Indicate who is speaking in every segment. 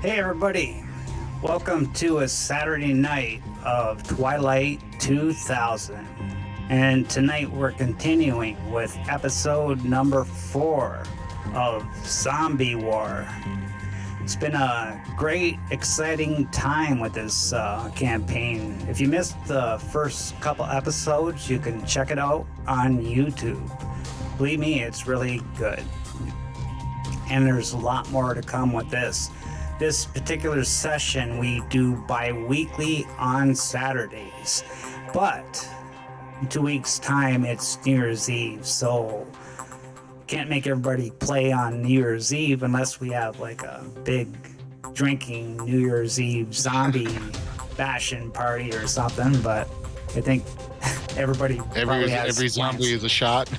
Speaker 1: Hey everybody, welcome to a Saturday night of Twilight 2000. And tonight we're continuing with episode number 4 of Zombie War. It's been a great, exciting time with this campaign. If you missed the first couple episodes, you can check it out on YouTube. Believe me, it's really good. And there's a lot more to come with this. This particular session we do bi-weekly on Saturdays. But in 2 weeks' time, it's New Year's Eve, so can't make everybody play on New Year's Eve unless we have like a big drinking New Year's Eve zombie bashing party or something. But I think every
Speaker 2: zombie is a shot.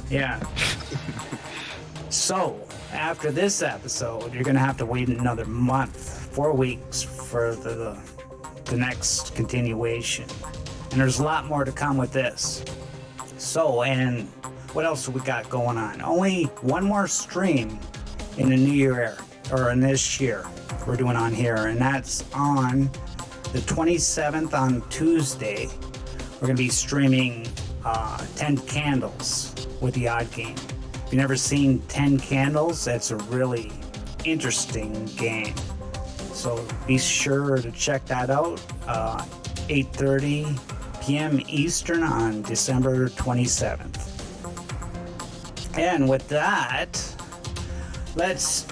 Speaker 1: Yeah. So after this episode, you're going to have to wait another month, 4 weeks for the next continuation. And there's a lot more to come with this. So, and what else we got going on? Only one more stream in the new year, or in this year, we're doing on here. And that's on the 27th on Tuesday. We're going to be streaming 10 Candles with the Odd Game. If you've never seen 10 Candles, that's a really interesting game. So be sure to check that out. 8:30 p.m. Eastern on December 27th. And with that, let's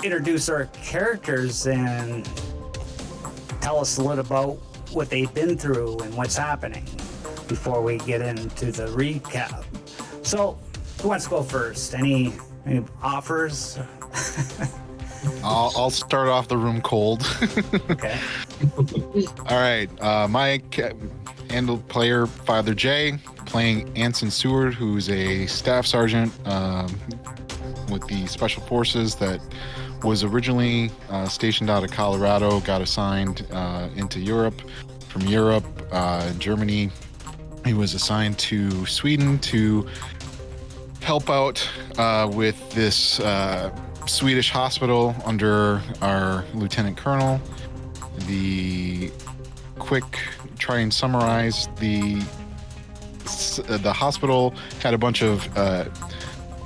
Speaker 1: introduce our characters and tell us a little about what they've been through and what's happening before we get into the recap. So, who wants to go first? Any offers?
Speaker 2: I'll start off the room cold.
Speaker 1: Okay.
Speaker 2: All right. My handle player, Father J, playing Anson Seward, who's a staff sergeant with the Special Forces that was originally stationed out of Colorado, got assigned into Europe. From Europe, Germany, he was assigned to Sweden to help out with this Swedish hospital under our lieutenant colonel. Try and summarize the hospital had a bunch of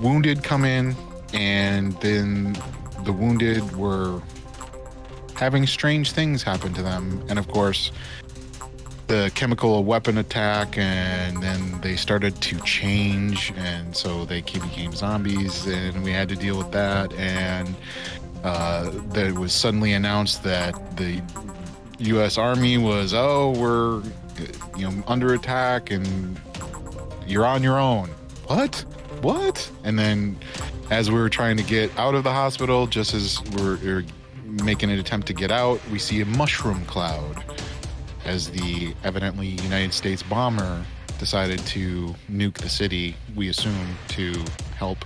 Speaker 2: wounded come in, and then the wounded were having strange things happen to them, and of course the chemical weapon attack, and then they started to change, and so they became zombies, and we had to deal with that. And that it was suddenly announced that the U.S. Army was, we're under attack and you're on your own. What? And then as we were trying to get out of the hospital, just as we're making an attempt to get out, we see a mushroom cloud as the evidently United States bomber decided to nuke the city, we assume, to help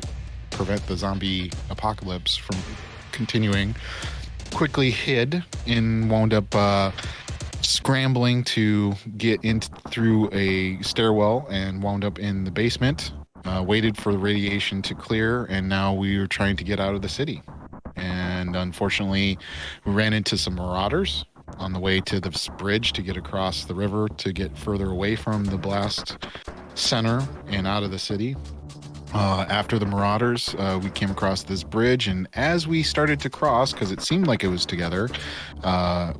Speaker 2: prevent the zombie apocalypse from continuing. Quickly hid and wound up scrambling to get through a stairwell and wound up in the basement, waited for the radiation to clear, and now we were trying to get out of the city. And unfortunately, we ran into some marauders on the way to this bridge to get across the river to get further away from the blast center and out of the city. After the marauders, we came across this bridge, and as we started to cross, because it seemed like it was together,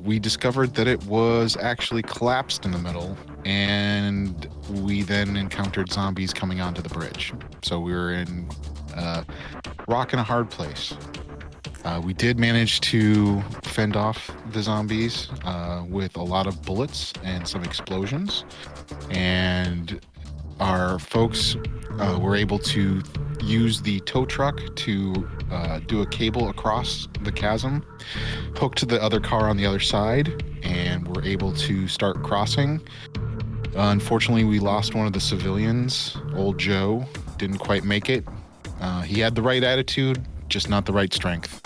Speaker 2: we discovered that it was actually collapsed in the middle, and we then encountered zombies coming onto the bridge. So we were in rock and a hard place. We did manage to fend off the zombies with a lot of bullets and some explosions, and our folks were able to use the tow truck to do a cable across the chasm, hooked to the other car on the other side, and were able to start crossing. Unfortunately, we lost one of the civilians. Old Joe didn't quite make it. He had the right attitude, just not the right strength.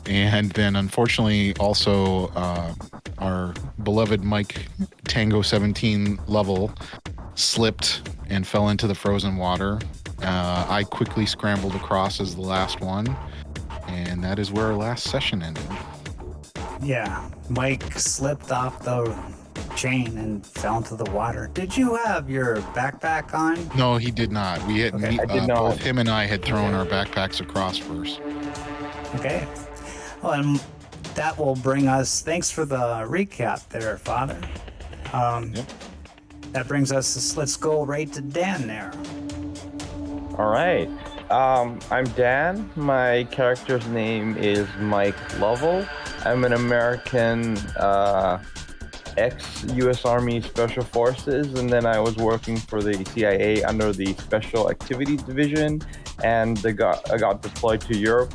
Speaker 2: And then unfortunately also our beloved Mike Tango 17 Lovel slipped and fell into the frozen water. I quickly scrambled across as the last one And that is where our last session ended.
Speaker 1: Yeah, Mike slipped off the chain and fell into the water. Did you have your backpack on?
Speaker 2: No, he did not. We had
Speaker 3: I did not.
Speaker 2: both him and I had thrown our backpacks across first.
Speaker 1: Okay. Well, and that will bring us. Thanks for the recap there, Father.
Speaker 2: Yep.
Speaker 1: That brings us. Let's go right to Dan there.
Speaker 3: All right. I'm Dan. My character's name is Mike Lovel. I'm an American ex-U.S. Army Special Forces, and then I was working for the CIA under the Special Activities Division, and I got deployed to Europe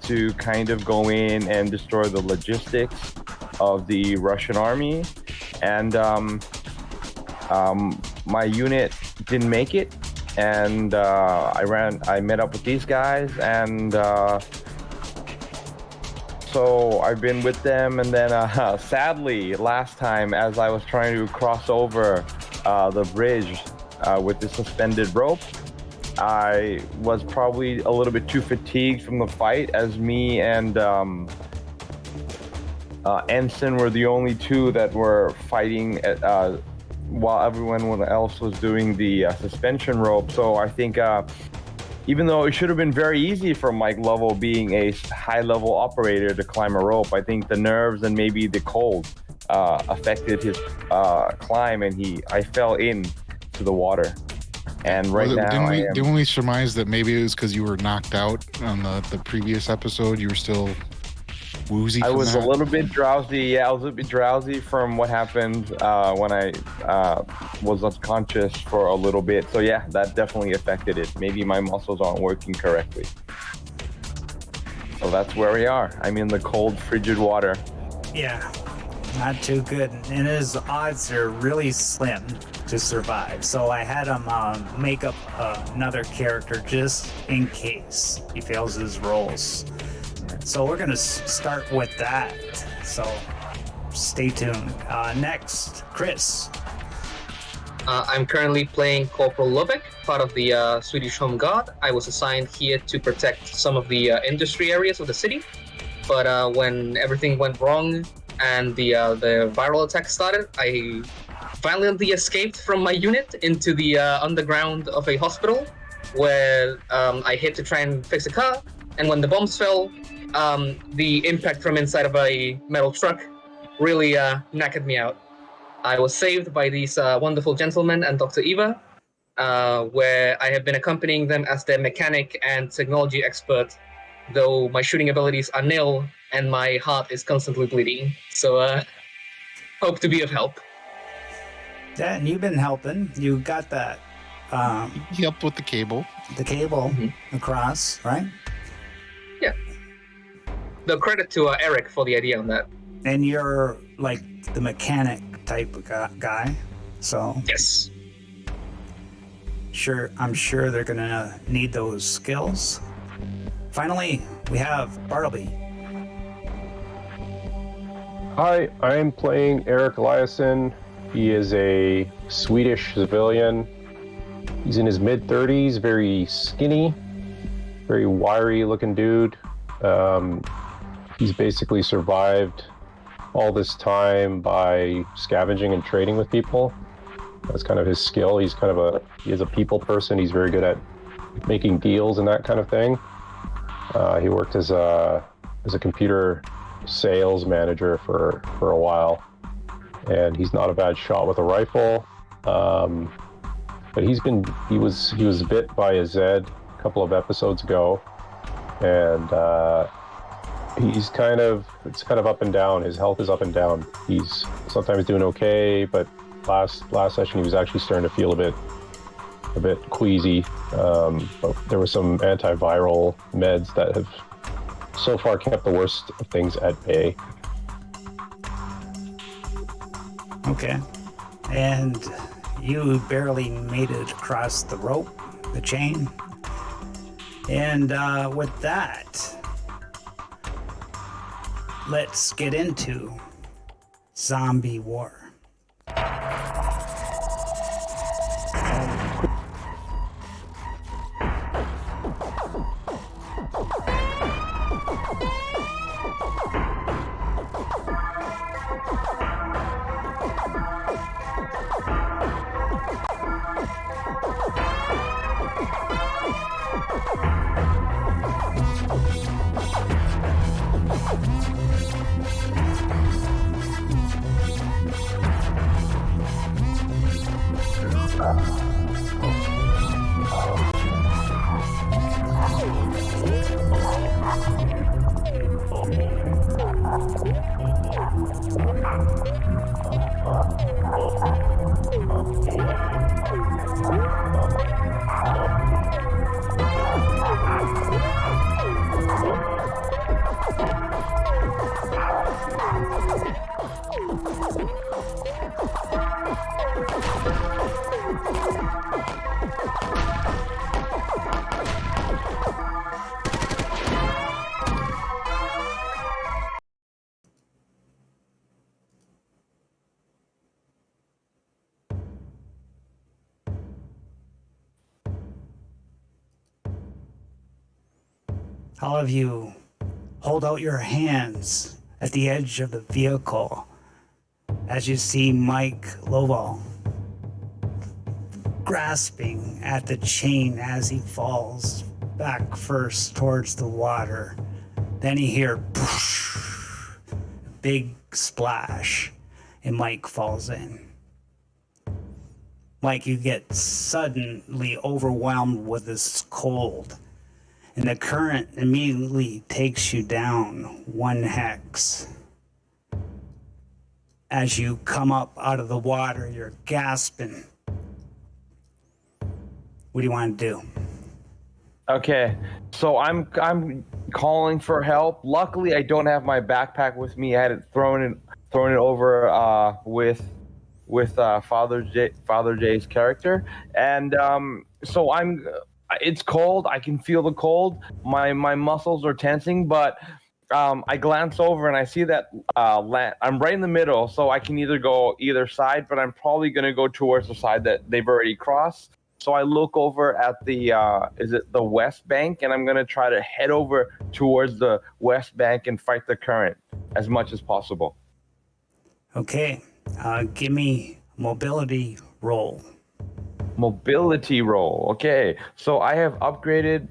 Speaker 3: to kind of go in and destroy the logistics of the Russian army. And my unit didn't make it, and I met up with these guys, and so I've been with them. And then sadly, last time, as I was trying to cross over the bridge with the suspended rope, I was probably a little bit too fatigued from the fight, as me and Ensign were the only two that were fighting while everyone else was doing the suspension rope. So I think even though it should have been very easy for Mike Lovel, being a high-level operator, to climb a rope, I think the nerves and maybe the cold affected his climb, and I fell into the water. And
Speaker 2: didn't we surmise that maybe it was because you were knocked out on the previous episode? You were still woozy.
Speaker 3: I was a little bit drowsy. Yeah, I was a little bit drowsy from what happened when I was unconscious for a little bit. So yeah, that definitely affected it. Maybe my muscles aren't working correctly. So that's where we are. I'm in the cold, frigid water.
Speaker 1: Yeah, not too good. And his odds are really slim to survive. So I had him make up another character just in case he fails his rolls. So we're going to start with that. So stay tuned. Next, Chris.
Speaker 4: I'm currently playing Corporal Lobeck, part of the Swedish Home Guard. I was assigned here to protect some of the industry areas of the city. But when everything went wrong and the viral attack started, I violently escaped from my unit into the underground of a hospital, where I hid to try and fix a car. And when the bombs fell, the impact from inside of a metal truck really knackered me out. I was saved by these wonderful gentlemen and Dr. Eva, where I have been accompanying them as their mechanic and technology expert, though my shooting abilities are nil and my heart is constantly bleeding. So hope to be of help.
Speaker 1: Yeah, and you've been helping. You got that.
Speaker 2: He helped with the cable.
Speaker 1: The cable across, right?
Speaker 4: Yeah. The credit to Eric for the idea on that.
Speaker 1: And you're like the mechanic type of guy, so
Speaker 4: Yes.
Speaker 1: I'm sure they're gonna need those skills. Finally, we have Bartleby.
Speaker 5: Hi, I'm playing Eric Eliasson. He is a Swedish civilian. He's in his mid-30s, very skinny, very wiry looking dude. He's basically survived all this time by scavenging and trading with people. That's kind of his skill. He is a people person. He's very good at making deals and that kind of thing. He worked as a computer sales manager for a while, and he's not a bad shot with a rifle. But he was bit by a Zed a couple of episodes ago, and it's kind of up and down. His health is up and down. He's sometimes doing okay, but last session he was actually starting to feel a bit queasy. But there were some antiviral meds that have so far kept the worst of things at bay.
Speaker 1: Okay. And you barely made it across the rope, the chain. And with that, let's get into zombie war. all of you hold out your hands at the edge of the vehicle as you see Mike Lovel grasping at the chain as he falls back first towards the water. Then you hear a big splash and Mike falls in. Mike, you get suddenly overwhelmed with this cold, and the current immediately takes you down 1 hex. As you come up out of the water, you're gasping. What do you want to do?
Speaker 3: Okay, so I'm calling for help. Luckily, I don't have my backpack with me. I had it thrown it over with Father J's character, and so it's cold. I can feel the cold. My muscles are tensing, but I glance over and I see that I'm right in the middle, so I can either go either side, but I'm probably gonna go towards the side that they've already crossed. So I look over at the is it the west bank, and I'm gonna try to head over towards the west bank and fight the current as much as possible.
Speaker 1: Okay, give me a mobility roll.
Speaker 3: Mobility roll. Okay, so I have upgraded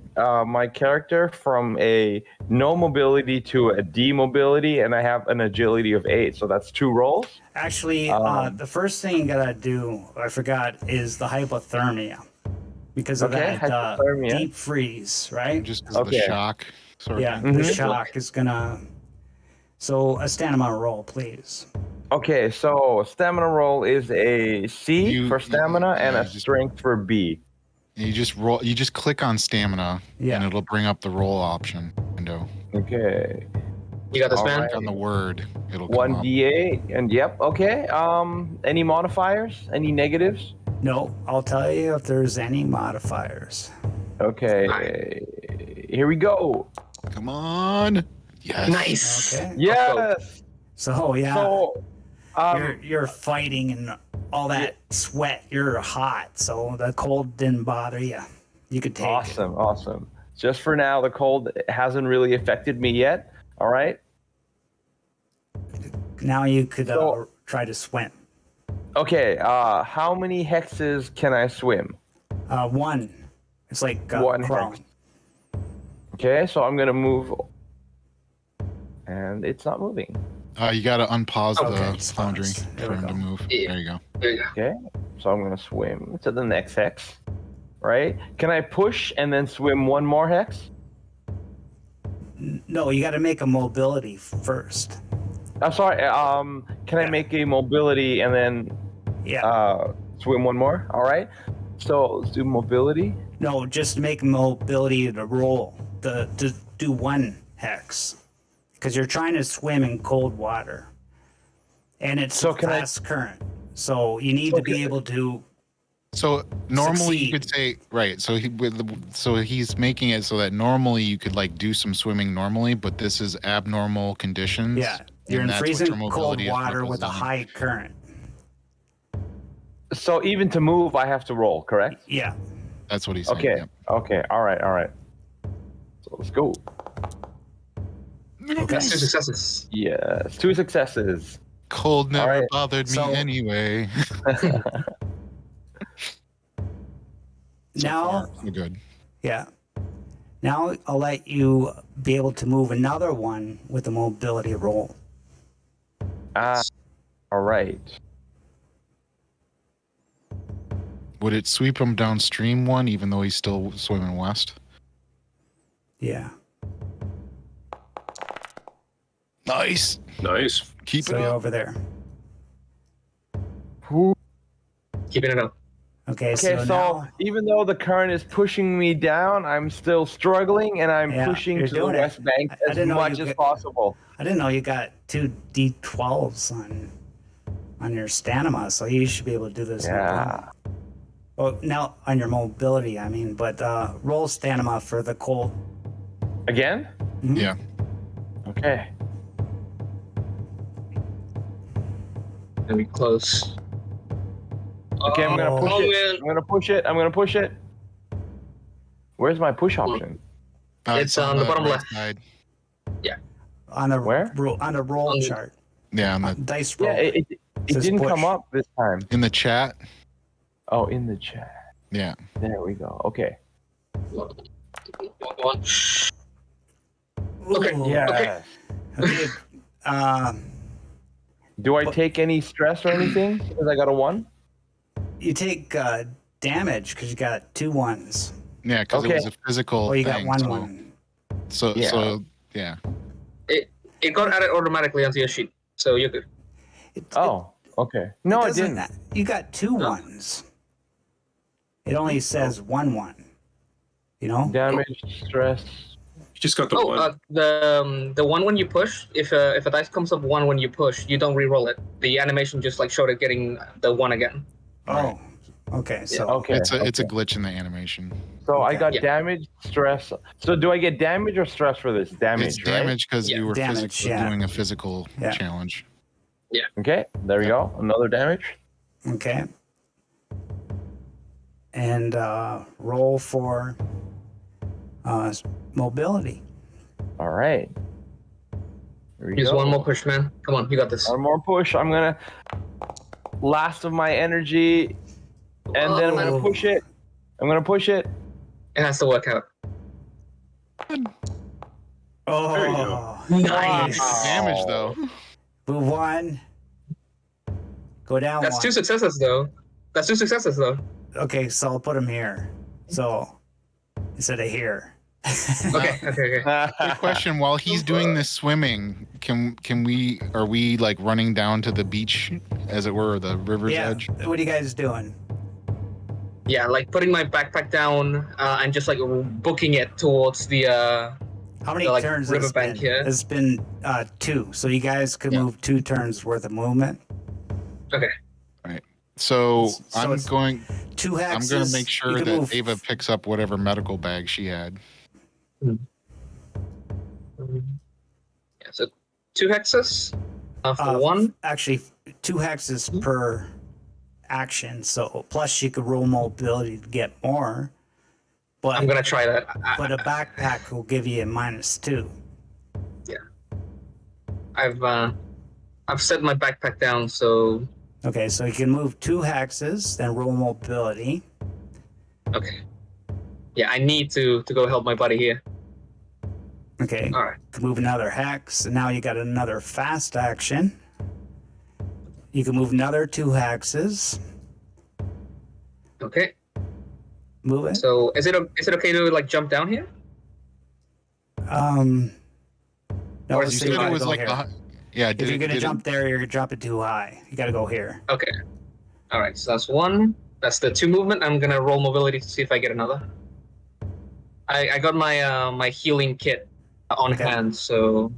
Speaker 3: my character from a no mobility to a D mobility, and I have an agility of 8. So that's 2 rolls.
Speaker 1: Actually, the first thing you gotta do, I forgot, is the hypothermia. Because of that
Speaker 3: hypothermia.
Speaker 1: deep freeze, right?
Speaker 2: Just because of the shock. Sort
Speaker 1: Yeah,
Speaker 2: of.
Speaker 1: the shock is gonna... So a stamina roll, please.
Speaker 3: Okay, so stamina roll is a C for stamina and a strength for B.
Speaker 2: You just roll. You just click on stamina,
Speaker 1: Yeah.
Speaker 2: and it'll bring up the roll option window.
Speaker 3: Okay.
Speaker 4: You got this,
Speaker 3: All
Speaker 4: man?
Speaker 3: right.
Speaker 2: Click on the word. It'll come up.
Speaker 3: 1d8 and yep. Okay. Any modifiers? Any negatives?
Speaker 1: No, I'll tell you if there's any modifiers.
Speaker 3: Okay. Here we go.
Speaker 2: Come on. Yes.
Speaker 4: Nice.
Speaker 1: Okay.
Speaker 3: Yes.
Speaker 1: So yeah,
Speaker 3: So,
Speaker 1: you're fighting and all that sweat. You're hot, so the cold didn't bother you. You could take it.
Speaker 3: awesome. Just for now, the cold hasn't really affected me yet. All right.
Speaker 1: Now you could
Speaker 3: So-
Speaker 1: try to swim.
Speaker 3: Okay. How many hexes can I swim?
Speaker 1: 1. It's like
Speaker 3: 1
Speaker 1: crawling.
Speaker 3: hex. Okay, so I'm gonna move, and it's not moving.
Speaker 2: You got to unpause
Speaker 1: Okay,
Speaker 2: the foundry
Speaker 1: there
Speaker 2: for
Speaker 1: we
Speaker 2: him
Speaker 1: go.
Speaker 2: to move.
Speaker 4: Yeah.
Speaker 2: There you go.
Speaker 4: There you go.
Speaker 3: Okay, so I'm gonna swim to the next hex. Right? Can I push and then swim 1 more hex?
Speaker 1: No, you got to make a mobility first.
Speaker 3: I'm sorry. Can I make a mobility and then
Speaker 1: Yeah.
Speaker 3: swim 1 more? All right. So let's do mobility.
Speaker 1: No, just make mobility to roll. To do 1 hex. Because you're trying to swim in cold water. And it's
Speaker 3: So can I-
Speaker 1: fast current. So you need to be able to...
Speaker 2: So normally
Speaker 1: Succeed.
Speaker 2: you could say right. So he's making it so that normally you could like do some swimming normally, but this is abnormal conditions.
Speaker 1: Yeah, you're
Speaker 2: and
Speaker 1: in
Speaker 2: that's what
Speaker 1: freezing
Speaker 2: your
Speaker 1: cold
Speaker 2: mobility is
Speaker 1: water with a
Speaker 2: representing.
Speaker 1: high current.
Speaker 3: So even to move, I have to roll, correct?
Speaker 1: Yeah.
Speaker 2: That's what he's saying.
Speaker 3: Okay.
Speaker 2: Yep.
Speaker 3: Okay. All right. So let's go.
Speaker 1: Okay.
Speaker 4: 2 successes.
Speaker 3: Yes. 2 successes.
Speaker 2: Cold never
Speaker 3: right.
Speaker 2: bothered me
Speaker 1: So-
Speaker 2: anyway.
Speaker 1: Now,
Speaker 2: We're good.
Speaker 1: yeah. Now I'll let you be able to move another one with a mobility roll.
Speaker 3: All right.
Speaker 2: Would it sweep him downstream one, even though he's still swimming west?
Speaker 1: Yeah.
Speaker 2: Nice.
Speaker 5: Nice.
Speaker 2: Keep
Speaker 1: So
Speaker 2: it
Speaker 1: you're
Speaker 2: up.
Speaker 1: over there.
Speaker 4: Keeping it up.
Speaker 1: Okay,
Speaker 3: Okay, so
Speaker 1: now
Speaker 3: even though the current is pushing me down, I'm still struggling, and I'm
Speaker 1: Yeah,
Speaker 3: pushing
Speaker 1: you're
Speaker 3: to the
Speaker 1: doing it.
Speaker 3: west bank
Speaker 1: I
Speaker 3: as
Speaker 1: didn't know
Speaker 3: much
Speaker 1: you
Speaker 3: as
Speaker 1: could-
Speaker 3: possible.
Speaker 1: I didn't know you got 2 D12s on your stamina, so you should be able to do this. no
Speaker 3: Yeah.
Speaker 1: problem. Well, now on your mobility, I mean, but roll stamina for the cold.
Speaker 3: Again?
Speaker 2: Yeah.
Speaker 3: Okay.
Speaker 4: Gonna be close.
Speaker 3: Okay, I'm gonna push
Speaker 1: Oh,
Speaker 3: it.
Speaker 4: man.
Speaker 3: I'm gonna push it. Where's my push option?
Speaker 4: It's on the bottom
Speaker 2: right
Speaker 4: left.
Speaker 2: side.
Speaker 1: On the
Speaker 3: Where?
Speaker 1: on the roll
Speaker 4: On the-
Speaker 1: chart.
Speaker 2: Yeah, on the,
Speaker 1: Dice roll.
Speaker 3: Yeah, it
Speaker 1: Says
Speaker 3: didn't
Speaker 1: push.
Speaker 3: come up this time.
Speaker 2: in the chat.
Speaker 3: Oh, in the chat.
Speaker 2: Yeah.
Speaker 3: There we go. Okay.
Speaker 4: One.
Speaker 1: Ooh.
Speaker 4: Okay.
Speaker 3: Yes.
Speaker 1: Okay.
Speaker 3: Do I take any stress or anything because I got a 1?
Speaker 1: You take damage because you got 2 1s.
Speaker 2: Yeah, because
Speaker 3: Okay.
Speaker 2: it was a physical
Speaker 1: Oh, you
Speaker 2: thing.
Speaker 1: got 1
Speaker 2: so,
Speaker 1: 1.
Speaker 2: So,
Speaker 3: Yeah.
Speaker 2: so, yeah.
Speaker 4: It got added automatically onto your sheet, so you're good.
Speaker 3: Oh, okay. No, I
Speaker 1: doesn't-
Speaker 3: didn't.
Speaker 1: You got 2 1s. It only says 1 1. You know?
Speaker 3: Damage, stress.
Speaker 6: You just got the one.
Speaker 4: The one when you push, if a dice comes up 1 when you push, you don't re-roll it. The animation just like showed it getting the 1 again.
Speaker 1: Oh. Okay. So
Speaker 3: Okay.
Speaker 2: It's a
Speaker 3: okay.
Speaker 2: glitch in the animation.
Speaker 3: So I
Speaker 1: Okay.
Speaker 3: got
Speaker 4: Yeah.
Speaker 3: damage, stress. So do I get damage or stress for this? Damage,
Speaker 2: It's damage because
Speaker 4: Yeah.
Speaker 2: you were
Speaker 1: Damage, yeah.
Speaker 2: doing a physical
Speaker 1: Yeah.
Speaker 2: challenge.
Speaker 3: right? Okay, there we go. Another damage.
Speaker 1: okay. And roll for mobility.
Speaker 3: All right. There we
Speaker 4: Use
Speaker 3: go.
Speaker 4: one more push, man. Come on, you got this.
Speaker 3: One more push. I'm gonna last of my energy, and then I'm gonna
Speaker 1: Whoa.
Speaker 3: push it. I'm gonna push it.
Speaker 4: It has to work out.
Speaker 1: Oh,
Speaker 6: There you go.
Speaker 1: nice.
Speaker 3: Wow.
Speaker 2: Damage though.
Speaker 1: Move 1. Go down
Speaker 4: That's
Speaker 1: 1.
Speaker 4: 2 successes though. That's 2 successes though.
Speaker 1: Okay, so I'll put him here. So instead of here.
Speaker 4: Okay.
Speaker 2: Quick question: while he's doing this swimming, are we like running down to the beach, as it were, or the river's
Speaker 1: Yeah.
Speaker 2: edge?
Speaker 1: What are you guys doing?
Speaker 4: Yeah, like putting my backpack down and just like booking it towards the
Speaker 1: How many
Speaker 4: The, like,
Speaker 1: turns has it
Speaker 4: riverbank
Speaker 1: been?
Speaker 4: here.
Speaker 1: It's been 2. So you guys could
Speaker 2: Yeah.
Speaker 1: move 2 turns worth of movement.
Speaker 2: So,
Speaker 1: So
Speaker 2: I'm
Speaker 1: it's-
Speaker 2: going.
Speaker 1: 2 hexes.
Speaker 2: I'm going to make
Speaker 1: you
Speaker 2: sure
Speaker 1: can
Speaker 2: that
Speaker 1: move-
Speaker 2: Ava picks up whatever medical bag she had.
Speaker 4: yeah, so 2 hexes for 1.
Speaker 1: Actually, 2 hexes per action. So plus you could roll mobility to get more. But
Speaker 4: I'm gonna try that.
Speaker 1: but a backpack will give you a -2.
Speaker 4: I've set my backpack down, so
Speaker 1: Okay, so you can move 2 hexes, then roll mobility.
Speaker 4: okay. Yeah, I need to go help my buddy here.
Speaker 1: Okay,
Speaker 4: All right.
Speaker 1: you can move another hex, and now you got another fast action. You can move another 2 hexes.
Speaker 4: Okay.
Speaker 1: Move it.
Speaker 4: So is it okay to like jump down here?
Speaker 1: No,
Speaker 4: Or
Speaker 1: so
Speaker 4: is
Speaker 1: you
Speaker 4: it
Speaker 1: gotta
Speaker 2: was
Speaker 1: go
Speaker 2: like,
Speaker 1: here.
Speaker 2: yeah.
Speaker 1: If you're gonna jump there, you're gonna jump it too high. You gotta go here.
Speaker 4: Okay. All right. So that's 1. That's the 2 movement. I'm gonna roll mobility to see if I get another. I got my my healing kit on
Speaker 1: Okay.
Speaker 4: hand, so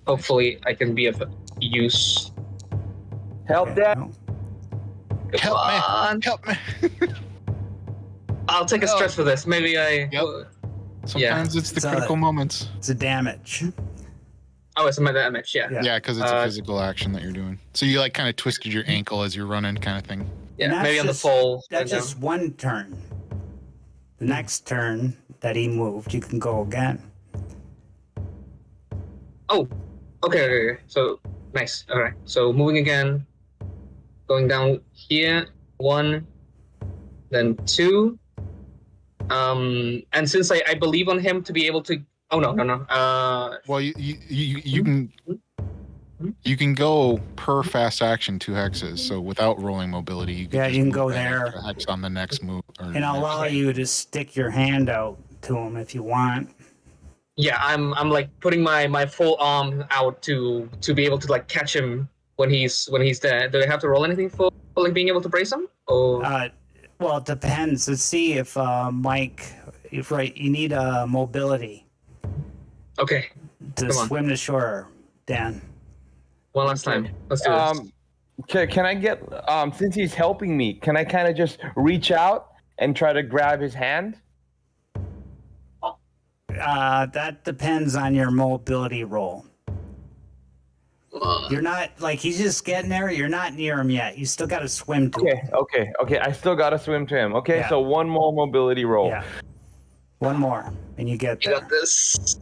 Speaker 4: hopefully I can be of use.
Speaker 3: Help,
Speaker 1: Okay,
Speaker 3: Dad.
Speaker 1: no.
Speaker 4: Come
Speaker 2: Help me.
Speaker 4: on.
Speaker 2: Help me.
Speaker 4: I'll take a
Speaker 2: Oh.
Speaker 4: stress for this. Maybe I.
Speaker 2: Yep. Sometimes it's the
Speaker 1: It's a-
Speaker 2: critical moments.
Speaker 1: It's a damage.
Speaker 4: Oh, it's a meta damage. Yeah.
Speaker 1: Yeah.
Speaker 2: Yeah, because it's a
Speaker 4: Uh,
Speaker 2: physical action that you're doing. So you like kind of twisted your ankle as you're running, kind of thing.
Speaker 4: Yeah.
Speaker 1: And that's
Speaker 4: Maybe on the
Speaker 1: just-
Speaker 4: fall.
Speaker 1: That's
Speaker 4: down.
Speaker 1: just 1 turn. The next turn that he moved, you can go again.
Speaker 4: Oh, okay. So nice. All right. So moving again, going down here, 1, then 2. And since I believe on him to be able to. Oh no.
Speaker 2: Well, you can go per fast action 2 hexes. So without rolling mobility, you can
Speaker 1: Yeah,
Speaker 2: just
Speaker 1: you can
Speaker 2: move
Speaker 1: go
Speaker 2: that
Speaker 1: there.
Speaker 2: extra hex on the next move. Or
Speaker 1: And I'll
Speaker 2: next-
Speaker 1: allow you to stick your hand out to him if you want.
Speaker 4: Yeah, I'm like putting my full arm out to be able to like catch him when he's there. Do I have to roll anything for like being able to brace him? Or
Speaker 1: Well, it depends. Let's see if Mike, if you need mobility
Speaker 4: okay,
Speaker 1: to
Speaker 4: Come on.
Speaker 1: swim to shore, Dan.
Speaker 4: one last time. Let's do this.
Speaker 3: Can I get since he's helping me? Can I kind of just reach out and try to grab his hand?
Speaker 1: That depends on your mobility roll. You're not like he's just getting there. You're not near him yet. You still got to swim to him.
Speaker 3: Okay. I still gotta swim to him. Okay,
Speaker 1: Yeah.
Speaker 3: so 1 more mobility roll.
Speaker 1: Yeah. One more, and you get
Speaker 4: You
Speaker 1: there.
Speaker 4: got this.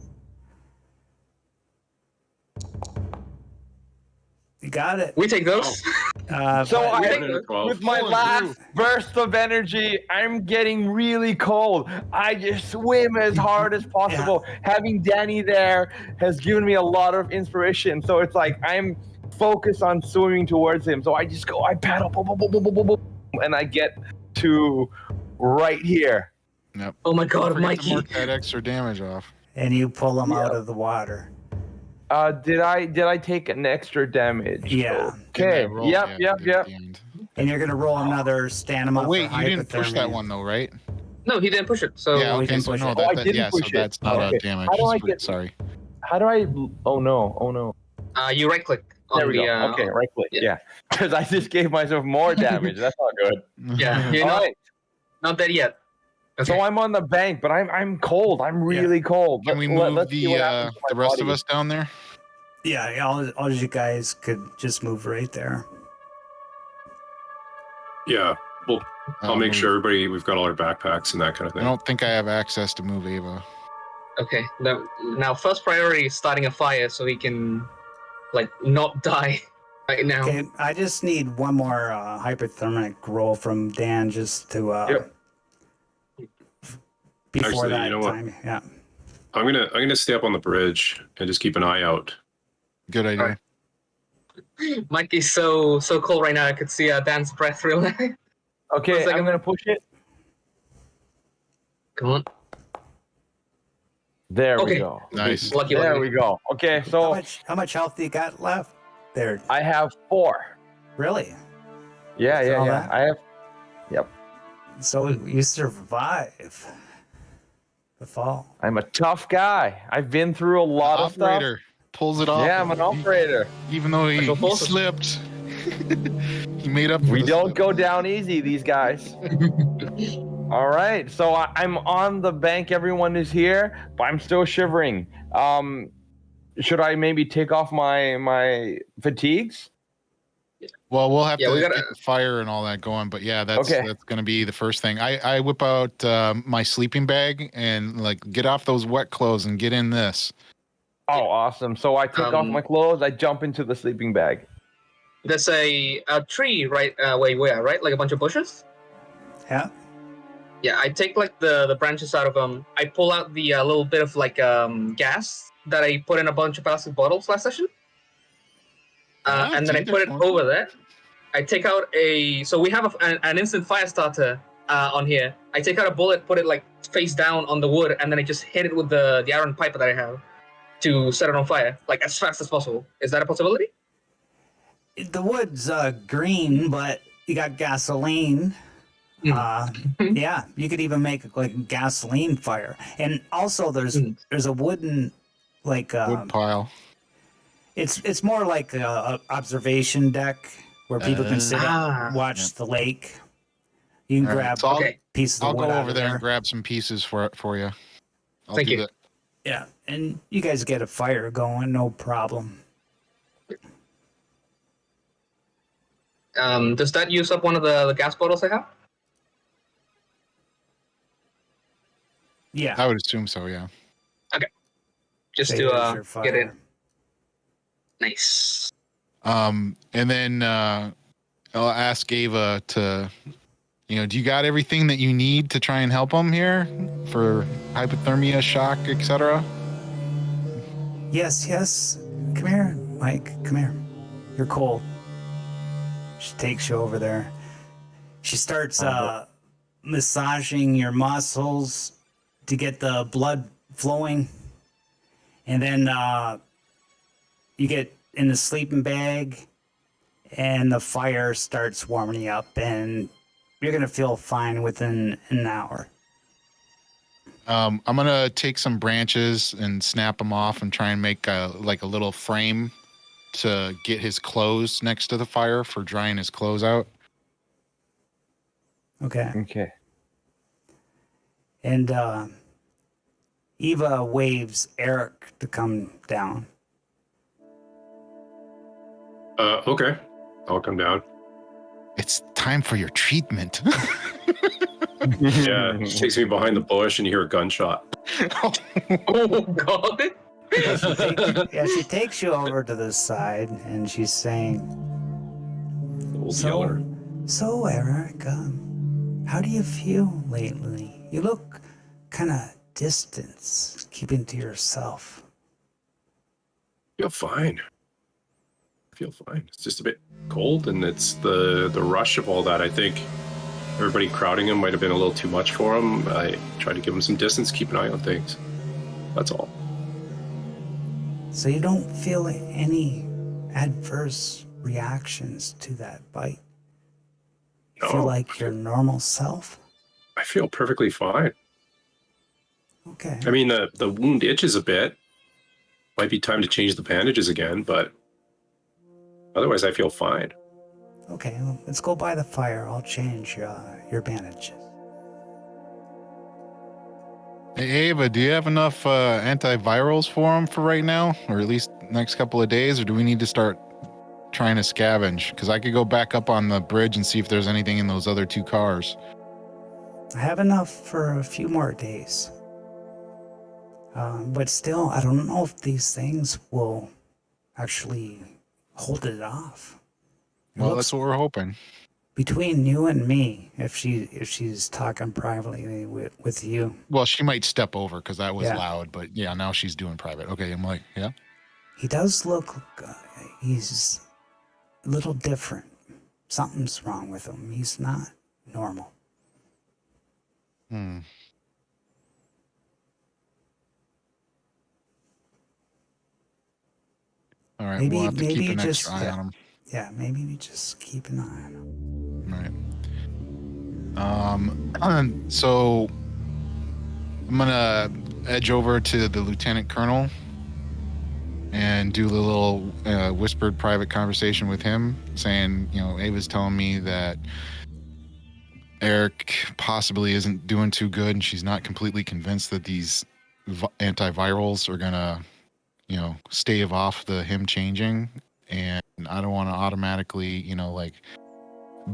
Speaker 1: You got it.
Speaker 4: We take those.
Speaker 3: So
Speaker 1: but-
Speaker 4: we
Speaker 3: I,
Speaker 4: take those.
Speaker 3: with my
Speaker 2: Pulling
Speaker 3: last burst of energy, I'm getting really cold. I just swim as hard as possible. Having Danny there has given me a lot of inspiration. So it's like I'm focused on swimming towards him. So I just go, I paddle, boom, boom, boom, boom, boom, boom, boom, and I get to right here.
Speaker 2: Yep.
Speaker 4: Oh my God,
Speaker 2: Don't forget to
Speaker 4: Mikey.
Speaker 2: mark that extra damage off.
Speaker 1: and you pull them out of the water.
Speaker 3: Did I take an extra damage?
Speaker 1: Yeah.
Speaker 3: Okay.
Speaker 2: In that roll,
Speaker 3: Yep.
Speaker 2: yeah,
Speaker 3: Yep.
Speaker 2: you did at
Speaker 3: Yep.
Speaker 2: the end.
Speaker 1: And you're gonna roll another stand 'em
Speaker 2: Oh,
Speaker 1: up
Speaker 2: wait,
Speaker 1: for
Speaker 2: you didn't push that
Speaker 1: hypothermia.
Speaker 2: one though, right?
Speaker 4: No, he didn't push it. So
Speaker 2: Yeah,
Speaker 1: we
Speaker 2: okay,
Speaker 1: didn't
Speaker 2: so
Speaker 1: push
Speaker 2: no,
Speaker 1: it.
Speaker 3: Oh, I
Speaker 2: that,
Speaker 3: didn't
Speaker 2: yeah,
Speaker 3: push
Speaker 2: so
Speaker 3: it.
Speaker 2: that's not
Speaker 3: Okay.
Speaker 2: a damage.
Speaker 3: How do I
Speaker 2: It's
Speaker 3: get-
Speaker 2: Sorry.
Speaker 3: How do I? Oh no! Oh no!
Speaker 4: you right click on
Speaker 3: There we
Speaker 4: the.
Speaker 3: go. Okay, right click.
Speaker 4: yeah.
Speaker 3: Yeah, because I just gave myself more damage. That's not good.
Speaker 4: Yeah, you're
Speaker 3: All
Speaker 4: not,
Speaker 3: right.
Speaker 4: not dead yet. Okay.
Speaker 3: So I'm on the bank, but I'm cold. I'm really cold.
Speaker 2: Can we
Speaker 3: Let-
Speaker 2: move
Speaker 3: let's see what happens to my
Speaker 2: the rest
Speaker 3: body.
Speaker 2: of us down there?
Speaker 1: Yeah, all you guys could just move right there.
Speaker 6: Yeah, well, I'll make
Speaker 2: move.
Speaker 6: sure we've got all our backpacks and that kind of
Speaker 2: I
Speaker 6: thing.
Speaker 2: don't think I have access to move Ava.
Speaker 4: Okay. Now, first priority is starting a fire so he can, like, not die right now.
Speaker 1: Okay, I just need one more hypothermic roll from Dan just to
Speaker 3: Yep.
Speaker 1: before
Speaker 6: Actually,
Speaker 1: that
Speaker 6: you know what?
Speaker 1: time. Yeah.
Speaker 6: I'm gonna stay up on the bridge and just keep an eye out.
Speaker 2: Good idea.
Speaker 4: Alright. Mikey's so cold right now. I could see Dan's breath real nice.
Speaker 3: Okay,
Speaker 4: One second.
Speaker 3: I'm gonna push it.
Speaker 4: Come on.
Speaker 3: There we
Speaker 4: Okay.
Speaker 3: go.
Speaker 2: Nice.
Speaker 4: Lucky,
Speaker 3: There
Speaker 4: lucky.
Speaker 3: we go. Okay, so
Speaker 1: How much health do you got left there?
Speaker 3: I have 4.
Speaker 1: Really?
Speaker 3: Yeah,
Speaker 1: That's
Speaker 3: yeah,
Speaker 1: all
Speaker 3: yeah.
Speaker 1: that?
Speaker 3: I have.
Speaker 1: So you survive the fall.
Speaker 3: I'm a tough guy. I've been through a lot of stuff.
Speaker 2: Operator pulls it off.
Speaker 3: Yeah, I'm an operator.
Speaker 2: Even though he
Speaker 4: Special forces.
Speaker 2: slipped, he made up for
Speaker 3: We
Speaker 2: the
Speaker 3: don't
Speaker 2: slip.
Speaker 3: go down easy, these guys. All right, so I'm on the bank. Everyone is here, but I'm still shivering. Should I maybe take off my fatigues?
Speaker 2: Well, we'll have
Speaker 4: Yeah,
Speaker 2: to
Speaker 4: we gotta-
Speaker 2: get the fire and all that going, but yeah, that's
Speaker 3: Okay.
Speaker 2: going to be the first thing. I whip out my sleeping bag and like get off those wet clothes and get in this.
Speaker 3: Oh, awesome! So I take off my clothes. I jump into the sleeping bag.
Speaker 4: There's a tree right where you are, right? Like a bunch of bushes.
Speaker 1: Yeah.
Speaker 4: Yeah, I take like the branches out of them. I pull out the little bit of like gas that I put in a bunch of plastic bottles last session.
Speaker 2: Ah,
Speaker 4: And then I
Speaker 2: dude,
Speaker 4: put it
Speaker 2: there's
Speaker 4: over there. I take out so we have an instant fire starter on here. I take out a bullet, put it like face down on the wood, and then I just hit it with the iron pipe that I have to set it on fire, like as fast as possible. Is that a possibility?
Speaker 1: The wood's green, but you got gasoline. Yeah, you could even make like gasoline fire. And also there's a wooden like
Speaker 2: Wood pile.
Speaker 1: it's more like a observation deck where people can sit and watch
Speaker 2: Yep.
Speaker 1: the lake. You can
Speaker 2: All right,
Speaker 1: grab
Speaker 2: so I'll-
Speaker 4: Okay.
Speaker 1: pieces of
Speaker 2: I'll
Speaker 1: wood
Speaker 2: go
Speaker 1: out
Speaker 2: over
Speaker 1: of
Speaker 2: there and grab some pieces for you. I'll
Speaker 4: Thank
Speaker 2: do
Speaker 4: you.
Speaker 2: that.
Speaker 1: Yeah, and you guys get a fire going, no problem.
Speaker 4: Does that use up one of the gas bottles I have?
Speaker 1: Yeah,
Speaker 2: I would assume so, yeah.
Speaker 4: Just
Speaker 1: say
Speaker 4: to
Speaker 1: there's your
Speaker 4: get it
Speaker 1: fire.
Speaker 4: nice.
Speaker 2: And then I'll ask Ava to, do you got everything that you need to try and help him here for hypothermia, shock, etc.?
Speaker 1: Yes. Come here, Mike. Come here. You're cold. She takes you over there. She starts massaging your muscles to get the blood flowing. And then you get in the sleeping bag and the fire starts warming you up and you're going to feel fine within an hour.
Speaker 2: I'm gonna take some branches and snap them off and try and make a little frame to get his clothes next to the fire for drying his clothes out.
Speaker 1: Okay.
Speaker 3: Okay.
Speaker 1: And Eva waves Eric to come down.
Speaker 6: Okay, I'll come down.
Speaker 2: It's time for your treatment.
Speaker 6: Yeah, she takes me behind the bush, and you hear a gunshot.
Speaker 4: Oh God!
Speaker 1: She takes you over to the side, and she's saying,
Speaker 6: Old yeller.
Speaker 1: So Eric, how do you feel lately? You look kind of distant, keeping to yourself.
Speaker 6: I feel fine. I feel fine. It's just a bit cold, and it's the rush of all that. I think everybody crowding him might have been a little too much for him. I tried to give him some distance, keep an eye on things. That's all.
Speaker 1: So you don't feel any adverse reactions to that bite? You feel like your normal self?
Speaker 6: I feel perfectly fine.
Speaker 1: Okay.
Speaker 6: I mean, the wound itches a bit. Might be time to change the bandages again, but otherwise I feel fine.
Speaker 1: Okay, well, let's go by the fire. I'll change your bandages.
Speaker 2: Hey, Ava, do you have enough antivirals for him for right now, or at least next couple of days, or do we need to start trying to scavenge? Because I could go back up on the bridge and see if there's anything in those other 2 cars.
Speaker 1: I have enough for a few more days. But still, I don't know if these things will actually hold it off.
Speaker 2: Well, that's what we're hoping.
Speaker 1: Between you and me, if she's talking privately with you.
Speaker 2: Well, she might step over because that was loud, but yeah, now she's doing private. Okay, I'm like, yeah.
Speaker 1: He does look, he's a little different. Something's wrong with him. He's not normal.
Speaker 2: All right,
Speaker 1: Maybe,
Speaker 2: we'll have to
Speaker 1: maybe
Speaker 2: keep
Speaker 1: you
Speaker 2: an
Speaker 1: just,
Speaker 2: extra eye on him.
Speaker 1: Yeah, maybe we just keep an eye on him.
Speaker 2: Right. So I'm gonna edge over to the lieutenant colonel and do a little whispered private conversation with him, saying, Ava's telling me that Eric possibly isn't doing too good, and she's not completely convinced that these antivirals are gonna, stave off him changing, and I don't want to automatically,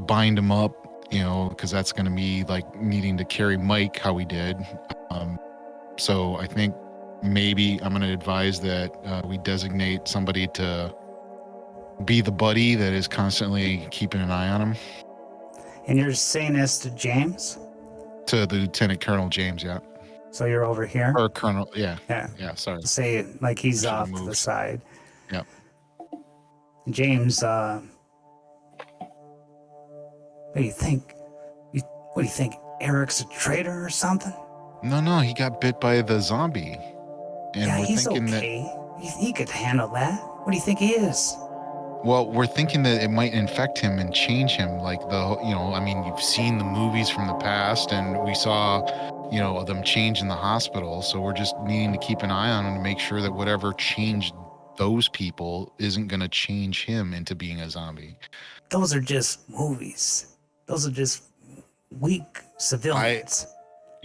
Speaker 2: bind him up, because that's going to be like needing to carry Mike how we did. So I think maybe I'm going to advise that we designate somebody to be the buddy that is constantly keeping an eye on him.
Speaker 1: And you're saying this to James?
Speaker 2: To the Lieutenant Colonel James, yeah.
Speaker 1: So you're over here?
Speaker 2: Or Colonel, yeah.
Speaker 1: Yeah.
Speaker 2: Yeah, sorry.
Speaker 1: Say it like he's off to the side.
Speaker 2: Yeah.
Speaker 1: James, what do you think? What do you think? Eric's a traitor or something?
Speaker 2: No, he got bit by the zombie. And we're
Speaker 1: he's
Speaker 2: thinking
Speaker 1: okay. He could handle that. What do you think he is?
Speaker 2: Well, we're thinking that it might infect him and change him. Like you've seen the movies from the past, and we saw, them change in the hospital. So we're just needing to keep an eye on him to make sure that whatever changed those people isn't going to change him into being a zombie.
Speaker 1: Those are just movies. Those are just weak civilians.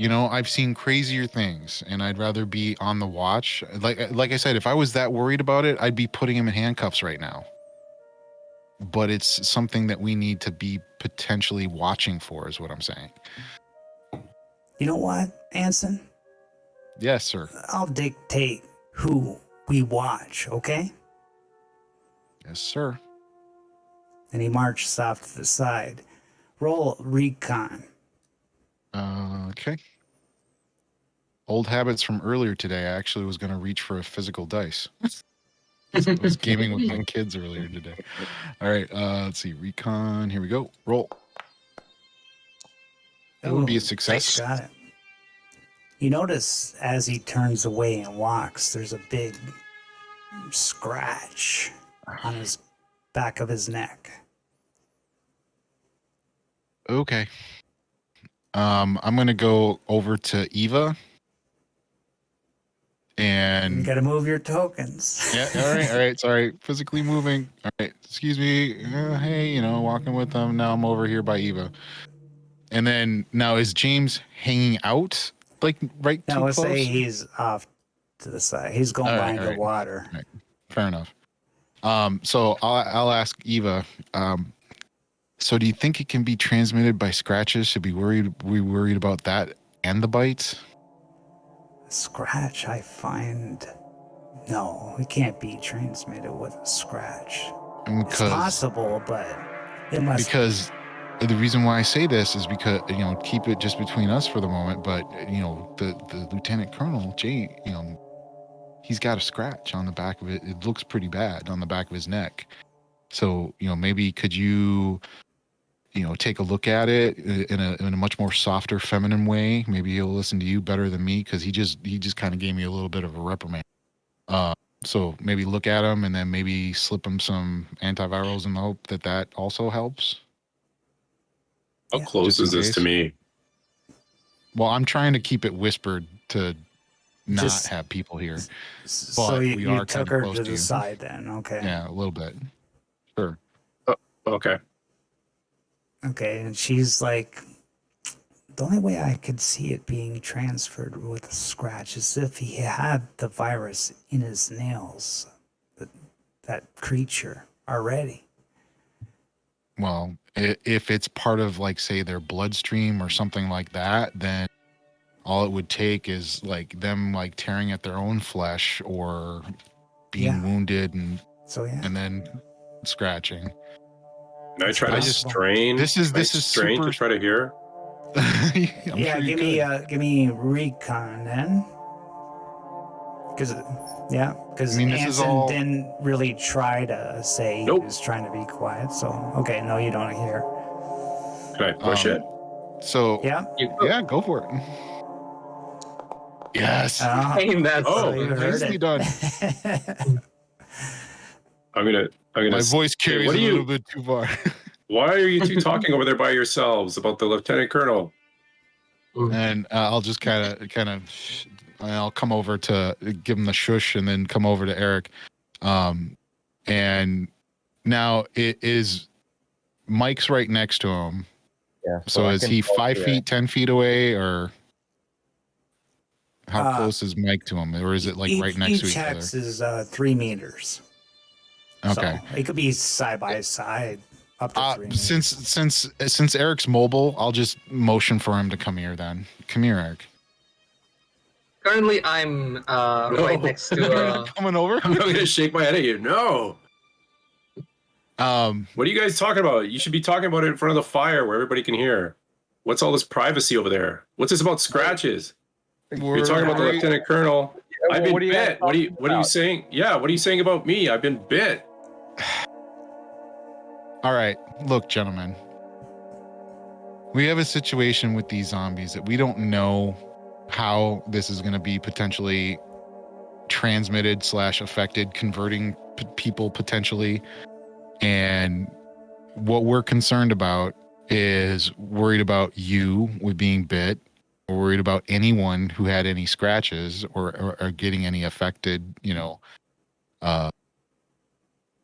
Speaker 2: I've seen crazier things, and I'd rather be on the watch. Like I said, if I was that worried about it, I'd be putting him in handcuffs right now. But it's something that we need to be potentially watching for, is what I'm saying.
Speaker 1: You know what, Anson?
Speaker 2: Yes, sir.
Speaker 1: I'll dictate who we watch, okay?
Speaker 2: Yes, sir.
Speaker 1: And he marches off to the side. Roll recon.
Speaker 2: Okay. Old habits from earlier today. I actually was going to reach for a physical dice. I was gaming with my kids earlier today. All right, let's see. Recon. Here we go. Roll. That would be a success.
Speaker 1: Got it. You notice as he turns away and walks, there's a big scratch on his back of his neck.
Speaker 2: Okay. I'm going to go over to Eva. And
Speaker 1: you got to move your tokens.
Speaker 2: Yeah, all right. Sorry. Physically moving. All right. Excuse me. Hey, walking with them. Now I'm over here by Eva. And then now is James hanging out? Like right too close?
Speaker 1: No, let's say he's off to the side. He's going by the water.
Speaker 2: Right. Fair enough. So I'll ask Eva, So do you think it can be transmitted by scratches? Should we worried about that and the bites?
Speaker 1: Scratch, I find. No, it can't be transmitted with a scratch. It's possible, but it must.
Speaker 2: Because the reason why I say this is because, keep it just between us for the moment, but, the Lieutenant Colonel, Jay, he's got a scratch on the back of it. It looks pretty bad on the back of his neck. So, maybe could you, take a look at it in a much more softer, feminine way? Maybe he'll listen to you better than me, because he just kind of gave me a little bit of a reprimand. So maybe look at him and then maybe slip him some antivirals in the hope that also helps.
Speaker 6: How close is this to me?
Speaker 2: Well, I'm trying to keep it whispered to not have people here.
Speaker 1: So you took her to the side then, okay.
Speaker 2: Yeah, a little bit. Sure.
Speaker 6: Okay.
Speaker 1: Okay, and she's like, the only way I could see it being transferred with a scratch is if he had the virus in his nails, that creature already.
Speaker 2: Well, if it's part of, like, say, their bloodstream or something like that, then all it would take is, like, them, like, tearing at their own flesh or being wounded and then scratching.
Speaker 6: Can I try to strain? This is strain super... to try to hear.
Speaker 1: Give me recon then. Because Anson didn't really try to say he was trying to be quiet. So okay, no, you don't hear.
Speaker 6: Can I push it?
Speaker 2: So yeah, go for it. Yes.
Speaker 1: Nicely
Speaker 2: done.
Speaker 6: I'm gonna.
Speaker 2: My voice carries a little bit too far.
Speaker 6: Why are you two talking over there by yourselves about the Lieutenant Colonel?
Speaker 2: And I'll just kind of, I'll come over to give him the shush and then come over to Eric. And now it is Mike's right next to him.
Speaker 3: Yeah.
Speaker 2: So is he 5 feet, 10 feet away, or how close is Mike to him? Or is it like right next to each other?
Speaker 1: Each hex is 3 meters.
Speaker 2: Okay.
Speaker 1: So it could be side by side. Up to 3 meters.
Speaker 2: Since Eric's mobile, I'll just motion for him to come here then. Come here, Eric.
Speaker 4: Currently, I'm right next to...
Speaker 2: Coming over?
Speaker 6: I'm not going to shake my head at you. No. What are you guys talking about? You should be talking about it in front of the fire where everybody can hear. What's all this privacy over there? What's this about scratches? You're talking about the Lieutenant Colonel. I've been bit. What are you saying? Yeah, what are you saying about me? I've been bit.
Speaker 2: All right, look, gentlemen. We have a situation with these zombies that we don't know how this is going to be potentially transmitted / affected, converting people potentially. And what we're concerned about is worried about you with being bit. We're worried about anyone who had any scratches or getting any affected,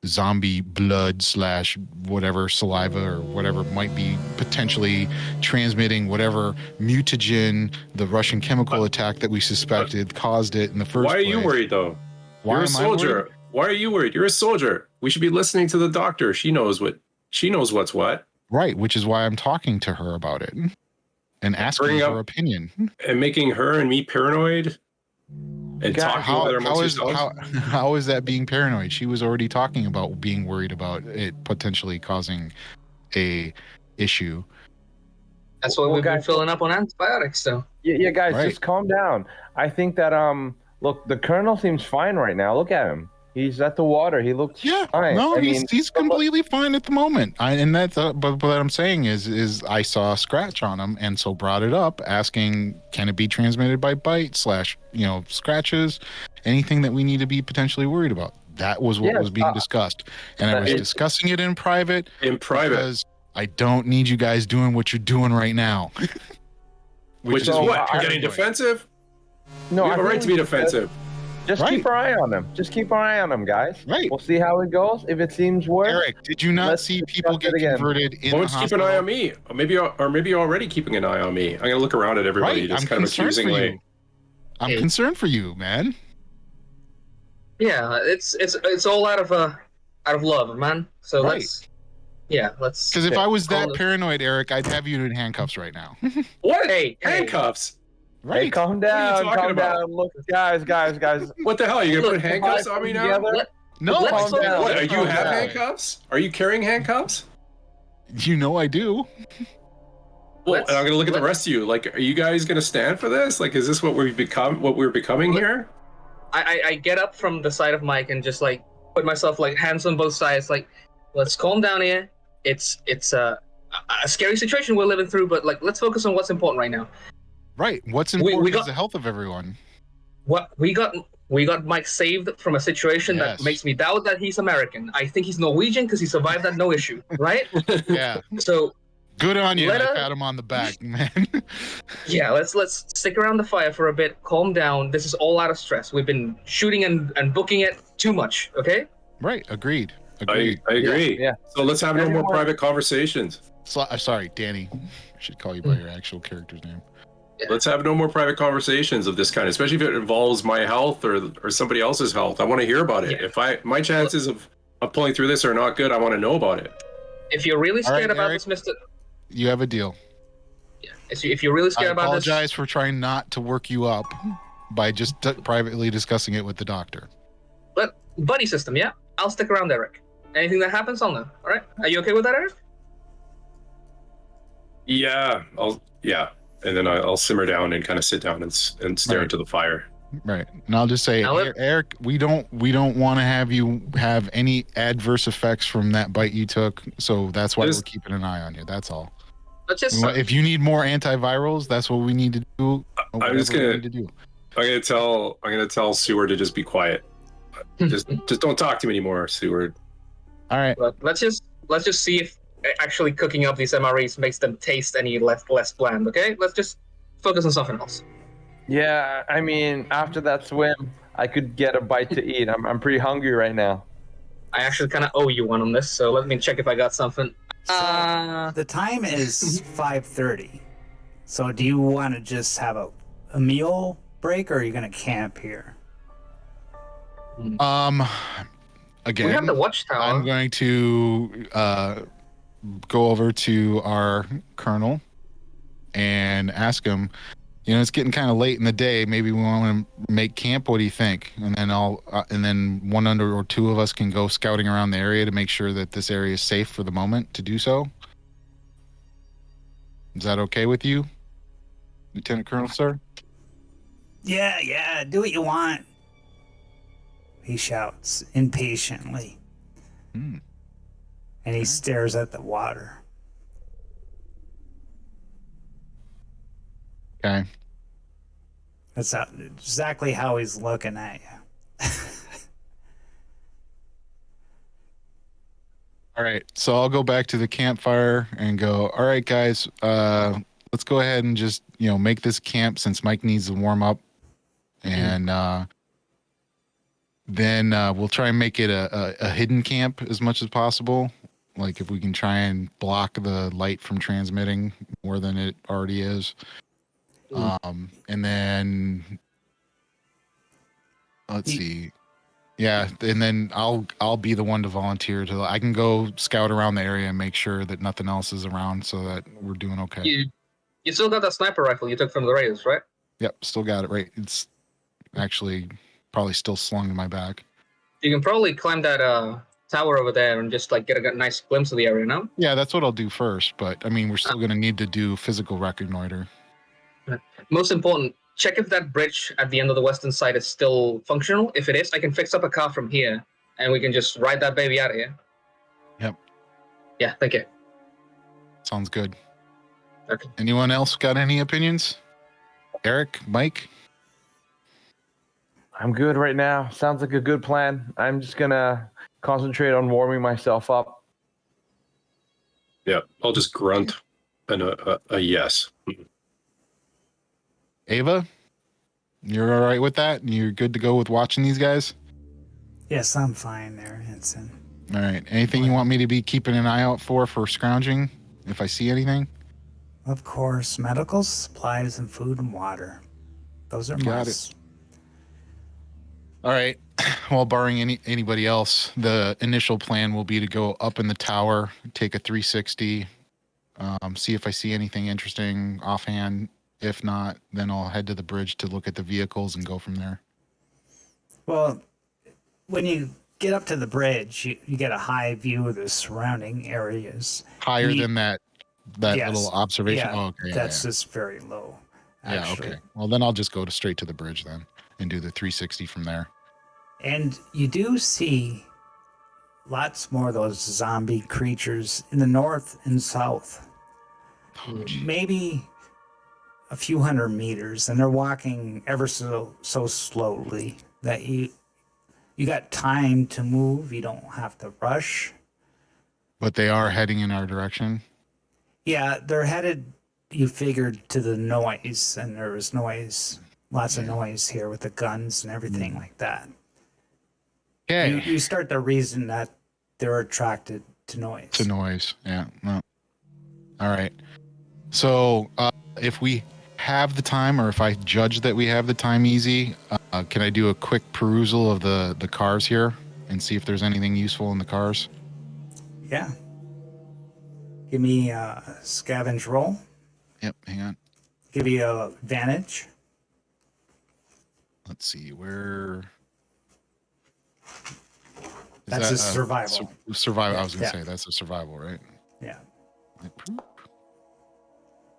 Speaker 2: zombie blood / whatever, saliva or whatever might be potentially transmitting whatever mutagen the Russian chemical attack that we suspected caused it in the first place.
Speaker 6: Why are you worried though? You're a soldier. Why are you worried? You're a soldier. We should be listening to the doctor. She knows what's what.
Speaker 2: Right, which is why I'm talking to her about it and asking her opinion.
Speaker 6: And making her and me paranoid. And
Speaker 2: how is that being paranoid? She was already talking about being worried about it potentially causing a issue.
Speaker 4: That's why we've been filling up on antibiotics, though.
Speaker 3: Yeah, guys, just calm down. I think that look, the Colonel seems fine right now. Look at him. He's at the water. He looks fine.
Speaker 2: No, he's completely fine at the moment. But what I'm saying is I saw a scratch on him, and so brought it up, asking, can it be transmitted by bite / scratches, anything that we need to be potentially worried about. That was what was being discussed, and I was discussing it in private. Because I don't need you guys doing what you're doing right now.
Speaker 6: Which is what? You're getting defensive?
Speaker 3: No,
Speaker 6: we have a right to be defensive.
Speaker 3: Just keep our eye on them. Just keep our eye on them, guys.
Speaker 2: Right.
Speaker 3: We'll see how it goes. If it seems worse.
Speaker 2: Eric, did you not see people get converted in the hospital?
Speaker 6: Keep an eye on me. Or maybe you're already keeping an eye on me. I'm going to look around at everybody just kind of accusingly.
Speaker 2: I'm concerned for you, man.
Speaker 4: Yeah, it's all out of love, man. So let's Yeah, let's.
Speaker 2: Because if I was that
Speaker 4: Call it-
Speaker 2: paranoid, Eric, I'd have you in handcuffs right now.
Speaker 6: What?
Speaker 4: Hey,
Speaker 6: Handcuffs?
Speaker 2: Right?
Speaker 3: Hey, calm
Speaker 6: are you
Speaker 3: down,
Speaker 6: talking
Speaker 3: calm
Speaker 6: about?
Speaker 3: down. Look, guys.
Speaker 6: What the hell? Are you gonna
Speaker 4: Look,
Speaker 6: put handcuffs on me now?
Speaker 3: Together.
Speaker 2: No,
Speaker 4: Let's
Speaker 2: I
Speaker 4: calm
Speaker 2: said
Speaker 4: down.
Speaker 6: What? Are
Speaker 2: that's
Speaker 6: you
Speaker 2: not
Speaker 6: have
Speaker 2: that way.
Speaker 6: handcuffs? Are you carrying handcuffs?
Speaker 2: You know I do.
Speaker 6: Well,
Speaker 4: Let's-
Speaker 6: and I'm gonna look at the
Speaker 4: let's-
Speaker 6: rest of you. Like, are you guys gonna stand for this? Like, is this what we've become? What we're becoming
Speaker 4: Let-
Speaker 6: here?
Speaker 4: I get up from the side of Mike and just like put myself like hands on both sides. Like, let's calm down here. It's a scary situation we're living through, but like let's focus on what's important right now.
Speaker 2: Right. What's
Speaker 4: We
Speaker 2: important
Speaker 4: got-
Speaker 2: is the health of everyone.
Speaker 4: What we got Mike saved from a situation
Speaker 2: Yes.
Speaker 4: that makes me doubt that he's American. I think he's Norwegian because he survived that no issue, right?
Speaker 2: Yeah.
Speaker 4: So
Speaker 2: Good on you.
Speaker 4: Let
Speaker 2: I
Speaker 4: us-
Speaker 2: pat him on the back, man.
Speaker 4: yeah, let's stick around the fire for a bit, calm down. This is all out of stress. We've been shooting and booking it too much, okay?
Speaker 2: Right. Agreed.
Speaker 6: I
Speaker 2: Agreed.
Speaker 6: agree.
Speaker 3: Yeah.
Speaker 6: So let's have no more
Speaker 3: Everyone-
Speaker 6: private conversations.
Speaker 2: Sorry, Danny. I should call you by your actual character's name.
Speaker 6: Let's have no more private conversations of this kind, especially if it involves my health or somebody else's health. I want to hear about it.
Speaker 4: Yeah.
Speaker 6: If my chances of pulling through this are not good, I want to know about it.
Speaker 4: If you're really
Speaker 2: All right,
Speaker 4: scared about
Speaker 2: Eric.
Speaker 4: this, Mr.
Speaker 2: You have a deal.
Speaker 4: Yeah, if you're really
Speaker 2: I
Speaker 4: scared about this,
Speaker 2: apologize for trying not to work you up by just privately discussing it with the doctor.
Speaker 4: but buddy system, yeah, I'll stick around, Eric. Anything that happens, I'll know. All right, are you okay with that, Eric?
Speaker 6: Yeah, and then I'll simmer down and kind of sit down and stare
Speaker 2: Right.
Speaker 6: into the fire.
Speaker 2: Right. And I'll just say,
Speaker 4: Now let-
Speaker 2: Eric, we don't want to have you have any adverse effects from that bite you took. So that's why
Speaker 6: There's-
Speaker 2: we're keeping an eye on you. That's all.
Speaker 4: Let's just.
Speaker 2: If you need more antivirals, that's what we need to do.
Speaker 6: I'm just
Speaker 2: Whatever we
Speaker 6: gonna-
Speaker 2: need to do.
Speaker 6: I'm gonna tell Seward to just be quiet. Just don't talk to me anymore, Seward.
Speaker 2: All right.
Speaker 4: Let's just see if actually cooking up these MREs makes them taste any less bland. Okay, let's just focus on something else.
Speaker 3: Yeah, I mean, after that swim, I could get a bite to eat. I'm pretty hungry right now.
Speaker 4: I actually kind of owe you one on this, so let me check if I got something.
Speaker 1: So the time is 5:30. So do you want to just have a meal break, or are you going to camp here?
Speaker 2: Again,
Speaker 4: we have the watchtower.
Speaker 2: I'm going to go over to our colonel and ask him, it's getting kind of late in the day. Maybe we want to make camp. What do you think? And then and then one or two of us can go scouting around the area to make sure that this area is safe for the moment to do so. Is that okay with you, Lieutenant Colonel, sir?
Speaker 1: Yeah, do what you want. He shouts impatiently.
Speaker 2: Hmm.
Speaker 1: And he stares at the water.
Speaker 2: Okay.
Speaker 1: That's exactly how he's looking at you.
Speaker 2: All right. So I'll go back to the campfire and go, all right, guys, let's go ahead and just, make this camp since Mike needs to warm up. And then we'll try and make it a hidden camp as much as possible. Like if we can try and block the light from transmitting more than it already is. And then let's see. Yeah, and then I'll be the one to volunteer to. I can go scout around the area and make sure that nothing else is around, so that we're doing okay.
Speaker 4: You still got that sniper rifle you took from the Raiders, right?
Speaker 2: Yep, still got it. Right, it's actually probably still slung to my back.
Speaker 4: You can probably climb that tower over there and just like get a nice glimpse of the area, no?
Speaker 2: Yeah, that's what I'll do first. But I mean, we're still going to need to do physical reconnoiter.
Speaker 4: Most important, check if that bridge at the end of the western side is still functional. If it is, I can fix up a car from here, and we can just ride that baby out of here.
Speaker 2: Yep.
Speaker 4: Yeah, thank you.
Speaker 2: Sounds good.
Speaker 4: Okay.
Speaker 2: Anyone else got any opinions? Eric, Mike?
Speaker 3: I'm good right now. Sounds like a good plan. I'm just gonna concentrate on warming myself up.
Speaker 6: Yeah, I'll just grunt and a yes.
Speaker 2: Ava? You're all right with that? You're good to go with watching these guys?
Speaker 1: Yes, I'm fine there, Ensign.
Speaker 2: All right. Anything you want me to be keeping an eye out for scrounging if I see anything?
Speaker 1: Of course, medical supplies and food and water. Those are
Speaker 2: Got
Speaker 1: musts.
Speaker 2: All right. Well, barring anybody else, the initial plan will be to go up in the tower, take a 360, see if I see anything interesting offhand. If not, then I'll head to the bridge to look at the vehicles and go from there.
Speaker 1: Well, when you get up to the bridge, you get a high view of the surrounding areas.
Speaker 2: Higher than that
Speaker 1: Yes.
Speaker 2: little observation.
Speaker 1: Yeah,
Speaker 2: Oh, okay.
Speaker 1: that's just very low.
Speaker 2: Yeah,
Speaker 1: Actually.
Speaker 2: okay. Well, then I'll just go straight to the bridge then and do the 360 from there.
Speaker 1: And you do see lots more of those zombie creatures in the north and south. Maybe a few hundred meters, and they're walking ever so slowly that you got time to move. You don't have to rush.
Speaker 2: But they are heading in our direction.
Speaker 1: Yeah, they're headed, you figured, to the noise, and there was noise, lots of noise here with the guns and everything like that.
Speaker 2: Okay.
Speaker 1: You start to reason that they're attracted to noise.
Speaker 2: To noise, yeah. Well, all right. So if we have the time, or if I judge that we have the time easy, can I do a quick perusal of the cars here and see if there's anything useful in the cars?
Speaker 1: Yeah. Give me a scavenge roll.
Speaker 2: Yep, hang on.
Speaker 1: Give you a advantage.
Speaker 2: Let's see, where...
Speaker 1: That's a survival.
Speaker 2: Survival, I was going to
Speaker 1: Yeah.
Speaker 2: say, that's a survival, right?
Speaker 1: Yeah.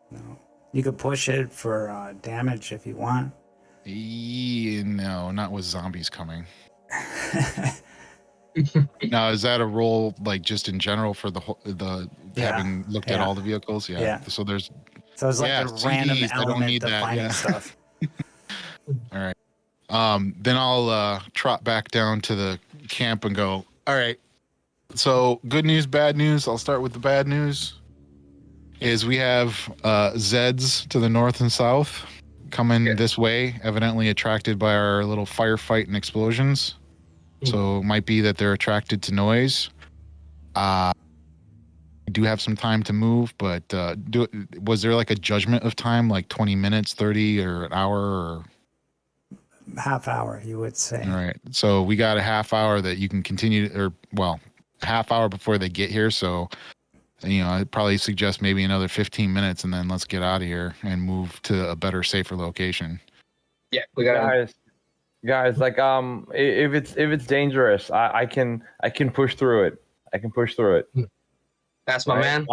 Speaker 1: No. You could push it for damage if you want.
Speaker 2: No, not with zombies coming. Now, is that a roll like just in general for the
Speaker 1: Yeah,
Speaker 2: having looked at all the vehicles? Yeah.
Speaker 1: Yeah.
Speaker 2: So there's
Speaker 1: So it's like
Speaker 2: Yeah,
Speaker 1: a random
Speaker 2: CDs, I don't
Speaker 1: element
Speaker 2: need
Speaker 1: to
Speaker 2: that,
Speaker 1: finding
Speaker 2: yeah.
Speaker 1: stuff.
Speaker 2: all right. Then I'll trot back down to the camp and go, all right. So good news, bad news. I'll start with the bad news. Is we have Zeds to the north and south coming this way, evidently attracted by our little firefight and explosions. So it might be that they're attracted to noise. I do have some time to move, but was there like a judgment of time, like 20 minutes, 30, or an hour? Or...
Speaker 1: Half hour, you would say.
Speaker 2: All right. So we got a half hour that you can continue, or well, a half hour before they get here. So, I'd probably suggest maybe another 15 minutes, and then let's get out of here and move to a better, safer location.
Speaker 4: Yeah, we got
Speaker 3: Guys, like if it's dangerous, I can push through it. I can push through it.
Speaker 4: That's my man.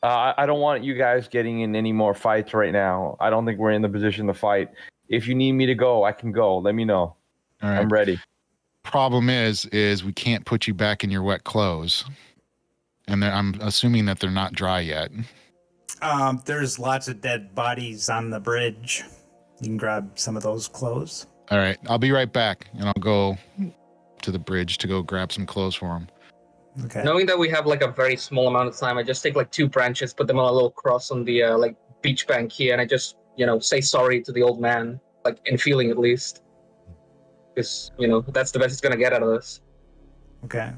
Speaker 3: I don't want you guys getting in any more fights right now. I don't think we're in the position to fight. If you need me to go, I can go. Let me know.
Speaker 2: All right.
Speaker 3: I'm ready.
Speaker 2: Problem is we can't put you back in your wet clothes, and I'm assuming that they're not dry yet.
Speaker 1: There's lots of dead bodies on the bridge. You can grab some of those clothes.
Speaker 2: All right, I'll be right back, and I'll go to the bridge to go grab some clothes for him.
Speaker 1: Okay.
Speaker 4: Knowing that we have like a very small amount of time, I just take like 2 branches, put them on a little cross on the like beach bank here, and I just say sorry to the old man, like in feeling at least, because that's the best it's gonna get out of this.
Speaker 1: Okay.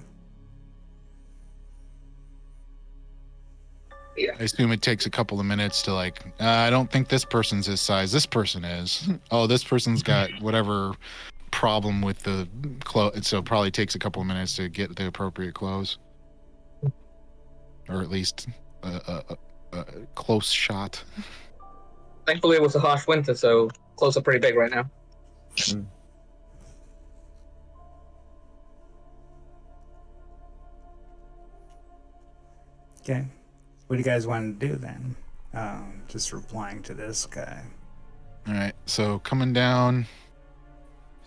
Speaker 4: Yeah.
Speaker 2: I assume it takes a couple of minutes to I don't think this person's his size. This person is. Oh, this person's got whatever problem with the clothes. So it probably takes a couple of minutes to get the appropriate clothes. Or at least a close shot.
Speaker 4: Thankfully, it was a harsh winter, so clothes are pretty big right now.
Speaker 1: Okay. What do you guys want to do then? Just replying to this guy.
Speaker 2: All right. So coming down.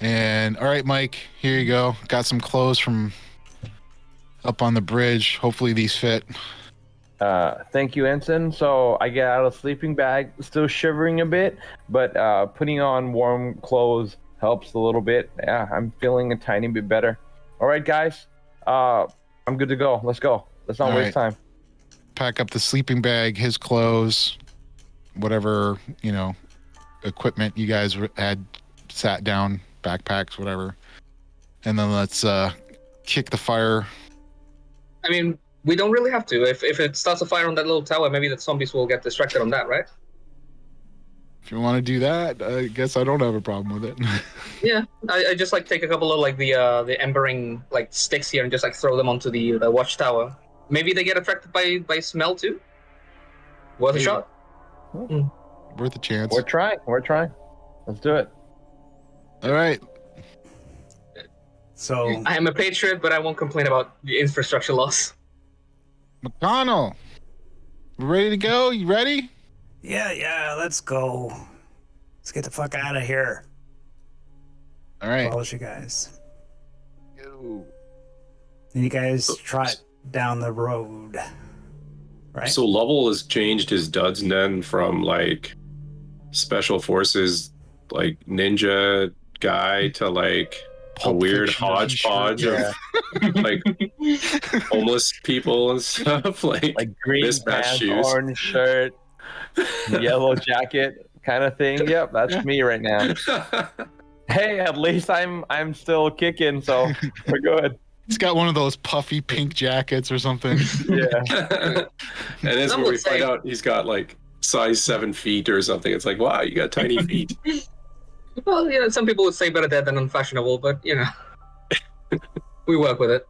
Speaker 2: And all right, Mike, here you go. Got some clothes from up on the bridge. Hopefully these fit.
Speaker 3: Thank you, Ensign. So I get out of the sleeping bag, still shivering a bit, but putting on warm clothes helps a little bit. Yeah, I'm feeling a tiny bit better. All right, guys. I'm good to go. Let's go. Let's not waste time.
Speaker 2: Pack up the sleeping bag, his clothes, whatever, equipment you guys had sat down, backpacks, whatever. And then let's kick the fire.
Speaker 4: I mean, we don't really have to. If it starts a fire on that little tower, maybe the zombies will get distracted on that, right?
Speaker 2: If you want to do that, I guess I don't have a problem with it.
Speaker 4: Yeah, I just like take a couple of like the embering like sticks here and just like throw them onto the watchtower. Maybe they get attracted by smell too. Worth a
Speaker 2: Hey.
Speaker 4: shot.
Speaker 2: Worth a chance.
Speaker 3: We're trying. Let's do it.
Speaker 2: All right.
Speaker 1: So
Speaker 4: I am a patriot, but I won't complain about the infrastructure loss.
Speaker 2: McConnell, we're ready to go? You ready?
Speaker 1: yeah, let's go. Let's get the fuck out of here.
Speaker 2: All right.
Speaker 1: Follows you guys.
Speaker 2: Go.
Speaker 1: And you guys trot down the road. Right?
Speaker 6: So Lovell has changed his duds then from like special forces, like ninja guy to like a
Speaker 2: Pulp
Speaker 6: weird
Speaker 2: Fiction
Speaker 6: hodgepodge
Speaker 3: t-shirt.
Speaker 6: of like homeless people and stuff, like
Speaker 3: green
Speaker 6: mismatched
Speaker 3: pants,
Speaker 6: shoes.
Speaker 3: orange shirt, yellow jacket kind of thing. Yep, that's me right now. Hey, at least I'm still kicking, so we're good.
Speaker 2: He's got one of those puffy pink jackets or something.
Speaker 3: Yeah.
Speaker 6: And that's
Speaker 4: Some
Speaker 6: where we
Speaker 4: would say-
Speaker 6: find out he's got like size 7 feet or something. It's like, wow, you got tiny feet.
Speaker 4: Well, you know, some people would say better dead than unfashionable, but you know, we work with it.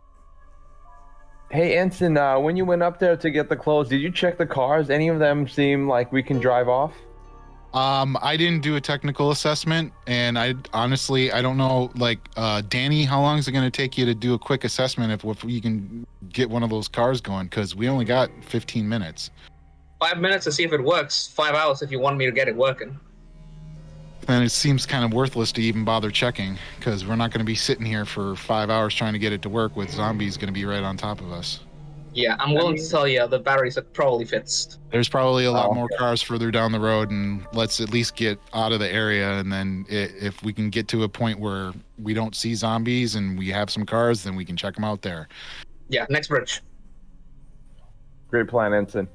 Speaker 3: Hey, Ensign, when you went up there to get the clothes, did you check the cars? Any of them seem like we can drive off?
Speaker 2: I didn't do a technical assessment, and I honestly don't know. Like, Danny, how long is it going to take you to do a quick assessment if you can get one of those cars going? Because we only got 15 minutes.
Speaker 4: 5 minutes to see if it works. 5 hours if you want me to get it working.
Speaker 2: And it seems kind of worthless to even bother checking, because we're not going to be sitting here for 5 hours trying to get it to work with zombies going to be right on top of us.
Speaker 4: Yeah, I'm willing to tell you the batteries are probably fixed.
Speaker 2: There's probably a lot
Speaker 3: Oh,
Speaker 2: more cars further down the road, and let's at least get out of the area. And then if we can get to a point where we don't see zombies and we have some cars, then we can check them out there.
Speaker 4: Yeah, next bridge.
Speaker 3: Great plan, Ensign.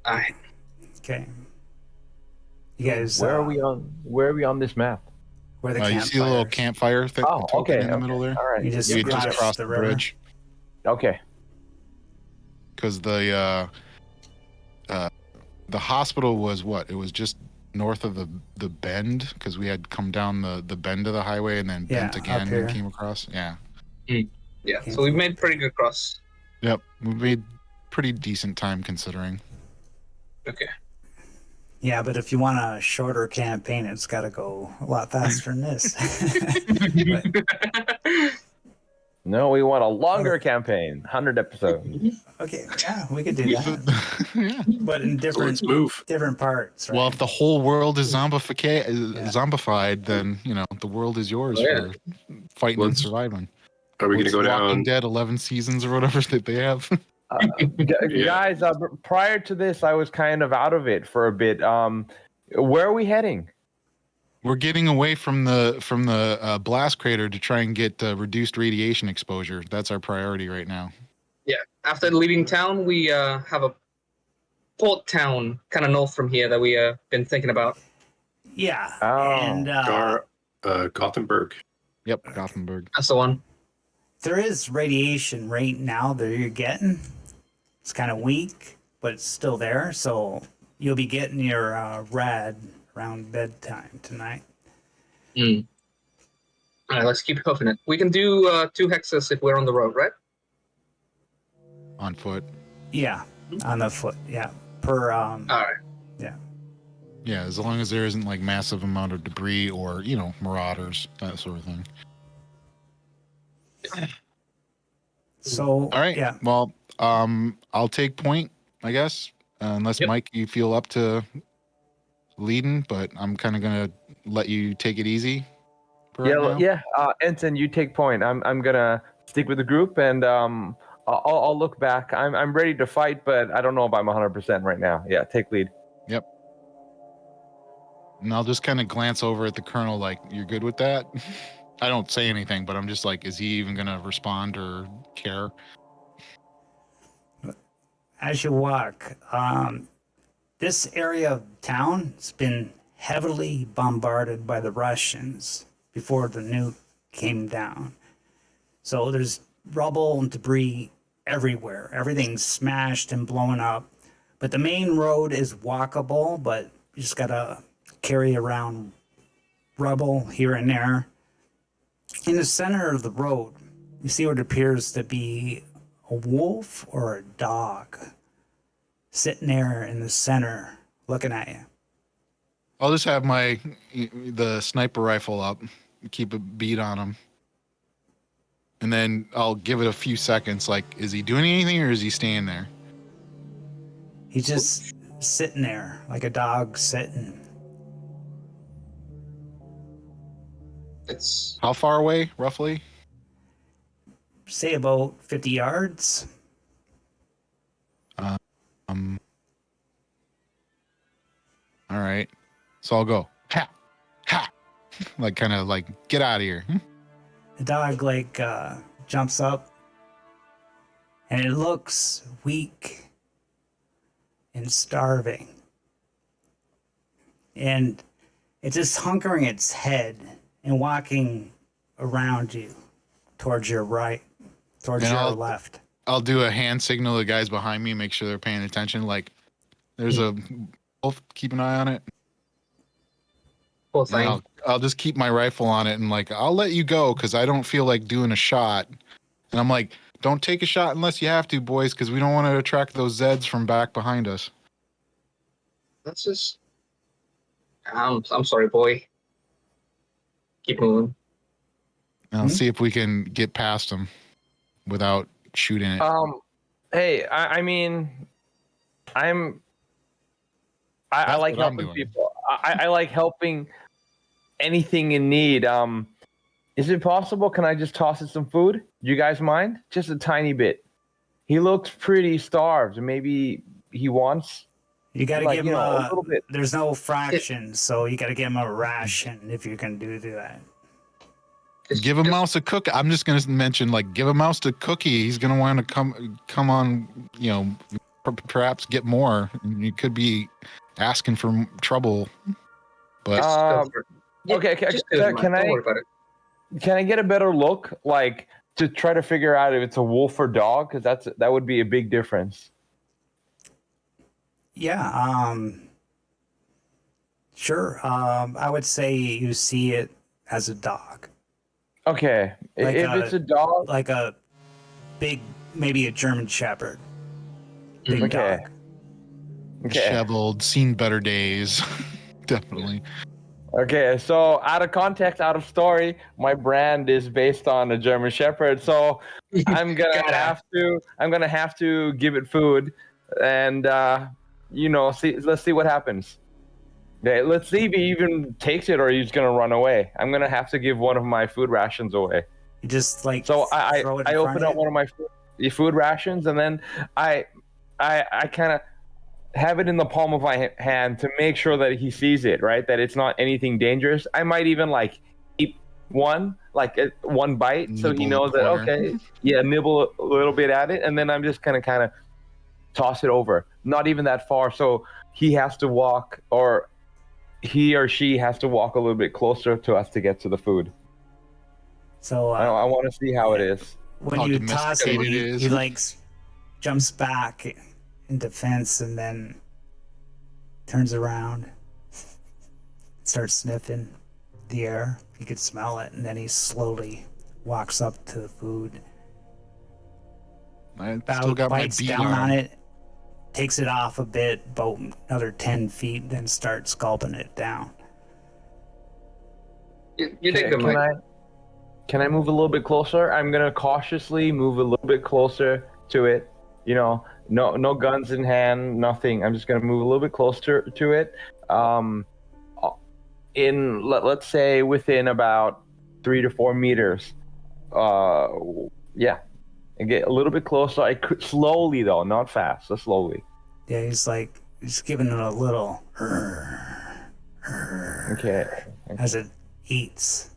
Speaker 4: All right.
Speaker 1: Okay. You guys,
Speaker 3: Where are we on this map?
Speaker 1: where the
Speaker 2: You see the little
Speaker 1: campfires.
Speaker 2: campfire thing
Speaker 3: Oh, okay.
Speaker 2: in the middle there?
Speaker 3: All right.
Speaker 1: You just
Speaker 2: We had just crossed
Speaker 1: the
Speaker 2: the
Speaker 1: river.
Speaker 2: bridge
Speaker 3: Okay.
Speaker 2: because the hospital was what? It was just north of the bend, because we had come down the bend of the highway and then
Speaker 1: Yeah,
Speaker 2: bent
Speaker 1: up
Speaker 2: again
Speaker 1: here.
Speaker 2: and came across. Yeah.
Speaker 4: Yeah, so we've made pretty good cross.
Speaker 2: Yep. We made pretty decent time considering.
Speaker 4: Okay.
Speaker 1: Yeah, but if you want a shorter campaign, it's got to go a lot faster than this. But,
Speaker 3: No, we want a longer campaign, 100 episodes.
Speaker 1: okay, yeah, we could do that,
Speaker 2: Yeah.
Speaker 1: but in
Speaker 6: So
Speaker 1: different
Speaker 6: let's move.
Speaker 1: parts. Right?
Speaker 2: Well, if the whole world is zombified, then the world is yours
Speaker 4: Oh, yeah.
Speaker 2: for fighting and
Speaker 6: Let's-
Speaker 2: surviving.
Speaker 6: Are we going to
Speaker 2: What's
Speaker 6: go
Speaker 2: Walking
Speaker 6: down?
Speaker 2: Dead 11 seasons or whatever that they have?
Speaker 3: Guys, prior to this, I was kind of out of it for a bit. Where are we heading?
Speaker 2: We're getting away from the blast crater to try and get reduced radiation exposure. That's our priority right now.
Speaker 4: Yeah, after leaving town, we have a port town kind of north from here that we been thinking about.
Speaker 1: Yeah,
Speaker 3: Oh.
Speaker 1: and
Speaker 6: Gothenburg.
Speaker 2: Yep, Gothenburg.
Speaker 4: That's the one.
Speaker 1: there is radiation right now that you're getting. It's kind of weak, but it's still there. So you'll be getting your rad around bedtime tonight.
Speaker 4: All right, let's keep hoofing it. We can do 2 hexes if we're on the road, right?
Speaker 2: On foot.
Speaker 1: Yeah, on the foot. Yeah, per
Speaker 4: All right.
Speaker 2: Yeah, as long as there isn't like massive amount of debris or marauders, that sort of thing.
Speaker 1: So
Speaker 2: All right.
Speaker 1: yeah,
Speaker 2: Well, I'll take point, I guess, unless
Speaker 4: Yep.
Speaker 2: Mike, you feel up to leading, but I'm kind of gonna let you take it easy. For right now.
Speaker 3: Yeah. Ensign, you take point. I'm gonna stick with the group, and I'll look back. I'm ready to fight, but I don't know if I'm 100% right now. Yeah, take lead.
Speaker 2: And I'll just kind of glance over at the colonel, like, you're good with that? I don't say anything, but I'm just like, is he even gonna respond or care?
Speaker 1: as you walk, this area of town has been heavily bombarded by the Russians before the nuke came down. So there's rubble and debris everywhere. Everything's smashed and blown up. But the main road is walkable, but you just gotta carry around rubble here and there. In the center of the road, you see what appears to be a wolf or a dog sitting there in the center looking at you.
Speaker 2: I'll just have the sniper rifle up, keep a bead on him. And then I'll give it a few seconds. Like, is he doing anything or is he staying there?
Speaker 1: He's just sitting there like a dog sitting.
Speaker 4: It's
Speaker 2: How far away, roughly?
Speaker 1: Say about 50 yards.
Speaker 2: All right. So I'll go, ha, ha, like kind of like, get out of here.
Speaker 1: The dog jumps up and it looks weak and starving. And it's just hunkering its head and walking around you towards your right, towards
Speaker 2: And
Speaker 1: your left.
Speaker 2: I'll do a hand signal to the guys behind me, make sure they're paying attention. Like, there's a wolf, keep an eye on it.
Speaker 4: full
Speaker 2: And
Speaker 4: thing.
Speaker 2: I'll just keep my rifle on it and like, I'll let you go because I don't feel like doing a shot. And I'm like, don't take a shot unless you have to, boys, because we don't want to attract those Zeds from back behind us.
Speaker 4: That's just. I'm sorry, boy. Keep moving.
Speaker 2: And I'll see if we can get past them without shooting it.
Speaker 3: Hey, I mean, I like
Speaker 2: what I'm
Speaker 3: helping
Speaker 2: doing.
Speaker 3: people. I like helping anything in need. Is it possible? Can I just toss it some food? Do you guys mind? Just a tiny bit. He looks pretty starved. Maybe he wants.
Speaker 1: You got to
Speaker 3: Like,
Speaker 1: give
Speaker 3: you
Speaker 1: him
Speaker 3: know, a little bit.
Speaker 1: There's no fraction, so you got to give him a ration if you can do that.
Speaker 2: Give a mouse a cookie. I'm just going to mention, like, give a mouse a cookie. He's going to want to come on, you know, perhaps get more. You could be asking for trouble. But
Speaker 3: Okay,
Speaker 4: Just do it,
Speaker 3: can
Speaker 4: man. Don't
Speaker 3: I
Speaker 4: worry about it.
Speaker 3: can I get a better look, like to try to figure out if it's a wolf or dog? Because that would be a big difference.
Speaker 1: Yeah, sure. I would say you see it as a dog.
Speaker 3: Okay,
Speaker 1: Like
Speaker 3: if it's a dog,
Speaker 1: Like a big, maybe a German Shepherd. Big
Speaker 3: Okay.
Speaker 1: dog.
Speaker 3: okay.
Speaker 2: disheveled, seen better days. Definitely.
Speaker 3: Okay, so out of context, out of story, my brand is based on a German Shepherd. So I'm gonna have to give it food, and let's see what happens. Okay, let's see if he even takes it or he's gonna run away. I'm gonna have to give one of my food rations away.
Speaker 1: You just like
Speaker 3: So I
Speaker 1: throw it in front
Speaker 3: open
Speaker 1: of
Speaker 3: up
Speaker 1: you?
Speaker 3: one of my food rations, and then I kind of have it in the palm of my hand to make sure that he sees it, right? That it's not anything dangerous. I might even like eat one bite, so he
Speaker 2: Nibble a
Speaker 3: knows that
Speaker 2: corner.
Speaker 3: okay, yeah, nibble a little bit at it, and then I'm just gonna kind of toss it over, not even that far, so he has to walk, or he or she has to walk a little bit closer to us to get to the food.
Speaker 1: So
Speaker 3: I want to see how it is.
Speaker 1: when
Speaker 2: How
Speaker 1: you toss it,
Speaker 2: domesticated it
Speaker 1: he
Speaker 2: is.
Speaker 1: like jumps back in defense and then turns around, starts sniffing the air. You could smell it, and then he slowly walks up to the food,
Speaker 2: I still got my
Speaker 1: bites
Speaker 2: bead
Speaker 1: down
Speaker 2: on
Speaker 1: on
Speaker 2: him.
Speaker 1: it, takes it off a bit, about another 10 feet, then starts gulping it down.
Speaker 4: You did good,
Speaker 3: Can
Speaker 4: Mike.
Speaker 3: I move a little bit closer? I'm gonna cautiously move a little bit closer to it. You know, no guns in hand, nothing. I'm just gonna move a little bit closer to it. Let's say within about 3 to 4 meters. Yeah, and get a little bit closer. I could slowly though, not fast, so slowly.
Speaker 1: Yeah, he's giving it a little
Speaker 3: Okay.
Speaker 1: as it eats.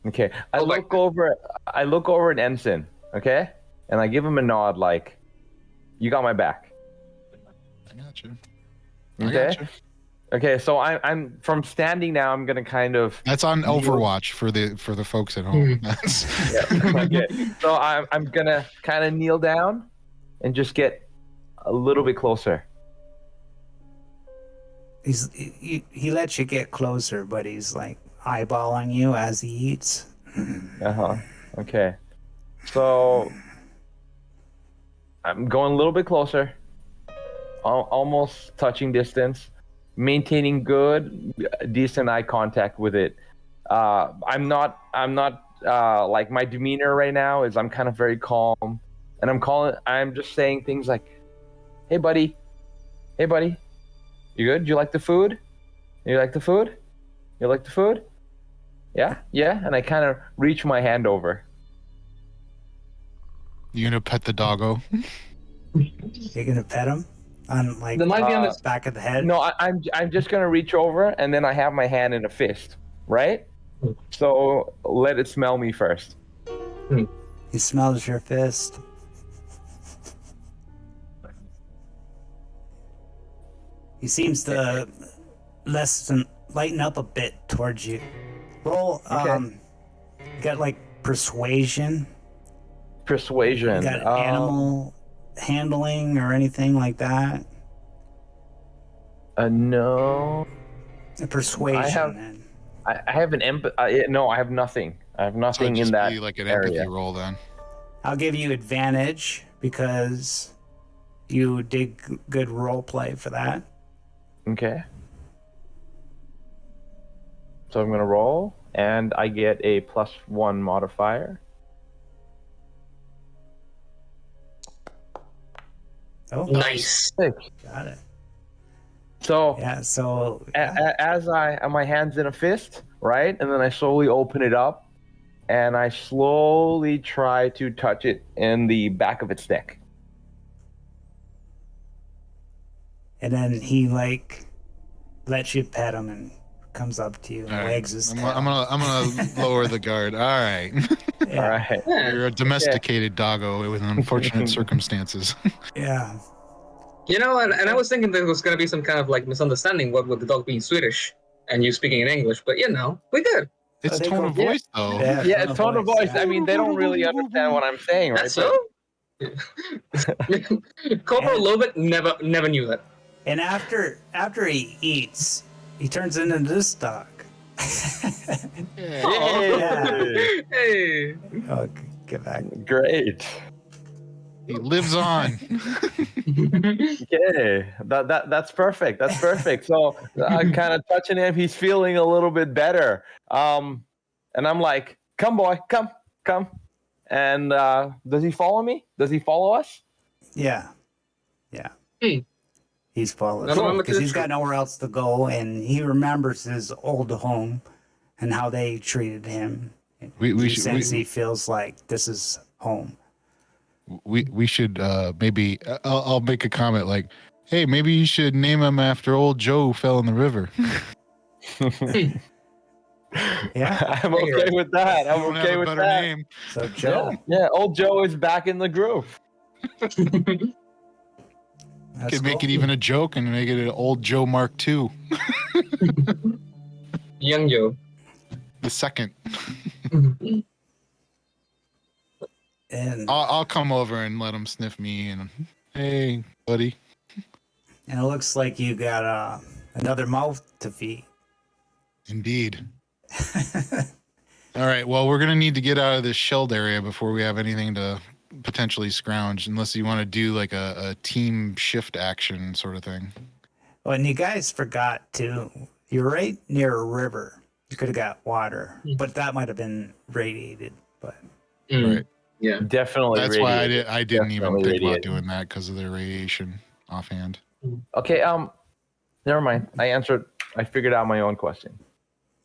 Speaker 3: Okay. I
Speaker 4: Oh,
Speaker 3: look over at Ensign, okay? And I give him a nod like, you got my back.
Speaker 2: I got you. I
Speaker 3: Okay?
Speaker 2: got you.
Speaker 3: Okay, so I'm from standing now, I'm gonna kind of
Speaker 2: That's on Overwatch for the folks at home. That's
Speaker 3: okay. So I'm gonna kind of kneel down and just get a little bit closer.
Speaker 1: He lets you get closer, but he's like eyeballing you as he eats.
Speaker 3: Okay. So I'm going a little bit closer, almost touching distance, maintaining good, decent eye contact with it. I'm not like my demeanor right now is I'm kind of very calm, and I'm just saying things like, hey buddy, you good? Do you like the food? You like the food? You like the food? Yeah, and I kind of reach my hand over.
Speaker 2: You gonna pet the doggo?
Speaker 1: You're gonna pet him on like
Speaker 4: The might be on his
Speaker 1: back of the head.
Speaker 3: No, I'm just gonna reach over, and then I have my hand in a fist, right? So let it smell me first.
Speaker 1: He smells your fist. He seems to lighten up a bit towards you. Roll.
Speaker 3: Okay.
Speaker 1: You got like persuasion.
Speaker 3: Persuasion.
Speaker 1: You got animal handling or anything like that.
Speaker 3: No.
Speaker 1: Persuasion.
Speaker 3: I have an no, I have nothing. I have nothing in that
Speaker 2: be like an
Speaker 3: area.
Speaker 2: empathy roll then.
Speaker 1: I'll give you advantage because you did good role play for that.
Speaker 3: Okay. So I'm gonna roll, and I get a +1 modifier.
Speaker 1: Oh,
Speaker 4: nice.
Speaker 1: got it.
Speaker 3: So
Speaker 1: Yeah. So
Speaker 3: as my hand's in a fist, right, and then I slowly open it up, and I slowly try to touch it in the back of its neck.
Speaker 1: and then he like lets you pet him and comes up to you and
Speaker 2: All right.
Speaker 1: wags his tail.
Speaker 2: I'm gonna lower the guard. All right.
Speaker 1: Yeah.
Speaker 3: All right.
Speaker 4: Yeah.
Speaker 2: You're a domesticated doggo with unfortunate circumstances.
Speaker 1: Yeah.
Speaker 4: You know, and I was thinking there was going to be some kind of like misunderstanding what with the dog being Swedish and you speaking in English, but you know, we good.
Speaker 2: It's
Speaker 1: they
Speaker 2: tone
Speaker 1: go-
Speaker 2: of voice though.
Speaker 3: Yeah, it's tone of voice. I mean, they don't really understand what I'm saying, right?
Speaker 4: That's so? Corporal Lovick never knew that.
Speaker 1: And after he eats, he turns into this dog.
Speaker 4: Hey.
Speaker 1: Oh, get back.
Speaker 3: Great.
Speaker 2: He lives on.
Speaker 3: Okay, that's perfect. That's perfect. So kind of touching him, he's feeling a little bit better. And I'm like, "Come, boy, come." And does he follow me? Does he follow us?
Speaker 1: Yeah. He's followed
Speaker 4: Cool.
Speaker 1: because he's got nowhere else to go, and he remembers his old home and how they treated him. He feels like this is home.
Speaker 2: We should maybe I'll make a comment like, hey, maybe you should name him after old Joe who fell in the river.
Speaker 1: Yeah.
Speaker 3: I'm okay with that. I'm
Speaker 2: Don't
Speaker 3: okay
Speaker 2: have a
Speaker 3: with
Speaker 2: better
Speaker 3: that.
Speaker 2: name.
Speaker 1: So Joe.
Speaker 3: Yeah, old Joe is back in the groove.
Speaker 1: That's
Speaker 2: Could make
Speaker 1: cool.
Speaker 2: it even a joke and make it an old Joe Mark II,
Speaker 4: Young Joe.
Speaker 2: the second.
Speaker 1: And
Speaker 2: I'll come over and let him sniff me and hey, buddy.
Speaker 1: it looks like you got another mouth to feed.
Speaker 2: Indeed. All right. Well, we're gonna need to get out of this shelled area before we have anything to potentially scrounge, unless you want to do like a team shift action sort of thing.
Speaker 1: Oh, and you guys forgot too. You're right near a river. You could have got water, but that might have been radiated. But
Speaker 2: Right.
Speaker 4: Yeah.
Speaker 3: Definitely.
Speaker 2: That's why
Speaker 3: radiated.
Speaker 2: I didn't even
Speaker 3: Definitely
Speaker 2: think about
Speaker 3: radiated.
Speaker 2: doing that because of the radiation offhand.
Speaker 3: Okay. Never mind. I figured out my own question.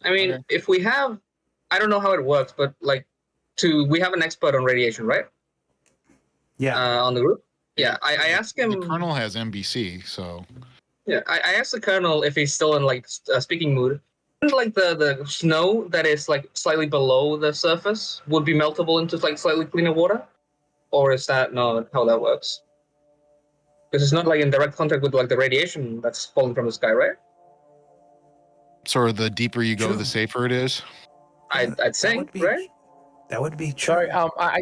Speaker 4: I mean,
Speaker 2: Okay.
Speaker 4: if we have, I don't know how it works, but like, we have an expert on radiation, right?
Speaker 1: yeah,
Speaker 4: On the group. Yeah, I asked him.
Speaker 2: The colonel has NBC, so
Speaker 4: Yeah, I asked the colonel if he's still in like speaking mood. Like the snow that is like slightly below the surface would be meltable into like slightly cleaner water, or is that not how that works? Because it's not like in direct contact with like the radiation that's falling from the sky, right?
Speaker 2: sort of the deeper you go,
Speaker 1: True.
Speaker 2: the safer it is.
Speaker 4: I'd say,
Speaker 1: would be,
Speaker 4: right?
Speaker 1: that would be true.
Speaker 3: Sorry.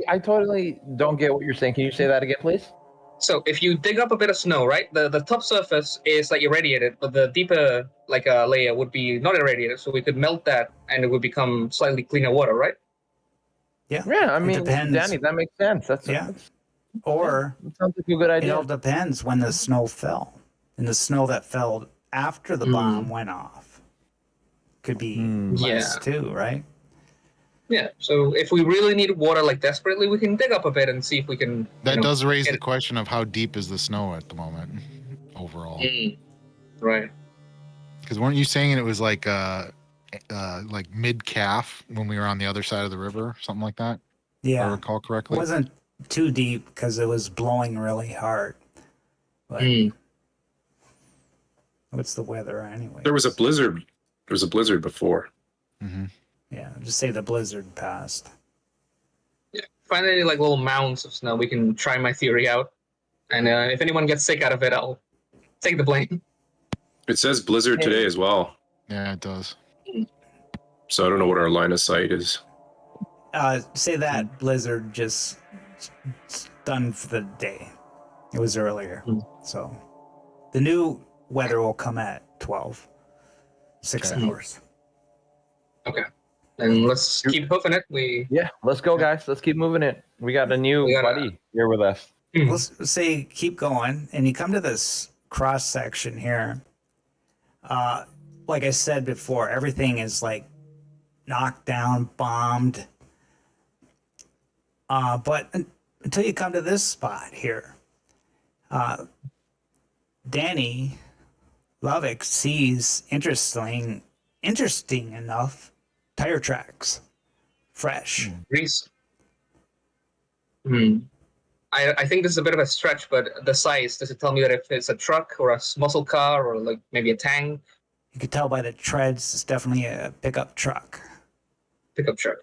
Speaker 3: I totally don't get what you're saying. Can you say that again, please?
Speaker 4: So if you dig up a bit of snow, right, the top surface is like irradiated, but the deeper like layer would be not irradiated. So we could melt that, and it would become slightly cleaner water, right?
Speaker 1: Yeah.
Speaker 3: Yeah, I
Speaker 1: It
Speaker 3: mean,
Speaker 1: depends.
Speaker 3: Danny, that makes sense.
Speaker 1: Yeah. Or
Speaker 3: that sounds like a good
Speaker 1: it
Speaker 3: idea.
Speaker 1: all depends when the snow fell. And the snow that fell after the bomb went off could be less too, right?
Speaker 4: Yeah. So if we really need water like desperately, we can dig up a bit and see if we can.
Speaker 2: That does raise the question of how deep is the snow at the moment overall.
Speaker 4: Right.
Speaker 2: Because weren't you saying it was like mid calf when we were on the other side of the river, something like that? If I
Speaker 1: Yeah.
Speaker 2: recall
Speaker 1: It
Speaker 2: correctly.
Speaker 1: wasn't too deep because it was blowing really hard. But what's the weather anyway?
Speaker 6: There was a blizzard. There was a blizzard before.
Speaker 1: Yeah, just say the blizzard passed.
Speaker 4: Yeah. Find any like little mounds of snow, we can try my theory out. And if anyone gets sick out of it, I'll take the blame.
Speaker 6: It says blizzard today as well.
Speaker 2: Yeah, it does.
Speaker 6: So I don't know what our line of sight is.
Speaker 1: Say that blizzard just done for the day. It was earlier. So the new weather will come at 12. 6 hours.
Speaker 4: Okay. And let's keep hoofing it.
Speaker 3: Yeah, let's go, guys. Let's keep moving it. We got a new buddy here with us.
Speaker 1: Let's say keep going, and you come to this cross section here. Like I said before, everything is like knocked down, bombed. But until you come to this spot here, Danny Lovick sees interesting enough tire tracks, fresh.
Speaker 4: Grease. I think this is a bit of a stretch, but the size, does it tell me that if it's a truck or a muscle car or like maybe a tank?
Speaker 1: You could tell by the treads, it's definitely a pickup truck.
Speaker 4: Pickup truck.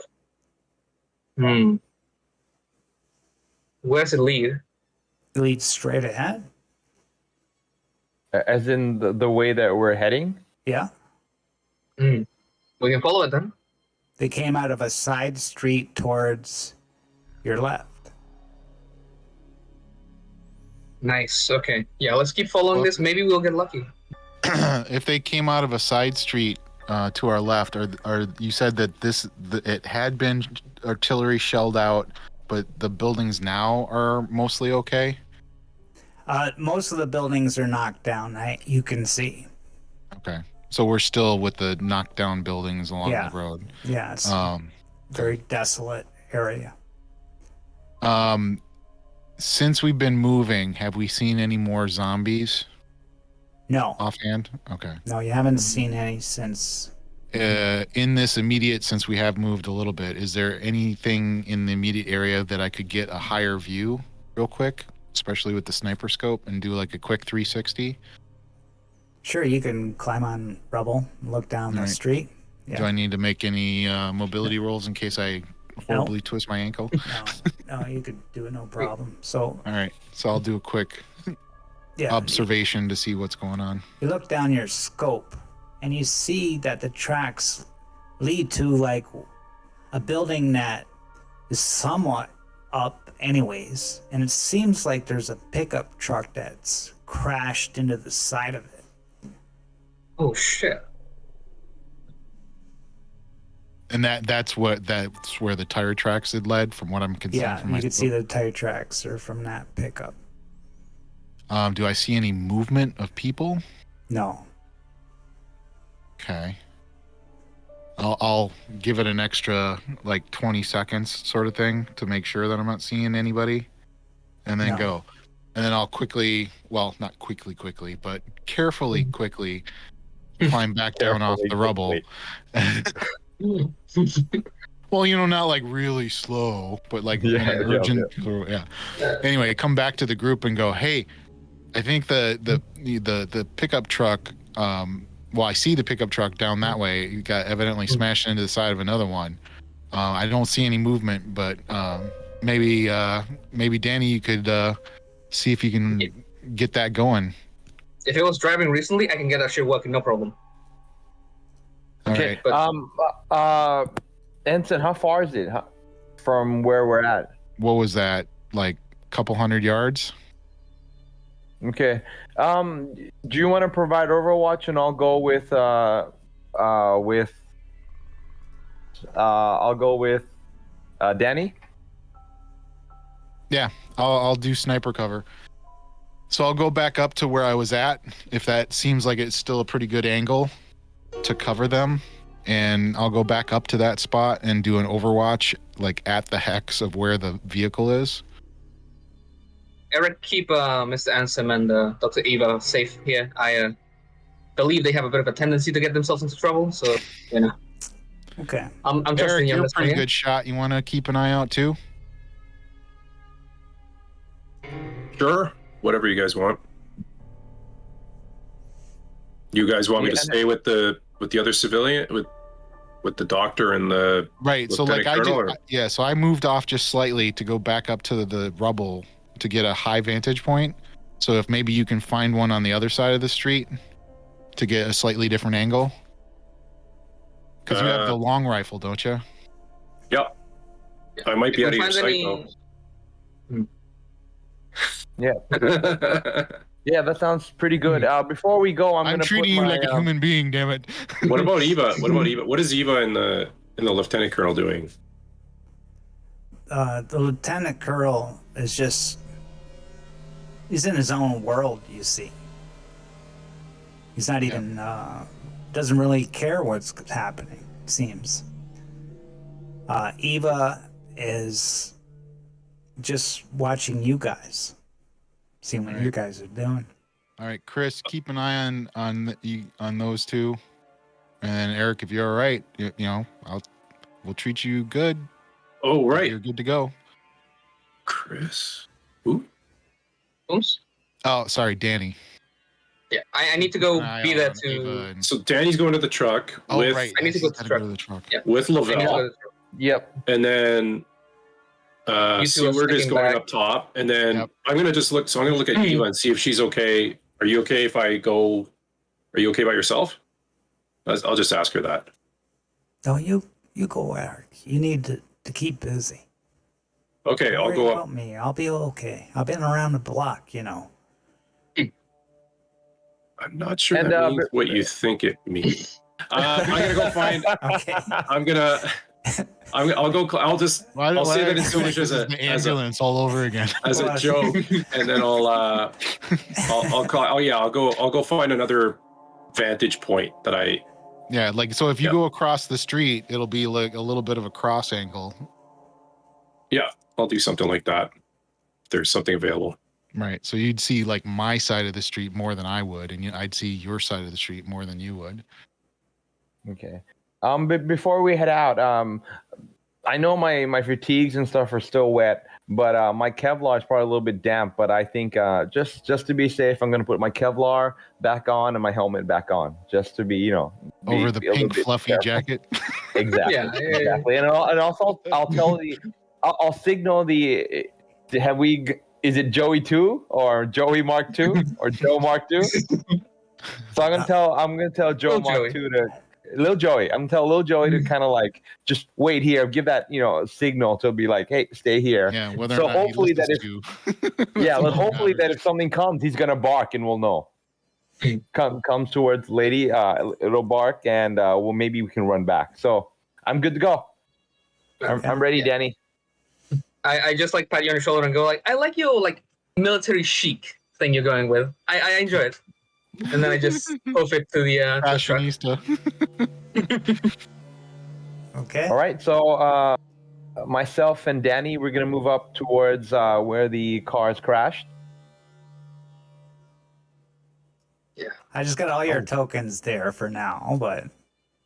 Speaker 4: Where's it lead?
Speaker 1: It leads straight ahead.
Speaker 3: As in the way that we're heading?
Speaker 1: Yeah.
Speaker 4: We can follow it then.
Speaker 1: They came out of a side street towards your left.
Speaker 4: Nice. Okay. Yeah, let's keep following this. Maybe we'll get lucky.
Speaker 2: If they came out of a side street to our left, or you said that it had been artillery shelled out, but the buildings now are mostly okay?
Speaker 1: Most of the buildings are knocked down. You can see.
Speaker 2: Okay. So we're still with the knocked down buildings along the road.
Speaker 1: Yeah, it's very desolate area.
Speaker 2: Since we've been moving, have we seen any more zombies?
Speaker 1: No.
Speaker 2: Offhand? Okay.
Speaker 1: No, you haven't seen any since.
Speaker 2: In this immediate, since we have moved a little bit, is there anything in the immediate area that I could get a higher view real quick, especially with the sniper scope, and do like a quick 360?
Speaker 1: Sure, you can climb on rubble and look down the street. Yeah.
Speaker 2: Do I need to make any mobility rolls in case I horribly twist my ankle?
Speaker 1: No, you could do it no problem. So.
Speaker 2: All right, so I'll do a quick observation to see what's going on.
Speaker 1: You look down your scope, and you see that the tracks lead to like a building that is somewhat up anyways, and it seems like there's a pickup truck that's crashed into the side of it.
Speaker 4: Oh shit.
Speaker 2: And that's where the tire tracks had led, from what I'm concerned.
Speaker 1: Yeah, you can see the tire tracks are from that pickup.
Speaker 2: Do I see any movement of people?
Speaker 1: No.
Speaker 2: Okay. I'll give it an extra like 20 seconds sort of thing to make sure that I'm not seeing anybody, and then go. And then I'll quickly, well, not quickly, but carefully, quickly climb back down off the rubble. Well, not like really slow, but like urgent. Yeah. Anyway, come back to the group and go, hey, I think the pickup truck, well, I see the pickup truck down that way. You got evidently smashed into the side of another one. I don't see any movement, but maybe Danny, you could see if you can get that going.
Speaker 4: If it was driving recently, I can get that shit working, no problem.
Speaker 3: Okay. Ensign, how far is it from where we're at?
Speaker 2: What was that? Like a couple 100 yards?
Speaker 3: Okay. Do you want to provide Overwatch, and I'll go with Danny.
Speaker 2: Yeah, I'll do sniper cover. So I'll go back up to where I was at, if that seems like it's still a pretty good angle to cover them. And I'll go back up to that spot and do an overwatch, like at the hex of where the vehicle is.
Speaker 4: Eric, keep Mr. Ansem and Dr. Eva safe here. I believe they have a bit of a tendency to get themselves into trouble, so, you know.
Speaker 1: Okay.
Speaker 4: I'm trusting
Speaker 2: Eric,
Speaker 4: you on
Speaker 2: you're a
Speaker 4: this one
Speaker 2: pretty
Speaker 4: here.
Speaker 2: good shot. You want to keep an eye out too?
Speaker 6: Sure. Whatever you guys want. You guys want me to stay with the other civilian, with the doctor and the
Speaker 2: right? So like so I moved off just slightly to go back up to the rubble to get a high vantage point. So if maybe you can find one on the other side of the street to get a slightly different angle, because you have the long rifle, don't you?
Speaker 6: Yep. I might be out of your sight though.
Speaker 3: Yeah. Yeah, that sounds pretty good. Before we go, I'm gonna
Speaker 2: treating you like a human being. Damn it.
Speaker 6: What about Eva? What is Eva and the lieutenant colonel doing?
Speaker 1: The lieutenant colonel is just, he's in his own world, you see. He's not even, doesn't really care what's happening, it seems. Eva is just watching you guys, seeing what you guys are doing.
Speaker 2: All right, Chris, keep an eye on those two, and then Eric, if you're all right, we'll treat you good.
Speaker 6: Oh, right,
Speaker 2: you're good to go.
Speaker 6: Chris, who?
Speaker 4: Oops.
Speaker 2: Oh, sorry, Danny.
Speaker 4: Yeah, I need to go be there to.
Speaker 6: So Danny's going to the truck.
Speaker 2: Right.
Speaker 4: I need to go to the truck. Yeah.
Speaker 6: With Lovel.
Speaker 3: Yep.
Speaker 6: And then Seward is going up top, and then I'm gonna just look. So I'm gonna look at Eva and see if she's okay. Are you okay if I go? Are you okay by yourself? I'll just ask her that.
Speaker 1: No, you go, Eric. You need to keep busy.
Speaker 6: Okay,
Speaker 1: Don't
Speaker 6: I'll
Speaker 1: worry
Speaker 6: go
Speaker 1: about
Speaker 6: up.
Speaker 1: me. I'll be okay. I've been around the block, you know.
Speaker 6: I'm not sure that means what you think it means. I'm gonna go find.
Speaker 1: Okay.
Speaker 6: I'll say that in Swedish as
Speaker 2: the ambulance all over again
Speaker 6: as a joke, and then I'll call. Oh yeah, I'll go find another vantage point that I.
Speaker 2: Yeah, like so if you go across the street, it'll be like a little bit of a cross angle.
Speaker 6: Yeah, I'll do something like that. If there's something available.
Speaker 2: Right. So you'd see like my side of the street more than I would, and I'd see your side of the street more than you would.
Speaker 3: Okay. But before we head out, I know my fatigues and stuff are still wet, but my Kevlar is probably a little bit damp. But I think just to be safe, I'm gonna put my Kevlar back on and my helmet back on, just to be
Speaker 2: over the pink fluffy jacket.
Speaker 3: Exactly. Exactly. And also I'll signal the. Is it Joey 2 or Joey Mark 2 or Joe Mark 2? So I'm gonna tell Joe Mark 2 to Lil Joey. I'm gonna tell Lil Joey to kind of like just wait here, give that signal to be like, hey, stay here.
Speaker 2: Yeah. Whether
Speaker 3: so
Speaker 2: or not
Speaker 3: hopefully
Speaker 2: he
Speaker 3: that if hopefully that if something comes, he's gonna bark and we'll know. Comes towards lady, it'll bark and maybe we can run back. So I'm good to go. I'm ready, Danny.
Speaker 4: I just like pat you on your shoulder and go like, I like your like military chic thing you're going with. I enjoy it. And then I just poof it to the
Speaker 2: fashionista.
Speaker 1: Okay.
Speaker 3: All right. So myself and Danny, we're gonna move up towards where the cars crashed.
Speaker 4: Yeah.
Speaker 1: I just got all your tokens there for now, but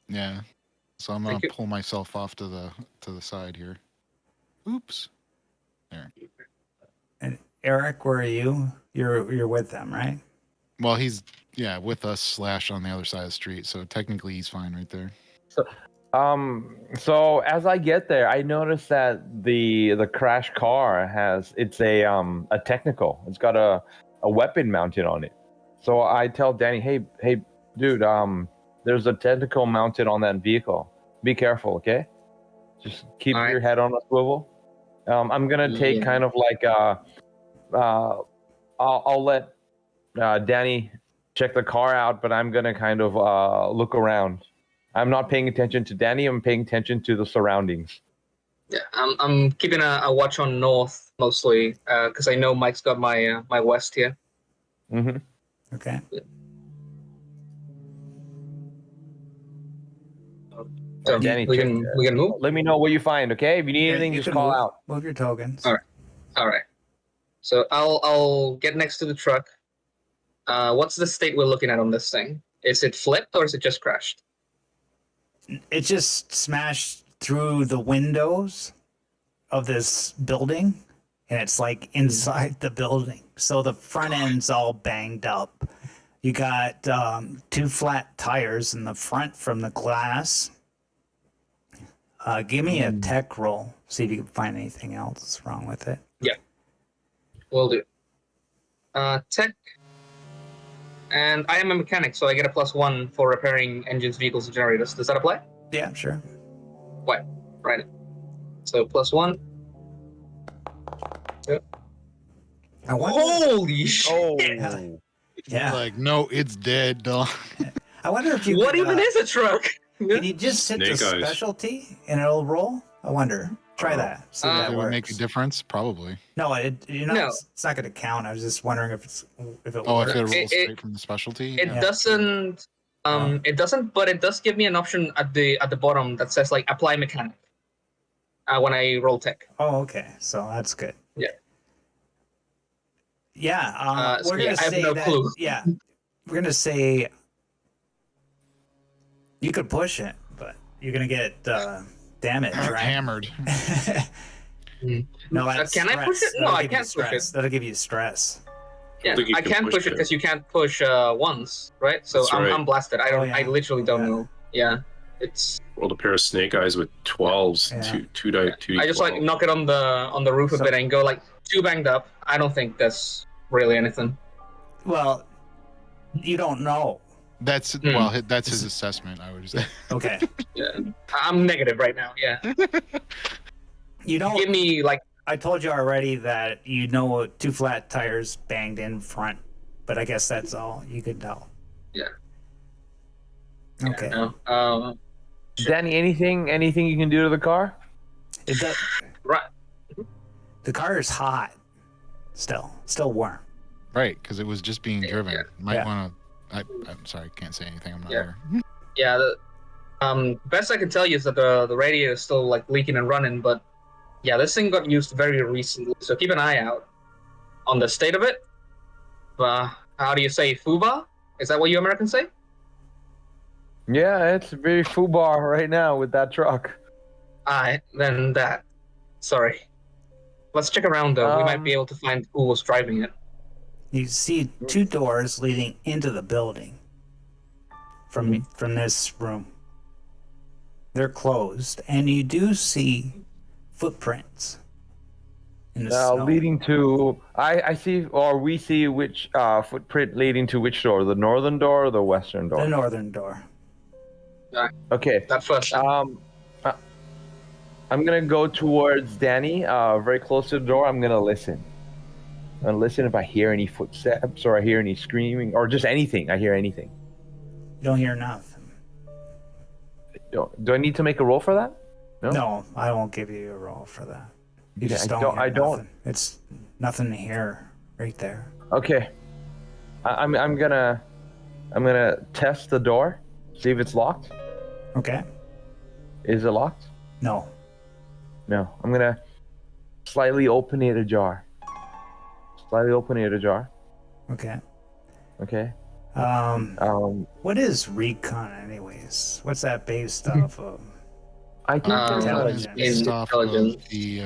Speaker 2: yeah. So I'm gonna pull myself off to the side here. Oops. There.
Speaker 1: And Eric, where are you? You're with them, right?
Speaker 2: Well, he's with us / on the other side of the street, so technically he's fine right there.
Speaker 3: So as I get there, I notice that the crash car it's a technical. It's got a weapon mounted on it. So I tell Danny, hey, dude, there's a technical mounted on that vehicle. Be careful, okay? Just keep your head on a swivel. I'm gonna take kind of like I'll let Danny check the car out, but I'm gonna kind of look around. I'm not paying attention to Danny. I'm paying attention to the surroundings.
Speaker 4: Yeah, I'm keeping a watch on north mostly because I know Mike's got my my west here.
Speaker 3: Mm-hmm.
Speaker 1: Okay.
Speaker 4: So
Speaker 3: Danny,
Speaker 4: we can move.
Speaker 3: let me know what you find, okay? If you need
Speaker 1: Yeah,
Speaker 3: anything,
Speaker 1: you
Speaker 3: just
Speaker 1: can
Speaker 3: call
Speaker 1: move.
Speaker 3: out.
Speaker 1: Move your tokens.
Speaker 4: All right. All right. So I'll get next to the truck. What's the state we're looking at on this thing? Is it flipped or is it just crashed?
Speaker 1: It just smashed through the windows of this building, and it's like inside the building. So the front end's all banged up. You got 2 flat tires in the front from the glass. Give me a tech roll. See if you can find anything else that's wrong with it.
Speaker 4: Yeah. Will do. Tech. And I am a mechanic, so I get a +1 for repairing engines, vehicles, and generators. Does that apply?
Speaker 1: Yeah, sure.
Speaker 4: What? Right. So +1. Yep.
Speaker 1: I wonder,
Speaker 4: Holy shit!
Speaker 3: Oh.
Speaker 1: yeah.
Speaker 2: Like, no, it's dead, dog.
Speaker 1: I wonder if you
Speaker 4: What
Speaker 1: could,
Speaker 4: even is a truck?
Speaker 1: can you just hit the
Speaker 6: Snake eyes.
Speaker 1: specialty and it'll roll? I wonder. Try that. See if that
Speaker 2: It would
Speaker 1: works.
Speaker 2: make a difference, probably.
Speaker 1: No, you're not,
Speaker 4: No.
Speaker 1: it's not going to count. I was just wondering if it
Speaker 2: Oh,
Speaker 1: works.
Speaker 2: if it rolls
Speaker 4: It-
Speaker 2: straight from the specialty.
Speaker 4: It
Speaker 2: yeah.
Speaker 4: doesn't. It doesn't. But it does give me an option at the bottom that says like apply mechanic. When I roll tech.
Speaker 1: Oh, okay. So that's good.
Speaker 4: Yeah.
Speaker 1: Yeah.
Speaker 4: So
Speaker 1: We're
Speaker 4: yeah,
Speaker 1: going to
Speaker 4: I have
Speaker 1: say
Speaker 4: no
Speaker 1: that.
Speaker 4: clue.
Speaker 1: Yeah. We're going to say you could push it, but you're going to get damage, right?
Speaker 2: Hammered.
Speaker 1: No, that's
Speaker 4: Can I push
Speaker 1: stress.
Speaker 4: it? No,
Speaker 1: That'll
Speaker 4: I
Speaker 1: give you
Speaker 4: can't push
Speaker 1: stress.
Speaker 4: it.
Speaker 1: That'll give you stress.
Speaker 4: Yeah,
Speaker 6: think you
Speaker 4: I
Speaker 6: can
Speaker 4: can't
Speaker 6: push
Speaker 4: push it
Speaker 6: it.
Speaker 4: because you can't push once, right? So
Speaker 6: That's right.
Speaker 4: I'm blasted. I don't.
Speaker 1: Oh, yeah.
Speaker 4: I literally don't
Speaker 1: Yeah.
Speaker 4: know. Yeah, it's.
Speaker 6: Rolled a pair of snake eyes with 12s.
Speaker 1: Yeah.
Speaker 6: Two
Speaker 4: I just like
Speaker 6: 12.
Speaker 4: knock it on the roof a
Speaker 1: So-
Speaker 4: bit and go like 2 banged up. I don't think that's really anything.
Speaker 1: Well, you don't know.
Speaker 2: That's that's his assessment, I would say.
Speaker 1: Okay.
Speaker 4: Yeah, I'm negative right now. Yeah,
Speaker 1: You don't.
Speaker 4: give me like.
Speaker 1: I told you already that you know 2 flat tires banged in front, but I guess that's all you could tell.
Speaker 4: Yeah.
Speaker 1: Okay.
Speaker 4: No.
Speaker 3: Danny, anything you can do to the car?
Speaker 1: It does,
Speaker 4: Right.
Speaker 1: the car is hot. Still warm.
Speaker 2: Right, because it was just being driven.
Speaker 4: yeah.
Speaker 2: Might
Speaker 1: Yeah.
Speaker 2: want to. I'm sorry, can't say anything. I'm not
Speaker 4: Yeah.
Speaker 2: there.
Speaker 4: Yeah. Best I can tell you is that the radiator is still like leaking and running, but yeah, this thing got used very recently, so keep an eye out on the state of it. How do you say fuba? Is that what you Americans say?
Speaker 3: Yeah, it's very foobar right now with that truck.
Speaker 4: Then that. Sorry. Let's check around though. We might be able to find who was driving it.
Speaker 1: You see 2 doors leading into the building from this room. They're closed, and you do see footprints in the snow.
Speaker 3: Leading to, I see, or we see which footprint leading to which door, the northern door or the western door?
Speaker 1: The northern door.
Speaker 3: Okay.
Speaker 4: That first.
Speaker 3: I'm gonna go towards Danny, very close to the door. I'm gonna listen. And listen if I hear any footsteps or I hear any screaming or just anything. I hear anything.
Speaker 1: You don't hear nothing.
Speaker 3: Do I need to make a roll for that?
Speaker 1: No, I won't give you a roll for that. You
Speaker 3: Yeah,
Speaker 1: just
Speaker 3: I
Speaker 1: don't hear
Speaker 3: don't-
Speaker 1: nothing. It's nothing to hear right there.
Speaker 3: Okay. I'm gonna test the door, see if it's locked.
Speaker 1: Okay?
Speaker 3: Is it locked?
Speaker 1: No.
Speaker 3: No. I'm gonna slightly open it ajar.
Speaker 1: Okay.
Speaker 3: Okay.
Speaker 1: What is recon, anyways? What's that based off of?
Speaker 3: I think
Speaker 1: Intelligence.
Speaker 2: Based off of
Speaker 4: Intelligence.
Speaker 2: the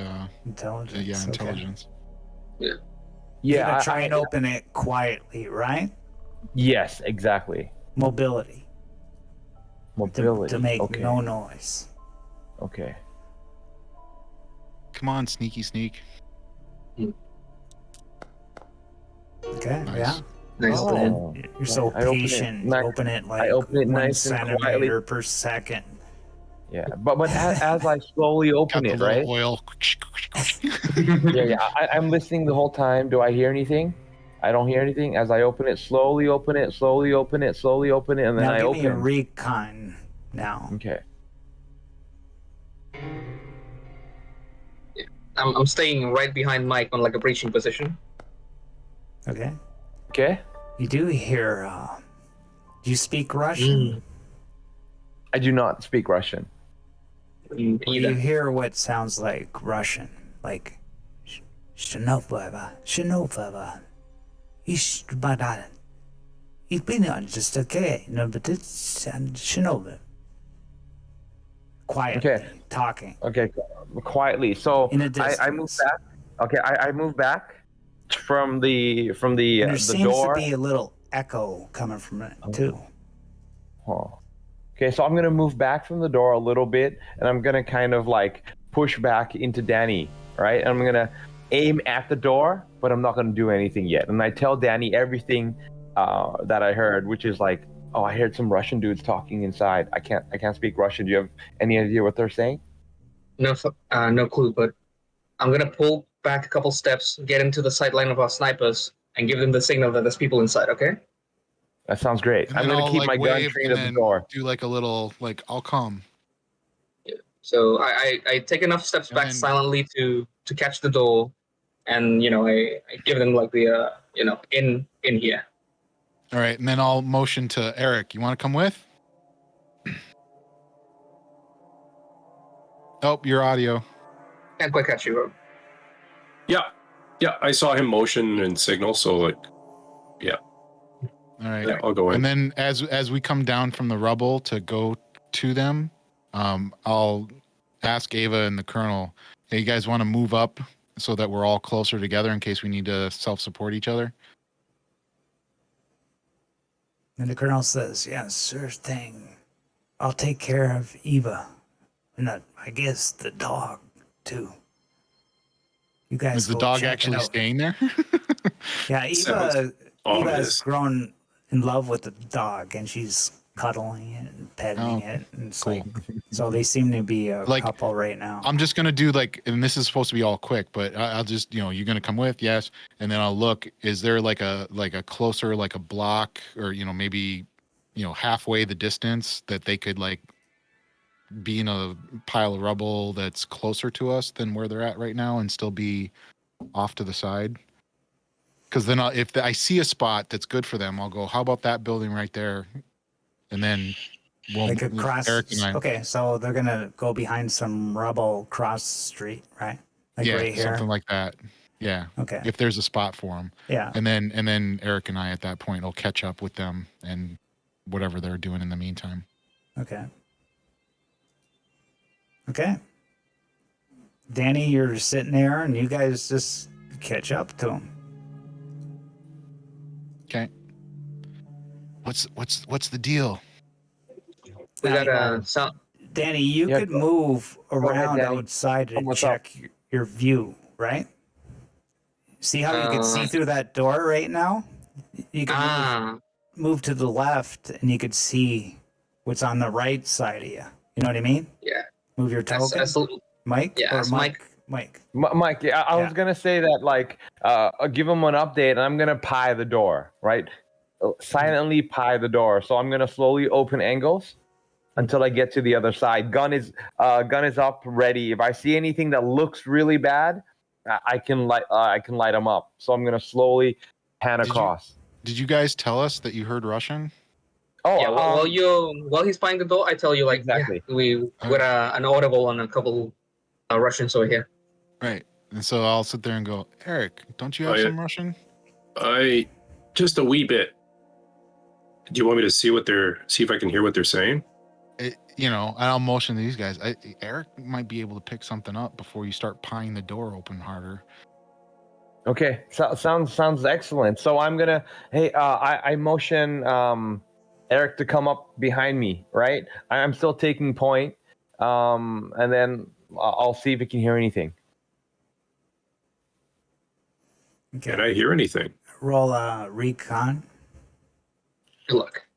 Speaker 1: Intelligence.
Speaker 2: intelligence.
Speaker 1: You're
Speaker 3: yeah.
Speaker 1: gonna try and open it quietly, right?
Speaker 3: Yes, exactly.
Speaker 1: Mobility.
Speaker 3: Mobility.
Speaker 1: To make
Speaker 3: okay.
Speaker 1: no noise.
Speaker 3: Okay.
Speaker 2: Come on, sneaky sneak.
Speaker 1: Okay.
Speaker 2: Nice.
Speaker 1: Yeah.
Speaker 4: Nice.
Speaker 3: Oh.
Speaker 1: You're so
Speaker 3: I open it
Speaker 1: patient.
Speaker 3: ni-
Speaker 1: You open it like
Speaker 3: I open it
Speaker 1: 1
Speaker 3: nice and quietly.
Speaker 1: centimeter per second.
Speaker 3: Yeah, but as I slowly
Speaker 2: Got
Speaker 3: open
Speaker 2: the
Speaker 3: it,
Speaker 2: little
Speaker 3: right?
Speaker 2: oil.
Speaker 3: Yeah. I'm listening the whole time. Do I hear anything? I don't hear anything. As I open it, slowly open it, slowly open it, slowly open it, and then
Speaker 1: Now
Speaker 3: I
Speaker 1: give
Speaker 3: open.
Speaker 1: me a recon now.
Speaker 3: Okay.
Speaker 4: I'm staying right behind Mike on like a breaching position.
Speaker 1: Okay.
Speaker 3: Okay.
Speaker 1: You do hear, do you speak Russian?
Speaker 3: I do not speak Russian.
Speaker 1: Well, you
Speaker 4: Either.
Speaker 1: hear what sounds like Russian, like Shanova, Ishbada. He's been on just okay, no, but it's Shanova. Quietly talking.
Speaker 3: Okay, quietly. So
Speaker 1: In a
Speaker 3: I move
Speaker 1: distance.
Speaker 3: back. Okay, I move back from the
Speaker 1: And there
Speaker 3: the
Speaker 1: seems
Speaker 3: door.
Speaker 1: to be a little echo coming from it too.
Speaker 3: Oh. Okay, so I'm gonna move back from the door a little bit, and I'm gonna kind of like push back into Danny, right? And I'm gonna aim at the door, but I'm not gonna do anything yet. And I tell Danny everything that I heard, which is like, oh, I heard some Russian dudes talking inside. I can't speak Russian. Do you have any idea what they're saying?
Speaker 4: No clue, but I'm gonna pull back a couple steps, get into the sight line of our snipers, and give them the signal that there's people inside. Okay.
Speaker 3: That sounds great.
Speaker 2: And
Speaker 3: I'm
Speaker 2: then
Speaker 3: gonna
Speaker 2: I'll
Speaker 3: keep
Speaker 2: like
Speaker 3: my gun
Speaker 2: wave
Speaker 3: trained
Speaker 2: and
Speaker 3: at the
Speaker 2: then
Speaker 3: door.
Speaker 2: do like a little like I'll come.
Speaker 4: So I take enough steps
Speaker 2: And
Speaker 4: back
Speaker 2: then-
Speaker 4: silently to catch the door, and I give them like the in here.
Speaker 2: All right, and then I'll motion to Eric. You want to come with? Oh, your audio.
Speaker 4: Can't quite catch you, bro.
Speaker 6: Yeah, I saw him motion and signal, so like,
Speaker 2: All right.
Speaker 6: yeah, I'll go in.
Speaker 2: And then as we come down from the rubble to go to them, I'll ask Ava and the Colonel, hey, you guys want to move up so that we're all closer together in case we need to self-support each other?
Speaker 1: And the colonel says, yes, sure thing. I'll take care of Eva. And I guess the dog, too. You guys
Speaker 2: Is the
Speaker 1: go
Speaker 2: dog
Speaker 1: check it
Speaker 2: actually
Speaker 1: out.
Speaker 2: staying there?
Speaker 1: Yeah,
Speaker 6: Sounds
Speaker 1: Eva has
Speaker 6: ominous.
Speaker 1: grown in love with the dog, and she's cuddling it and petting
Speaker 2: Oh,
Speaker 1: it. And it's
Speaker 2: cool.
Speaker 1: like, so they seem to be a
Speaker 2: Like,
Speaker 1: couple right now.
Speaker 2: I'm just going to do like, and this is supposed to be all quick, but I'll just, you're going to come with? Yes. And then I'll look, is there like a closer, like a block or, maybe, halfway the distance that they could like be in a pile of rubble that's closer to us than where they're at right now and still be off to the side? Because then if I see a spot that's good for them, I'll go, how about that building right there? And then we'll,
Speaker 1: Like across.
Speaker 2: Eric and I,
Speaker 1: Okay, so they're going to go behind some rubble across the street, right? Like
Speaker 2: yeah,
Speaker 1: right here.
Speaker 2: something like that. Yeah.
Speaker 1: Okay.
Speaker 2: If there's a spot for them.
Speaker 1: Yeah.
Speaker 2: And then Eric and I at that point will catch up with them and whatever they're doing in the meantime.
Speaker 1: Okay. Okay. Danny, you're sitting there, and you guys just catch up to him.
Speaker 2: Okay. What's the deal?
Speaker 4: We got sound.
Speaker 1: Danny, you
Speaker 3: Yeah,
Speaker 1: could move
Speaker 3: ahead,
Speaker 1: around
Speaker 3: Danny.
Speaker 1: outside to
Speaker 3: What's up?
Speaker 1: check your view, right? See how you can see through that door right now? You can move to the left, and you could see what's on the right side of you. You know what I mean?
Speaker 4: Yeah.
Speaker 1: Move your token, Mike?
Speaker 4: Yeah,
Speaker 1: or
Speaker 4: that's
Speaker 1: Mike?
Speaker 3: Mike, yeah, I was
Speaker 1: Yeah.
Speaker 3: gonna say that like I'll give him an update, and I'm gonna pie the door, right? Silently pie the door. So I'm gonna slowly open angles until I get to the other side. Gun is up, ready. If I see anything that looks really bad, I can light them up. So I'm gonna slowly pan across.
Speaker 2: Did you guys tell us that you heard Russian?
Speaker 3: Oh,
Speaker 4: Yeah. While he's buying the door, I tell you like
Speaker 3: Exactly.
Speaker 4: yeah, we got an audible on a couple Russians over here.
Speaker 2: Right. And so I'll sit there and go, Eric, don't you have some Russian?
Speaker 6: I just a wee bit. Do you want me to see if I can hear what they're saying?
Speaker 2: And I'll motion to these guys. Eric might be able to pick something up before you start prying the door open harder.
Speaker 3: Okay, sounds excellent. So I'm gonna, I motion Eric to come up behind me, right? I'm still taking point, and then I'll see if he can hear anything.
Speaker 1: Okay.
Speaker 6: Can I hear anything?
Speaker 1: Roll recon.
Speaker 4: Good luck.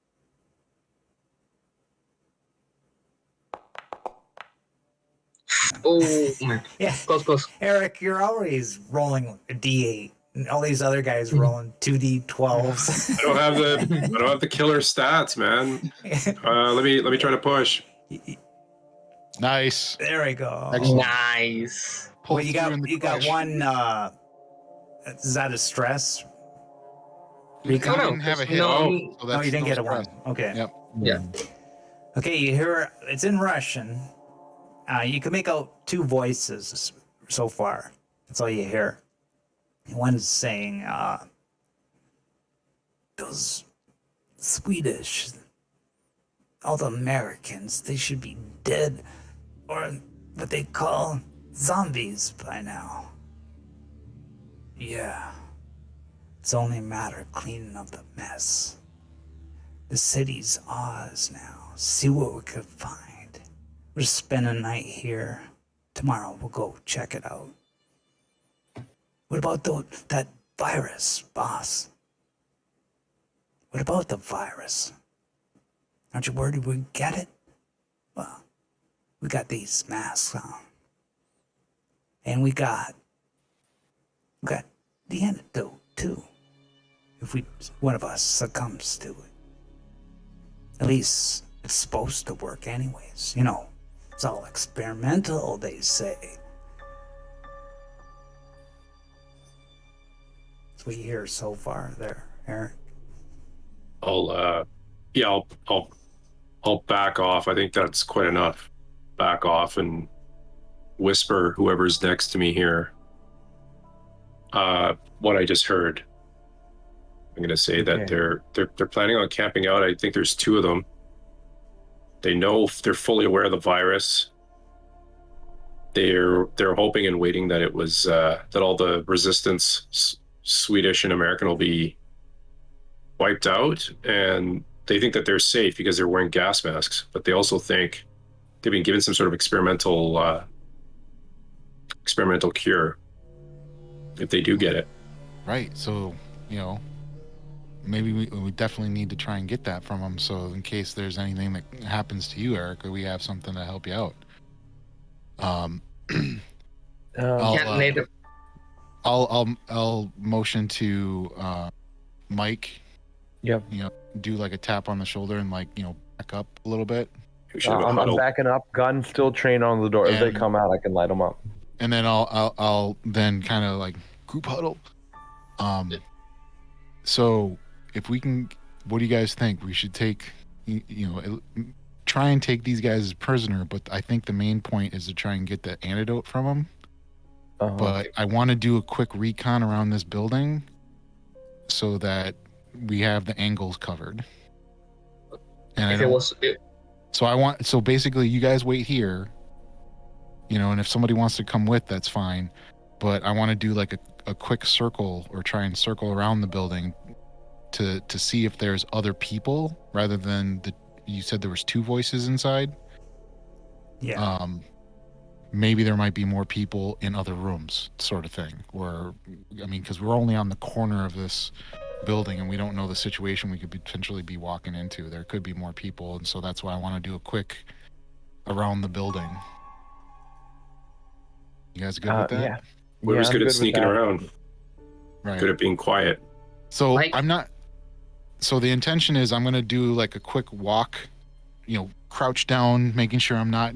Speaker 4: Oh, man.
Speaker 1: Yeah.
Speaker 4: Close.
Speaker 1: Eric, you're always rolling a D8 All these other guys rolling 2d12s.
Speaker 6: I don't have the killer stats, man. Let me try to push.
Speaker 2: Nice.
Speaker 1: There we go.
Speaker 2: Excellent.
Speaker 4: Nice.
Speaker 2: Pull
Speaker 1: Well, you
Speaker 2: through in
Speaker 1: got
Speaker 2: the
Speaker 1: you got
Speaker 2: clutch.
Speaker 1: one. Is that a stress?
Speaker 2: I
Speaker 1: Recon?
Speaker 2: didn't have a hit.
Speaker 4: No,
Speaker 2: So
Speaker 1: No,
Speaker 2: that's
Speaker 1: you didn't
Speaker 2: no
Speaker 1: get a
Speaker 2: stress.
Speaker 1: one. Okay.
Speaker 2: Yep.
Speaker 4: Yeah.
Speaker 1: Okay, you hear it's in Russian. You can make out two voices so far. That's all you hear. One's saying, those Swedish, all the Americans, they should be dead, or what they call zombies by now. Yeah. It's only a matter of cleaning up the mess. The city's ours now. See what we could find. We'll just spend a night here. Tomorrow we'll go check it out. What about that virus, boss? What about the virus? Aren't you worried we'd get it? Well, we got these masks on. And we got the antidote, too. If one of us succumbs to it. At least it's supposed to work anyways. You know, it's all experimental, they say. That's what you hear so far there, Eric.
Speaker 6: I'll back off. I think that's quite enough. Back off and whisper whoever's next to me here what I just heard. I'm going to say that they're planning on camping out. I think there's two of them. They know they're fully aware of the virus. They're hoping and waiting that it was that all the resistance, Swedish and American, will be wiped out, and they think that they're safe because they're wearing gas masks. But they also think they've been given some sort of experimental cure if they do get it.
Speaker 2: Right. So, maybe we definitely need to try and get that from them. So in case there's anything that happens to you, Eric, we have something to help you out. I'll motion to Mike.
Speaker 3: Yep.
Speaker 2: Do like a tap on the shoulder and back up a little bit.
Speaker 6: We should have a
Speaker 3: I'm
Speaker 6: huddle.
Speaker 3: backing up. Gun still trained on the door. If they come out, I can light them up.
Speaker 2: And then I'll then kind of like group huddle. So if we can, what do you guys think? We should take, try and take these guys as prisoner, but I think the main point is to try and get the antidote from them. But I want to do a quick recon around this building so that we have the angles covered. And so basically you guys wait here, and if somebody wants to come with, that's fine. But I want to do like a quick circle or try and circle around the building to see if there's other people rather than you said there was two voices inside.
Speaker 1: Yeah.
Speaker 2: Maybe there might be more people in other rooms, sort of thing. Or, because we're only on the corner of this building and we don't know the situation we could potentially be walking into. There could be more people, and so that's why I want to do a quick around the building. You guys good with that?
Speaker 3: Yeah.
Speaker 6: Whoever's good at sneaking around.
Speaker 2: Right.
Speaker 6: Good at being quiet.
Speaker 2: So
Speaker 4: Mike?
Speaker 2: So the intention is I'm going to do like a quick walk, crouch down, making sure I'm not,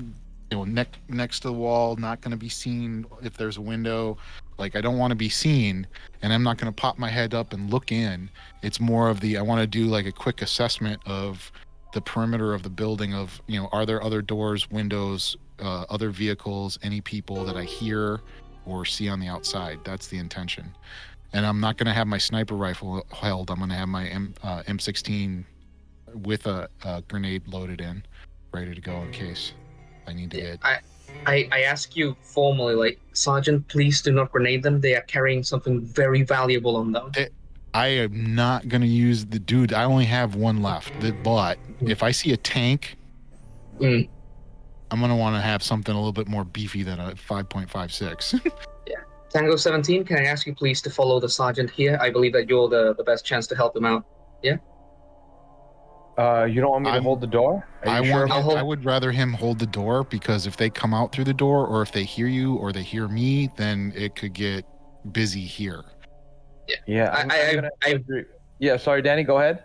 Speaker 2: next to the wall, not going to be seen if there's a window. Like, I don't want to be seen, and I'm not going to pop my head up and look in. It's more of I want to do like a quick assessment of the perimeter of the building of, are there other doors, windows, other vehicles, any people that I hear or see on the outside. That's the intention. And I'm not going to have my sniper rifle held. I'm going to have my M16 with a grenade loaded in, ready to go in case I need to get.
Speaker 4: I ask you formally, like, Sergeant, please do not grenade them. They are carrying something very valuable on them.
Speaker 2: I am not going to use the dude. I only have one left. But if I see a tank, I'm going to want to have something a little bit more beefy than a 5.56.
Speaker 4: Yeah. Tango 17, can I ask you please to follow the sergeant here? I believe that you're the best chance to help him out. Yeah?
Speaker 3: You don't want me to hold the door?
Speaker 2: I would rather him hold the door, because if they come out through the door, or if they hear you or they hear me, then it could get busy here.
Speaker 3: Yeah, I'm gonna agree. Yeah, sorry, Danny, go ahead.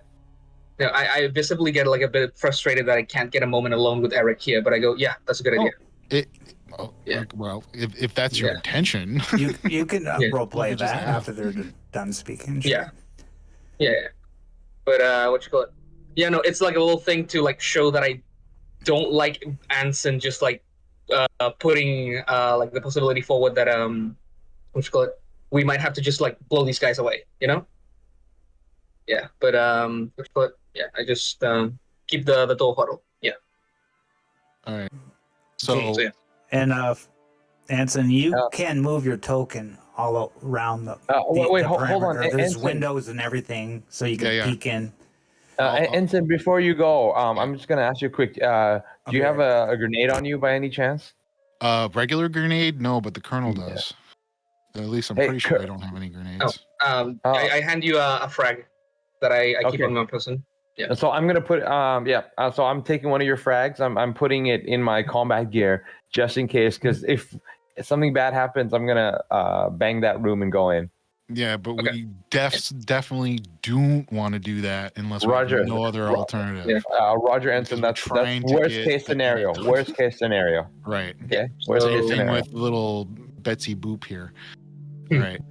Speaker 4: You know, I visibly get like a bit frustrated that I can't get a moment alone with Eric here, but I go, yeah, that's a good idea.
Speaker 2: Yeah. Well, if that's your intention,
Speaker 1: you can
Speaker 4: Yeah.
Speaker 1: role play
Speaker 2: You just
Speaker 1: that
Speaker 2: have.
Speaker 1: after they're done speaking. Sure.
Speaker 4: Yeah. But what you call it? Yeah, no, it's like a little thing to like show that I don't like Anson just like putting like the possibility forward that what you call it? We might have to just like blow these guys away, you know? Yeah, but what you call it? Yeah, I just keep the door huddle. Yeah.
Speaker 2: All right. So,
Speaker 1: Okay. And Anson, you can move your token all around the
Speaker 3: wait, hold on.
Speaker 1: perimeter. There's
Speaker 3: Anson,
Speaker 1: windows and everything, so you can peek in.
Speaker 3: Ensign, before you go, I'm just gonna ask you a quick. Do you have a grenade on you by any chance?
Speaker 2: Regular grenade? No, but the Colonel does. At least I'm pretty sure I don't have any grenades.
Speaker 4: I hand you a frag that I keep on my person. Yeah.
Speaker 3: So I'm gonna put so I'm taking one of your frags. I'm putting it in my combat gear just in case, because if something bad happens, I'm gonna bang that room and go in.
Speaker 2: Yeah, but we definitely don't want to do that unless we have no other alternative.
Speaker 3: Yeah. Roger, Ensign. That's worst case scenario. Worst case scenario.
Speaker 2: Right.
Speaker 3: Okay. Worst case
Speaker 2: Same
Speaker 3: scenario.
Speaker 2: with little Betsy Boop here. All right.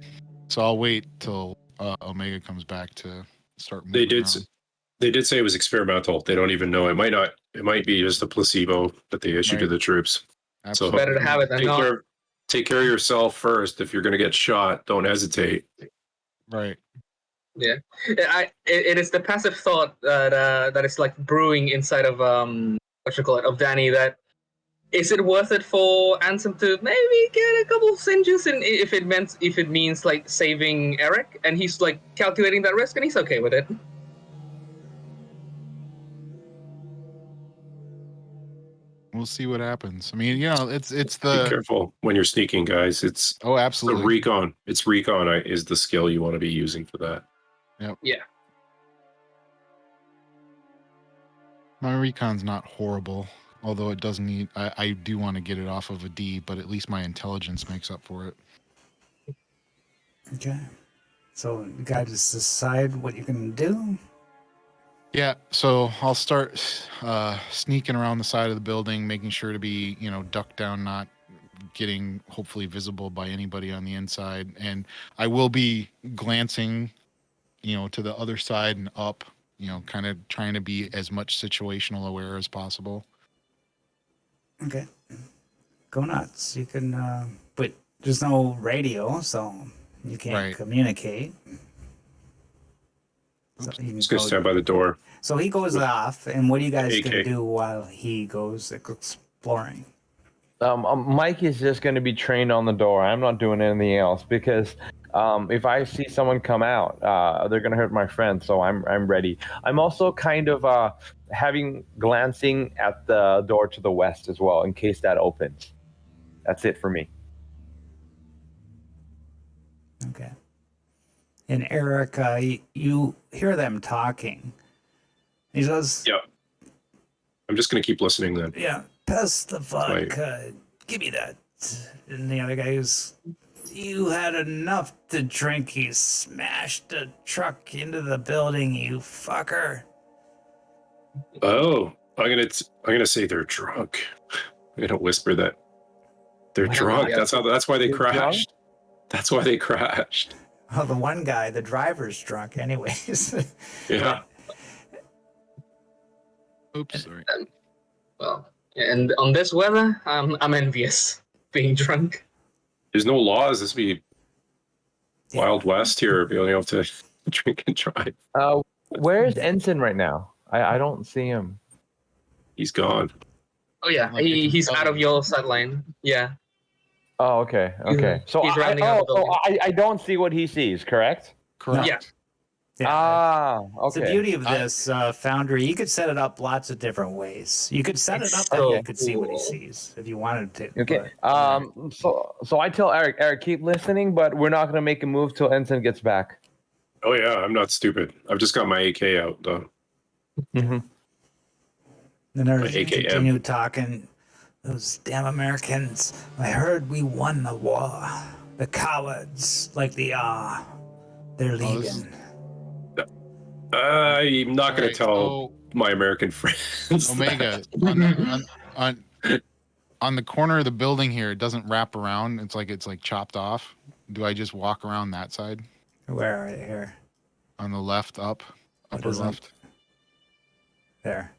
Speaker 2: So I'll wait till Omega comes back to start moving around.
Speaker 6: They did say it was experimental. They don't even know. It might be just a placebo that they issued to the troops.
Speaker 2: Absolutely.
Speaker 6: So
Speaker 4: better to have it than not.
Speaker 6: Take care of yourself first. If you're going to get shot, don't hesitate.
Speaker 2: Right.
Speaker 4: Yeah. It is the passive thought that is like brewing inside of of Danny, that is it worth it for Anson to maybe get a couple of singes in if it means like saving Eric, and he's like calculating that risk and he's okay with it.
Speaker 2: We'll see what happens. I mean, it's the.
Speaker 6: Be careful when you're sneaking, guys. It's
Speaker 2: absolutely
Speaker 6: the recon. It's recon is the skill you want to be using for that.
Speaker 2: Yep.
Speaker 4: Yeah.
Speaker 2: My recon's not horrible, although it does need. I do want to get it off of a D, but at least my intelligence makes up for it.
Speaker 1: Okay. So you guys just decide what you're gonna do.
Speaker 2: Yeah, so I'll start sneaking around the side of the building, making sure to be, ducked down, not getting hopefully visible by anybody on the inside. And I will be glancing, to the other side and up, kind of trying to be as much situational aware as possible.
Speaker 1: Okay. Go nuts. You can, but there's no radio, so you can't communicate. So
Speaker 6: just gonna stand by the door.
Speaker 1: So he goes off, and what are you guys gonna do while he goes exploring?
Speaker 3: Mike is just gonna be trained on the door. I'm not doing anything else because if I see someone come out, they're gonna hurt my friend. So I'm ready. I'm also kind of glancing at the door to the west as well in case that opens. That's it for me.
Speaker 1: Okay. And Eric, you hear them talking. He says,
Speaker 6: "Yeah, I'm just gonna keep listening then."
Speaker 1: Yeah, pass the vodka. Give me that. And the other guy goes, "You had enough to drink. You smashed the truck into the building. You fucker."
Speaker 6: Oh, I'm gonna say they're drunk. I'm gonna whisper that they're drunk. That's why they crashed.
Speaker 3: Drunk?
Speaker 6: That's why they crashed.
Speaker 1: Well, the one guy, the driver's drunk, anyways.
Speaker 6: Yeah.
Speaker 2: Oops, sorry.
Speaker 4: Well, and on this weather, I'm envious being drunk.
Speaker 6: There's no laws. This would be Wild West here. Being able to drink and drive.
Speaker 3: Where's Ensign right now? I don't see him.
Speaker 6: He's gone.
Speaker 4: Oh yeah, he's out of your sight line. Yeah.
Speaker 3: Oh, okay. So
Speaker 4: he's rounding out the building.
Speaker 3: I don't see what he sees, correct?
Speaker 2: Correct.
Speaker 4: Yeah.
Speaker 3: Okay.
Speaker 1: It's the beauty of this Foundry. You could set it up lots of different ways. You could set it up that you could see what he sees if you wanted to.
Speaker 3: Okay.
Speaker 1: But,
Speaker 3: So I tell Eric, keep listening, but we're not gonna make a move till Ensign gets back.
Speaker 6: Oh yeah, I'm not stupid. I've just got my AK out though.
Speaker 3: Mm-hmm.
Speaker 1: Then there's continue talking. Those damn Americans. I heard we won the war. The cowards, like they They're
Speaker 2: this is-
Speaker 1: leaving.
Speaker 6: I'm not going
Speaker 2: Alright,
Speaker 6: to tell my American friends.
Speaker 2: Omega
Speaker 6: that.
Speaker 2: on the corner of the building here, it doesn't wrap around. It's like chopped off. Do I just walk around that side?
Speaker 1: Where are they here?
Speaker 2: On the left,
Speaker 1: What
Speaker 2: upper
Speaker 1: is it?
Speaker 2: left.
Speaker 1: There.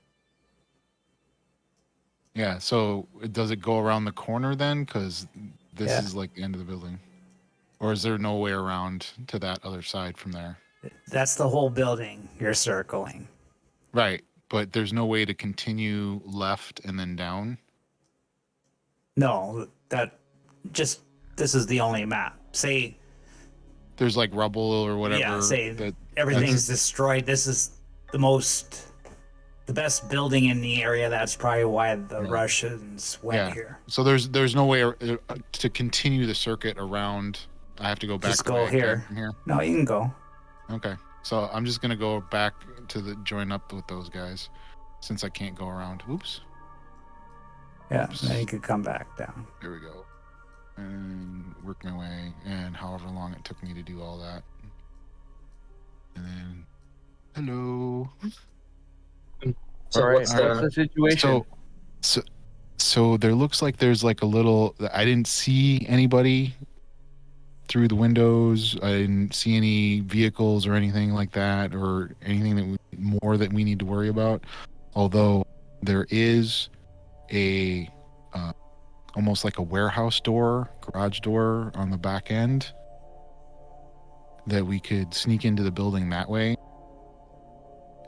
Speaker 2: Yeah. So does it go around the corner then? Because this
Speaker 1: Yeah.
Speaker 2: is like the end of the building, or is there no way around to that other side from there?
Speaker 1: That's the whole building you're circling.
Speaker 2: Right. But there's no way to continue left and then down.
Speaker 1: No, this is the only map. Say,
Speaker 2: There's like rubble or whatever.
Speaker 1: yeah, say
Speaker 2: that
Speaker 1: everything's destroyed. This is the best building in the area. That's probably why the Russians went here.
Speaker 2: So there's no way to continue the circuit around. I have to go back.
Speaker 1: Just
Speaker 2: the
Speaker 1: go
Speaker 2: way I came
Speaker 1: here.
Speaker 2: from here.
Speaker 1: No, you can go.
Speaker 2: Okay. So I'm just gonna go back to join up with those guys, since I can't go around. Oops.
Speaker 1: Yeah,
Speaker 2: Oops.
Speaker 1: then you could come back down.
Speaker 2: There we go. And work my way, and however long it took me to do all that. And then, hello.
Speaker 4: So
Speaker 3: All right,
Speaker 4: what's
Speaker 3: what's the situation?
Speaker 2: So there looks like there's like a little. I didn't see anybody through the windows. I didn't see any vehicles or anything like that, or anything that we need to worry about. Although there is a almost like a warehouse door, garage door on the back end that we could sneak into the building that way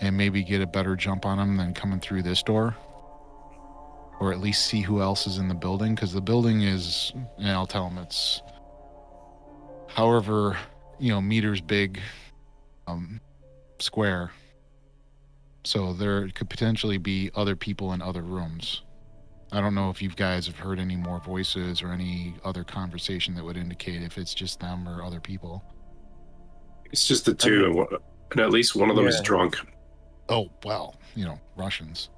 Speaker 2: and maybe get a better jump on them than coming through this door, or at least see who else is in the building, because the building is, and I'll tell them it's however meters big, square, so there could potentially be other people in other rooms. I don't know if you guys have heard any more voices or any other conversation that would indicate if it's just them or other people.
Speaker 6: It's just the two, and at least one of them is drunk.
Speaker 2: Oh, well, Russians.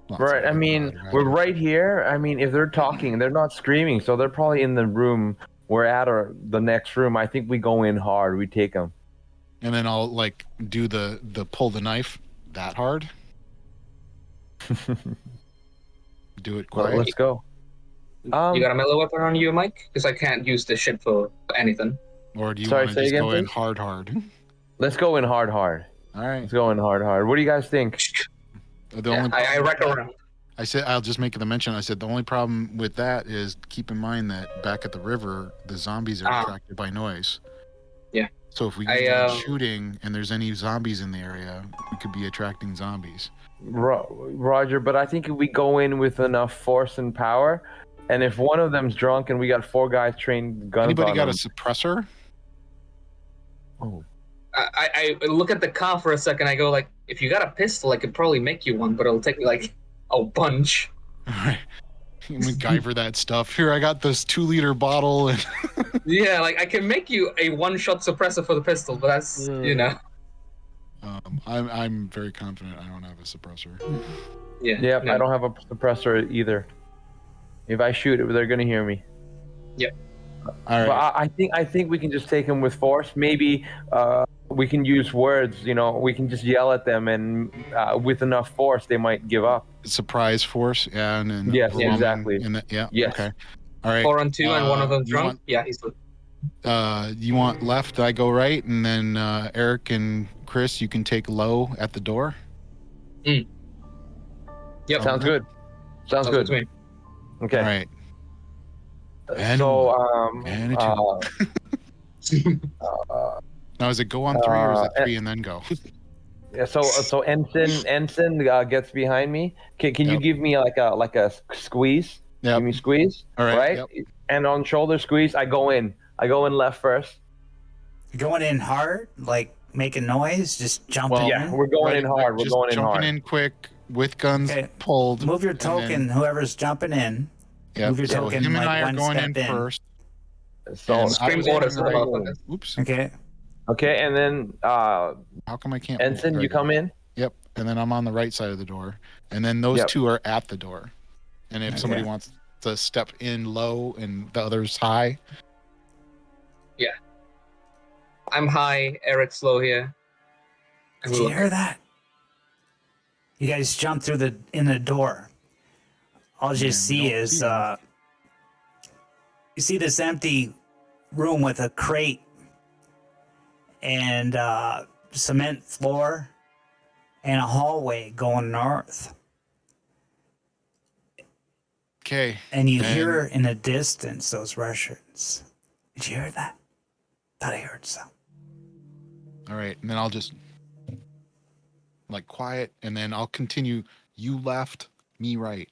Speaker 2: Lots
Speaker 3: Right.
Speaker 2: of
Speaker 3: I mean,
Speaker 2: them.
Speaker 3: we're right here. I mean, if they're talking, they're not screaming, so they're probably in the room we're at or the next room. I think we go in hard. We take them.
Speaker 2: And then I'll do the pull the knife that hard. Do it quiet.
Speaker 3: Let's go.
Speaker 4: you got a melee weapon on you, Mike? Because I can't use this shit for anything.
Speaker 2: Or do you
Speaker 3: Sorry,
Speaker 2: want to
Speaker 3: say
Speaker 2: just
Speaker 3: again,
Speaker 2: go in
Speaker 3: please?
Speaker 2: hard?
Speaker 3: Let's go in hard.
Speaker 2: All right.
Speaker 3: Let's go in hard. What do you guys think?
Speaker 4: I recommend.
Speaker 2: I said I'll just make the mention. I said the only problem with that is keep in mind that back at the river, the zombies are attracted by noise.
Speaker 4: Yeah.
Speaker 2: So if we go shooting and there's any zombies in the area, we could be attracting zombies.
Speaker 3: Roger, but I think if we go in with enough force and power, and if one of them's drunk and we got 4 guys trained guns
Speaker 2: Anybody
Speaker 3: on
Speaker 2: got
Speaker 3: them,
Speaker 2: a suppressor?
Speaker 3: Oh.
Speaker 4: I look at the car for a second. I go like, if you got a pistol, I could probably make you one, but it'll take me like a bunch.
Speaker 2: All right. MacGyver that stuff. Here, I got this 2-liter bottle. And
Speaker 4: Yeah, like I can make you a one-shot suppressor for the pistol, but that's
Speaker 2: I'm very confident I don't have a suppressor.
Speaker 4: Yeah.
Speaker 3: Yep,
Speaker 4: no.
Speaker 3: I don't have a suppressor either. If I shoot it, they're gonna hear me.
Speaker 4: Yep.
Speaker 2: All right.
Speaker 3: But I think we can just take them with force. Maybe we can use words. We can just yell at them, and with enough force, they might give up.
Speaker 2: Surprise force, yeah, and
Speaker 3: Yes,
Speaker 2: overwhelming,
Speaker 3: exactly.
Speaker 2: and
Speaker 3: Yes.
Speaker 2: okay, all right.
Speaker 4: 4 on 2 and one of them
Speaker 2: you
Speaker 4: drunk. Yeah, he's good.
Speaker 2: You want left? I go right, and then Eric and Chris, you can take low at the door.
Speaker 4: Yep.
Speaker 3: Sounds good. Sounds good.
Speaker 4: to me.
Speaker 3: Okay.
Speaker 2: All right. And now is it go on 3 or is it 3 and then go?
Speaker 3: Yeah, so Ensign gets behind me. Can you
Speaker 2: Yep.
Speaker 3: give me like a squeeze?
Speaker 2: Yep.
Speaker 3: Give me squeeze.
Speaker 2: All right.
Speaker 3: Right. And on shoulder squeeze, I go in. I go in left first.
Speaker 1: You're going in hard, like making noise, just jumping
Speaker 2: Well,
Speaker 3: Yeah,
Speaker 1: in.
Speaker 3: we're going in hard. We're
Speaker 2: Just
Speaker 3: going in
Speaker 2: jumping
Speaker 3: hard.
Speaker 2: in quick with guns
Speaker 1: Okay.
Speaker 2: pulled.
Speaker 1: Move your
Speaker 2: and
Speaker 1: token,
Speaker 2: then-
Speaker 1: whoever's jumping in.
Speaker 2: Yep.
Speaker 1: Move your
Speaker 2: So
Speaker 1: token,
Speaker 2: him and
Speaker 1: like,
Speaker 2: I are
Speaker 1: one
Speaker 2: going
Speaker 1: step
Speaker 2: in
Speaker 1: in.
Speaker 2: first.
Speaker 3: So
Speaker 2: And
Speaker 4: Scream
Speaker 2: I-
Speaker 4: orders to the
Speaker 3: Right.
Speaker 4: motherfuckers.
Speaker 2: Oops.
Speaker 1: Okay.
Speaker 3: okay, and then
Speaker 2: How come I can't?
Speaker 3: Ensign,
Speaker 2: There
Speaker 3: you
Speaker 2: I go.
Speaker 3: come in.
Speaker 2: Yep. And then I'm on the right side of the door. And then those
Speaker 3: Yep.
Speaker 2: two are at the door. And if somebody
Speaker 1: Okay.
Speaker 2: wants to step in low and the other's high.
Speaker 4: I'm high, Eric's low here. And
Speaker 1: Did
Speaker 4: we
Speaker 1: you
Speaker 4: look.
Speaker 1: hear that? You guys jump through in the door. All you
Speaker 2: And
Speaker 1: see
Speaker 2: don't
Speaker 1: is
Speaker 2: see him.
Speaker 1: you see this empty room with a crate and cement floor and a hallway going north.
Speaker 2: Okay.
Speaker 1: And you hear in the distance those Russians. Did you hear that? Thought I heard some.
Speaker 2: All right, and then I'll just like quiet, and then I'll continue. You left, me right,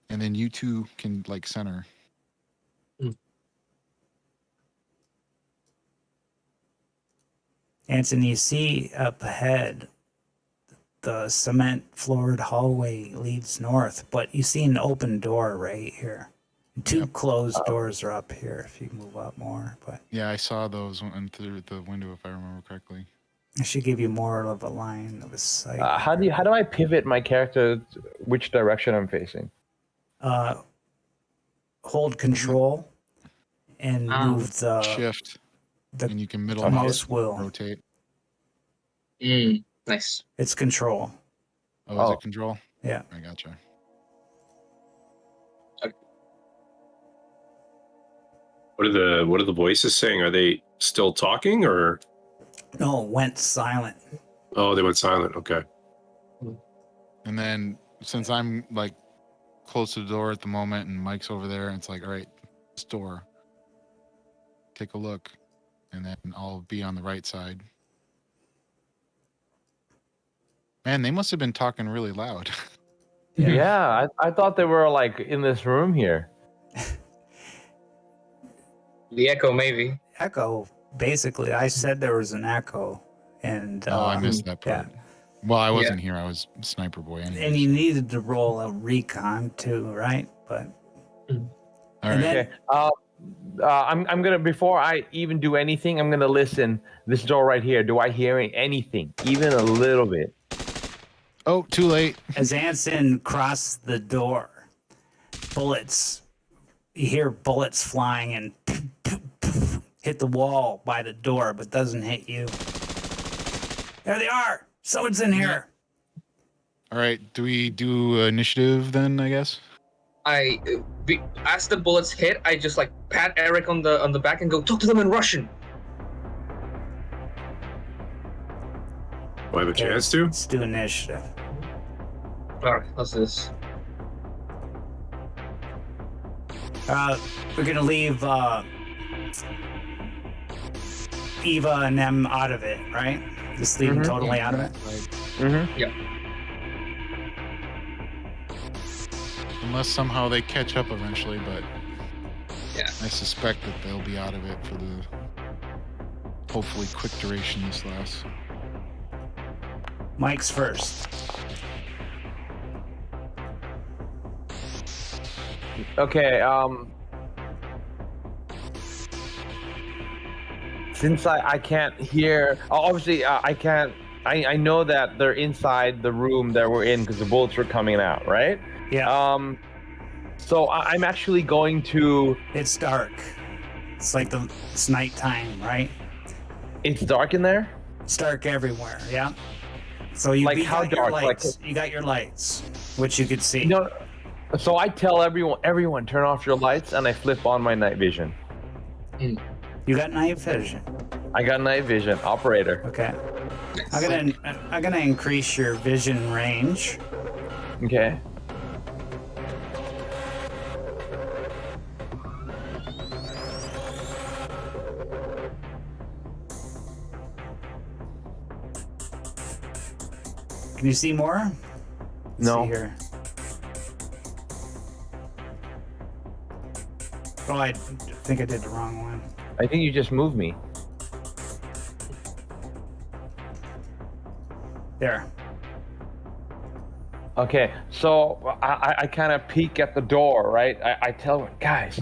Speaker 2: and then you two can like center.
Speaker 1: Anson, you see up ahead the cement floored hallway leads north, but you see an open door right here. Two closed doors are up here if you move up more, but
Speaker 2: Yeah, I saw those through the window, if I remember correctly.
Speaker 1: I should give you more of a line of sight.
Speaker 3: How do I pivot my character which direction I'm facing?
Speaker 1: Hold control and move the
Speaker 2: Shift,
Speaker 1: the
Speaker 2: and you can middle
Speaker 1: mouse wheel.
Speaker 2: rotate.
Speaker 4: Nice.
Speaker 1: It's control.
Speaker 2: Oh, is it control?
Speaker 1: Yeah.
Speaker 2: I gotcha.
Speaker 6: What are the voices saying? Are they still talking or?
Speaker 1: No, it went silent.
Speaker 6: Oh, they went silent. Okay.
Speaker 2: And then since I'm like close to the door at the moment, and Mike's over there, and it's like, all right, this door. Take a look, and then I'll be on the right side. Man, they must have been talking really loud.
Speaker 3: Yeah, I thought they were like in this room here.
Speaker 4: The echo, maybe.
Speaker 1: Echo. Basically, I said there was an echo, and
Speaker 2: Oh, I missed that part.
Speaker 1: yeah.
Speaker 2: Well, I wasn't here. I was sniper boy anyway.
Speaker 1: And you needed to roll a recon too, right? But
Speaker 2: All
Speaker 1: and
Speaker 2: right.
Speaker 1: then
Speaker 3: Okay. I'm gonna, before I even do anything, I'm gonna listen. This door right here. Do I hear anything, even a little bit?
Speaker 2: Oh, too late.
Speaker 1: as Anson crossed the door, bullets. You hear bullets flying and hit the wall by the door, but doesn't hit you. There they are. Someone's in here.
Speaker 2: All right. Do we do initiative then? I guess.
Speaker 4: As the bullets hit, I just like pat Eric on the back and go, talk to them in Russian.
Speaker 6: Do I have a chance to?
Speaker 1: Let's do initiative.
Speaker 4: All right, let's do this.
Speaker 1: We're gonna leave Eva and them out of it, right? Just leave them totally out of it.
Speaker 3: Mm-hmm.
Speaker 4: Yeah.
Speaker 2: Unless somehow they catch up eventually, but
Speaker 4: Yeah.
Speaker 2: I suspect that they'll be out of it for the hopefully quick duration this lasts.
Speaker 1: Mike's first.
Speaker 3: Okay. Since I can't hear, obviously I can't. I know that they're inside the room that we're in because the bullets were coming out, right?
Speaker 1: Yeah.
Speaker 3: So I'm actually going to.
Speaker 1: It's dark. It's like it's nighttime, right?
Speaker 3: It's dark in there.
Speaker 1: It's dark everywhere. Yeah. So you
Speaker 3: Like
Speaker 1: you
Speaker 3: how
Speaker 1: got your
Speaker 3: dark? Like-
Speaker 1: lights. You got your lights, which you could see.
Speaker 3: No. So I tell everyone, turn off your lights, and I flip on my night vision.
Speaker 1: You got night vision.
Speaker 3: I got night vision, operator.
Speaker 1: Okay. I'm gonna increase your vision range.
Speaker 3: Okay.
Speaker 1: Can you see more? Let's
Speaker 3: No.
Speaker 1: See here. Oh, I think I did the wrong one.
Speaker 3: I think you just moved me.
Speaker 1: There.
Speaker 3: Okay, so I kind of peek at the door, right? I tell them, guys,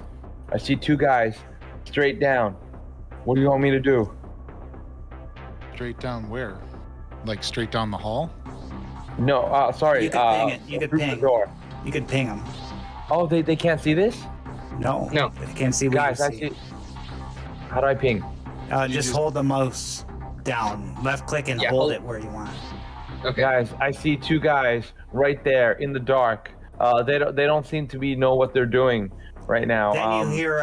Speaker 3: I see two guys straight down. What do you want me to do?
Speaker 2: Straight down where? Like straight down the hall?
Speaker 3: No, sorry.
Speaker 1: You could ping it. You could
Speaker 3: through
Speaker 1: ping.
Speaker 3: the door.
Speaker 1: You could ping them.
Speaker 3: Oh, they can't see this?
Speaker 1: No.
Speaker 4: No.
Speaker 1: They can't see what
Speaker 3: Guys,
Speaker 1: you
Speaker 3: I
Speaker 1: see.
Speaker 3: see. How do I ping?
Speaker 1: Just hold the mouse down. Left click and
Speaker 4: Yeah,
Speaker 1: hold
Speaker 4: hold-
Speaker 1: it where you want.
Speaker 4: Okay.
Speaker 3: Guys, I see two guys right there in the dark. They don't seem to know what they're doing right now.
Speaker 1: Then you hear,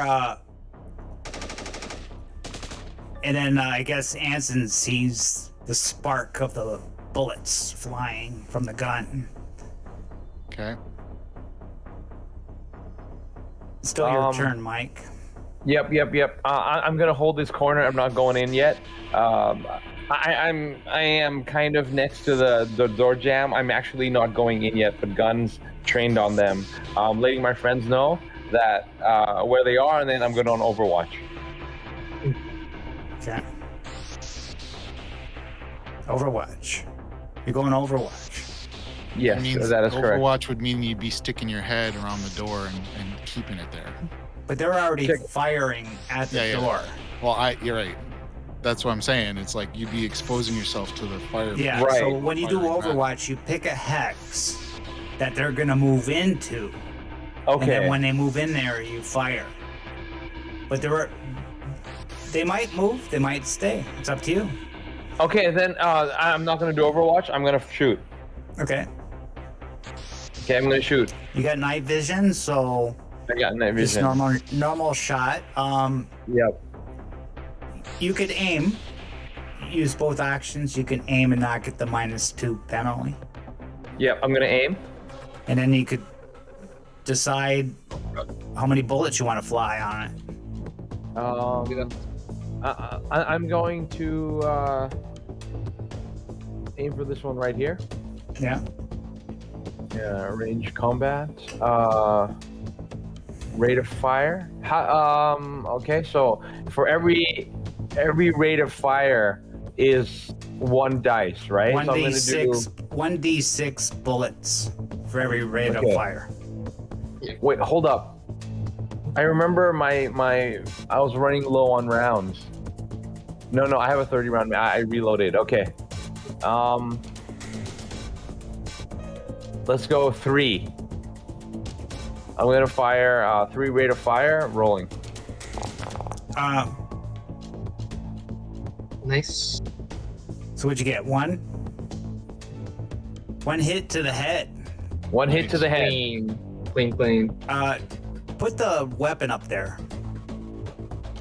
Speaker 1: and then I guess Anson sees the spark of the bullets flying from the gun.
Speaker 2: Okay.
Speaker 1: Still your turn, Mike.
Speaker 3: Yep. I'm gonna hold this corner. I'm not going in yet. I am kind of next to the door jamb. I'm actually not going in yet, but guns trained on them. Letting my friends know that where they are, and then I'm going on Overwatch.
Speaker 1: Okay. Overwatch. You're going Overwatch.
Speaker 3: Yes,
Speaker 2: It means
Speaker 3: that is correct.
Speaker 2: Overwatch would mean you'd be sticking your head around the door and keeping it there.
Speaker 1: But they're already
Speaker 3: Check.
Speaker 1: firing at the door.
Speaker 2: Well, you're right. That's what I'm saying. It's like you'd be exposing yourself to the fire.
Speaker 1: Yeah,
Speaker 3: Right.
Speaker 1: so when you do
Speaker 2: Firing back.
Speaker 1: Overwatch, you pick a hex that they're going to move into. And
Speaker 3: Okay.
Speaker 1: then when they move in there, you fire. But they might move, they might stay. It's up to you.
Speaker 3: Okay, then I'm not going to do Overwatch. I'm going to shoot.
Speaker 1: Okay.
Speaker 3: Okay, I'm going to shoot.
Speaker 1: You got night vision, so
Speaker 3: I got night
Speaker 1: just
Speaker 3: vision.
Speaker 1: normal shot.
Speaker 3: Yep.
Speaker 1: You could aim. Use both actions. You can aim and not get the -2 penalty.
Speaker 3: Yep, I'm going to aim.
Speaker 1: And then you could decide how many bullets you want to fly on it.
Speaker 3: I'm going to aim for this one right here.
Speaker 1: Yeah.
Speaker 3: Yeah, range combat. Rate of fire. Okay, so for every rate of fire is 1 dice, right? So I'm gonna
Speaker 1: 1d6 bullets for every rate of
Speaker 3: Okay.
Speaker 1: fire.
Speaker 3: Wait, hold up. I remember I was running low on rounds. No, I have a 30 round. I reloaded. Okay. Let's go 3. I'm gonna fire 3 rate of fire. Rolling.
Speaker 4: Nice.
Speaker 1: So what'd you get? 1? 1 hit to the head.
Speaker 3: 1 hit to the head.
Speaker 4: Clean.
Speaker 1: Put the weapon up there.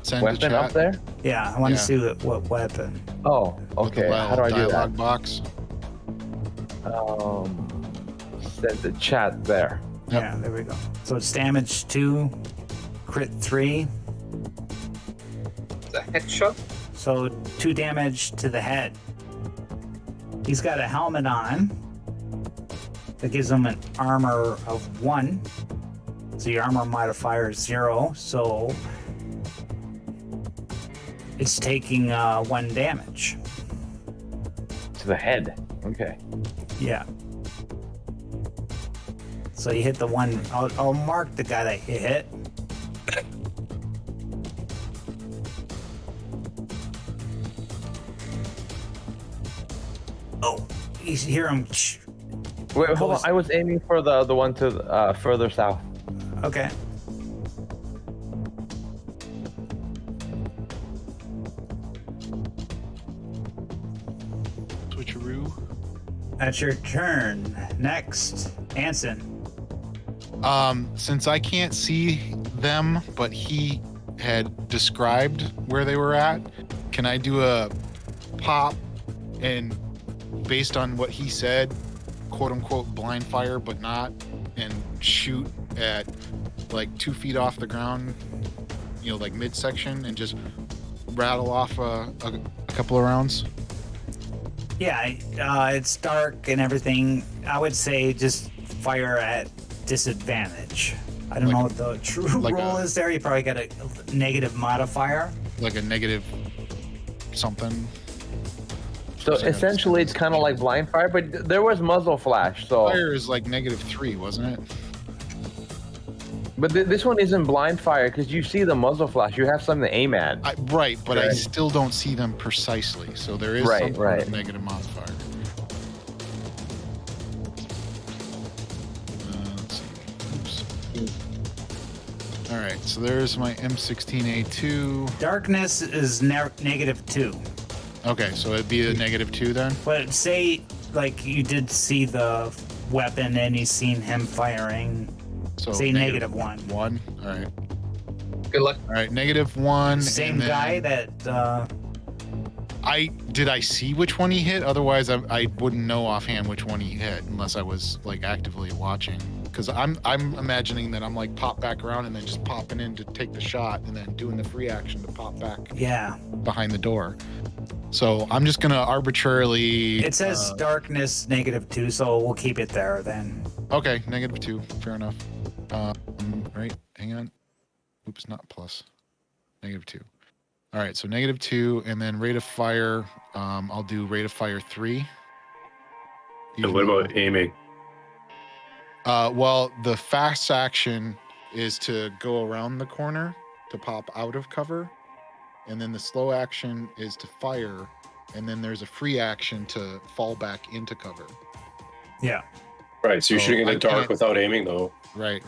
Speaker 2: Send to
Speaker 3: Weapon
Speaker 2: chat
Speaker 3: up there.
Speaker 1: Yeah, I want
Speaker 2: Yeah.
Speaker 1: to see what weapon.
Speaker 3: Oh,
Speaker 2: with the
Speaker 3: okay. How do I do
Speaker 2: dialogue
Speaker 3: that?
Speaker 2: box.
Speaker 3: Send the chat there.
Speaker 2: Yep.
Speaker 1: Yeah, there we go. So it's damage 2, crit 3.
Speaker 4: It's a headshot.
Speaker 1: So 2 damage to the head. He's got a helmet on that gives him an armor of 1. So your armor modifier is 0. So it's taking 1 damage.
Speaker 3: To the head. Okay.
Speaker 1: Yeah. So you hit the one. I'll mark the guy that you hit. Oh, you hear him.
Speaker 3: Wait, hold on. I was aiming for the one to further south.
Speaker 1: Okay.
Speaker 2: Switcheroo.
Speaker 1: That's your turn. Next, Anson.
Speaker 2: Since I can't see them, but he had described where they were at, can I do a pop and based on what he said, quote unquote blind fire, but not, and shoot at like 2 feet off the ground, like midsection, and just rattle off a couple of rounds?
Speaker 1: Yeah, it's dark and everything. I would say just fire at disadvantage. I don't
Speaker 2: Like
Speaker 1: know
Speaker 2: a-
Speaker 1: what the true
Speaker 2: like
Speaker 1: roll
Speaker 2: a-
Speaker 1: is there. You probably got a negative modifier.
Speaker 2: Like a negative something.
Speaker 3: So essentially, it's kind of like blind fire, but there was muzzle flash. So,
Speaker 2: Fire is like -3, wasn't it?
Speaker 3: but this one isn't blind fire because you see the muzzle flash. You have something to aim at.
Speaker 2: Right, but I
Speaker 3: Right.
Speaker 2: still don't see them precisely. So there is
Speaker 3: Right,
Speaker 2: some sort of
Speaker 3: right.
Speaker 2: negative modifier. Let's see. Oops. All right, so there's my M16A2.
Speaker 1: Darkness is -2.
Speaker 2: Okay, so it'd be a -2 then?
Speaker 1: But say, like, you did see the weapon and you seen him firing.
Speaker 2: So
Speaker 1: Say -1.
Speaker 2: 1. All right.
Speaker 4: Good luck.
Speaker 2: All right, -1.
Speaker 1: Same
Speaker 2: and then
Speaker 1: guy that.
Speaker 2: Did I see which one he hit? Otherwise, I wouldn't know offhand which one he hit unless I was like actively watching. Because I'm imagining that I'm like pop back around and then just popping in to take the shot and then doing the free action to pop back
Speaker 1: Yeah.
Speaker 2: behind the door. So I'm just gonna arbitrarily.
Speaker 1: It says darkness -2, so we'll keep it there then.
Speaker 2: Okay, -2. Fair enough. Right. Hang on. Oops, not plus. -2. All right, so -2, and then rate of fire. I'll do rate of fire 3.
Speaker 6: And what about aiming?
Speaker 2: Well, the fast action is to go around the corner to pop out of cover, and then the slow action is to fire, and then there's a free action to fall back into cover.
Speaker 1: Yeah.
Speaker 6: Right, so you're
Speaker 2: So
Speaker 6: shooting in the
Speaker 2: I
Speaker 6: dark
Speaker 2: can't-
Speaker 6: without aiming, though.
Speaker 2: Right.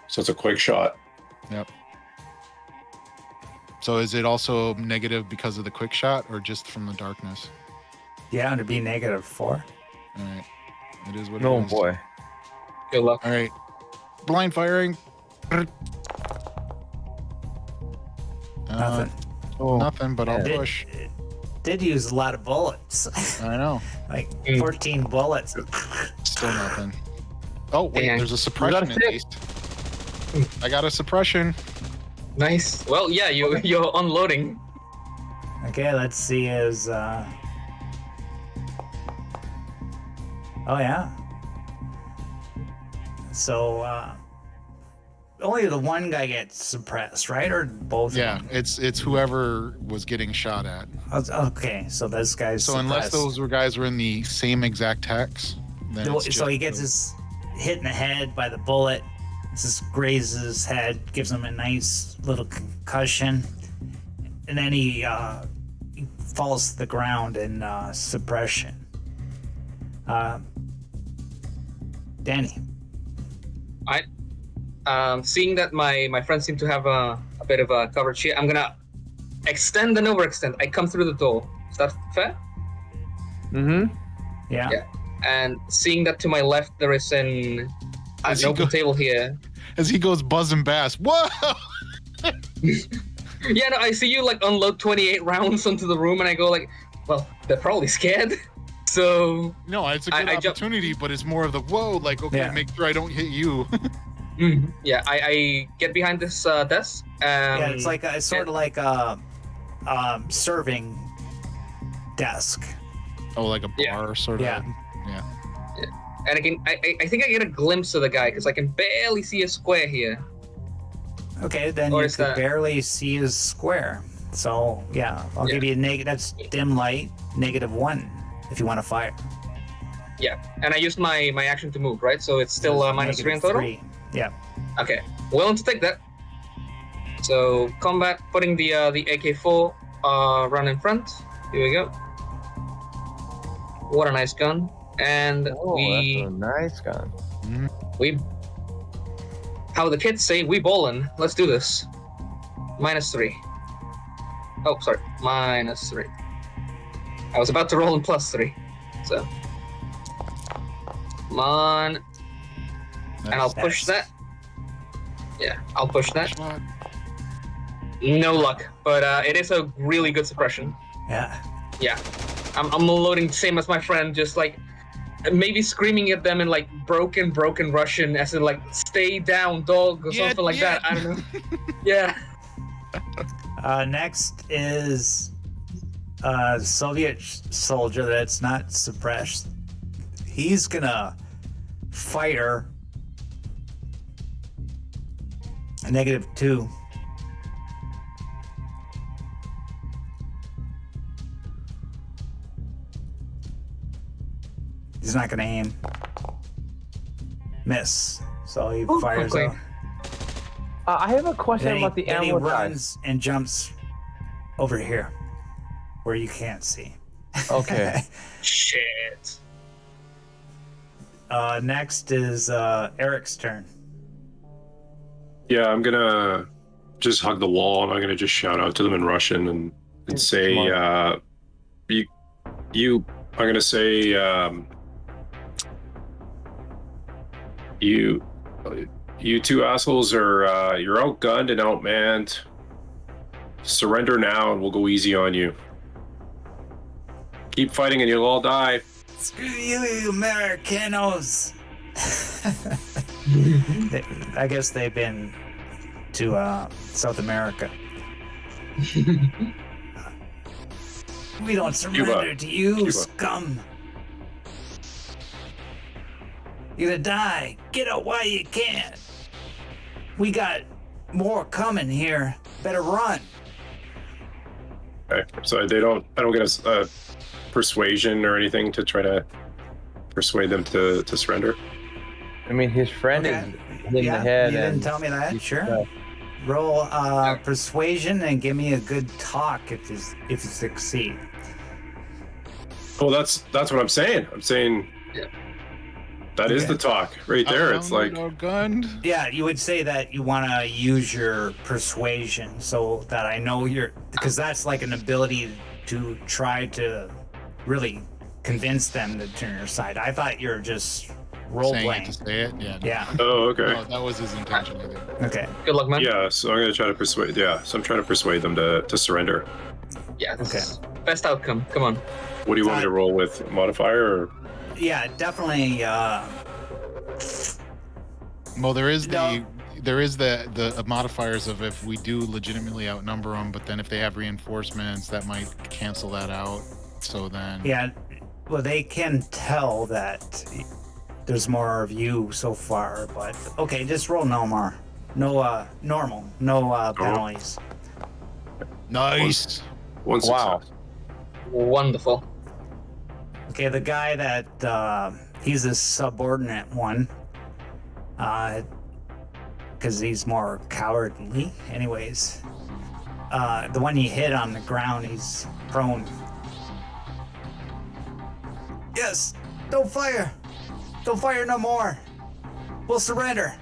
Speaker 6: So it's a quick shot.
Speaker 2: Yep. So is it also negative because of the quick shot, or just from the darkness?
Speaker 1: Yeah, it'd be -4.
Speaker 2: All right, it is what
Speaker 3: No
Speaker 2: it is.
Speaker 3: boy.
Speaker 4: Good luck.
Speaker 2: All right, blind firing.
Speaker 1: Nothing.
Speaker 2: Nothing, but I'll
Speaker 1: Did,
Speaker 2: push.
Speaker 1: did use a lot of bullets.
Speaker 2: I know.
Speaker 1: Like 14 bullets.
Speaker 2: Still nothing. Oh wait,
Speaker 4: Dang.
Speaker 2: there's a suppression at
Speaker 3: hit.
Speaker 2: least. I got a suppression.
Speaker 4: Nice. Well, yeah, you're unloading.
Speaker 1: Okay, let's see his. Oh yeah. So only the one guy gets suppressed, right? Or both?
Speaker 2: Yeah,
Speaker 1: of them?
Speaker 2: it's whoever was getting shot at.
Speaker 1: Okay, so this guy's.
Speaker 2: So unless
Speaker 1: suppressed.
Speaker 2: those guys were in the same exact hex, then
Speaker 1: No,
Speaker 2: it's
Speaker 1: so
Speaker 2: just
Speaker 1: he gets his hit in the head by the bullet. It just grazes his head, gives him a nice little concussion, and then he falls to the ground in suppression. Danny.
Speaker 4: Seeing that my friends seem to have a bit of a coverage here, I'm gonna extend and overextend. I come through the door. Is that fair?
Speaker 3: Mm-hmm.
Speaker 1: Yeah.
Speaker 4: Yeah. And seeing that to my left there is an open table here.
Speaker 2: as he goes buzzing bass. Whoa!
Speaker 4: Yeah, no, I see you like unload 28 rounds onto the room, and I go like, well, they're probably scared. So
Speaker 2: No, it's a good
Speaker 4: I jump-
Speaker 2: opportunity, but it's more of the whoa, like okay,
Speaker 1: Yeah.
Speaker 2: make sure I don't hit you.
Speaker 4: yeah, I get behind this desk.
Speaker 1: Yeah, it's like it's sort of like a serving desk.
Speaker 2: Oh, like a bar
Speaker 4: Yeah.
Speaker 2: sort of.
Speaker 1: Yeah.
Speaker 4: and I think I get a glimpse of the guy because I can barely see a square here.
Speaker 1: Okay, then
Speaker 4: Or
Speaker 1: you
Speaker 4: is
Speaker 1: could
Speaker 4: that-
Speaker 1: barely see his square. So yeah, I'll give you a negative. That's dim light, -1 if you want to fire.
Speaker 4: Yeah, and I used my action to move, right? So it's still -3 in total.
Speaker 1: -3. Yeah.
Speaker 4: Okay, willing to take that. So combat, putting the AK-4 run in front. Here we go. What a nice gun, and
Speaker 3: Oh,
Speaker 4: we
Speaker 3: that's a nice gun.
Speaker 4: how the kids say, we ballin'. Let's do this. -3. Oh, sorry, -3. I was about to roll in +3, so come on, and I'll push that. Yeah, I'll push that.
Speaker 2: Shot.
Speaker 4: No luck, but it is a really good suppression.
Speaker 1: Yeah.
Speaker 4: Yeah, I'm loading same as my friend, just like maybe screaming at them in like broken Russian, as in like "stay down, dog" or something like that. I don't know. Yeah.
Speaker 1: Next is a Soviet soldier that's not suppressed. He's gonna fire a -2. He's not gonna aim. Miss. So he fires
Speaker 4: okay.
Speaker 1: out.
Speaker 3: I have a question
Speaker 1: Then
Speaker 3: about the
Speaker 1: then he
Speaker 3: ammo dice.
Speaker 1: runs and jumps over here where you can't see.
Speaker 3: Okay.
Speaker 4: Shit.
Speaker 1: Next is Eric's turn.
Speaker 6: Yeah, I'm gonna just hug the wall, and I'm gonna just shout out to them in Russian and say, you. I'm gonna say, you two assholes are you're outgunned and outmanned. Surrender now, and we'll go easy on you. Keep fighting, and you'll all die.
Speaker 1: Screw you Americanos. I guess they've been to South America. We don't surrender to you,
Speaker 6: Cuba.
Speaker 1: scum. You're gonna die. Get out while you can. We got more coming here. Better run.
Speaker 6: Okay, so I don't get a persuasion or anything to try to persuade them to surrender.
Speaker 3: I mean, his friend
Speaker 1: Okay.
Speaker 3: is in the head.
Speaker 1: You didn't
Speaker 3: and
Speaker 1: tell me that. Sure.
Speaker 3: Yeah.
Speaker 1: Roll persuasion and give me a good talk if you succeed.
Speaker 6: Well, that's what I'm saying. I'm saying that is the talk right there. It's like
Speaker 2: outgunned.
Speaker 1: Yeah, you would say that you want to use your persuasion so that I know because that's like an ability to try to really convince them to turn your side. I thought you're just role
Speaker 2: Saying
Speaker 1: playing.
Speaker 2: it to say it. Yeah.
Speaker 1: Yeah.
Speaker 6: oh, okay.
Speaker 2: No, that was his intention. I think.
Speaker 1: Okay.
Speaker 4: Good luck, man.
Speaker 6: Yeah, so I'm gonna try to persuade. Yeah, so I'm trying to persuade them to surrender.
Speaker 4: Yeah. Best outcome. Come on.
Speaker 6: What do you want me to roll with? Modifier? Or?
Speaker 1: Yeah, definitely.
Speaker 2: Well, there is
Speaker 1: No.
Speaker 2: the modifiers of if we do legitimately outnumber them, but then if they have reinforcements, that might cancel that out. So then,
Speaker 1: Yeah. Well, they can tell that there's more of you so far, but okay, just roll no more. No, normal. No penalties.
Speaker 2: nice.
Speaker 6: One success.
Speaker 3: Wow.
Speaker 4: Wonderful.
Speaker 1: Okay, the guy that he's a subordinate one, because he's more cowardly. Anyways, the one you hit on the ground, he's prone. Yes, don't fire. Don't fire no more. We'll surrender.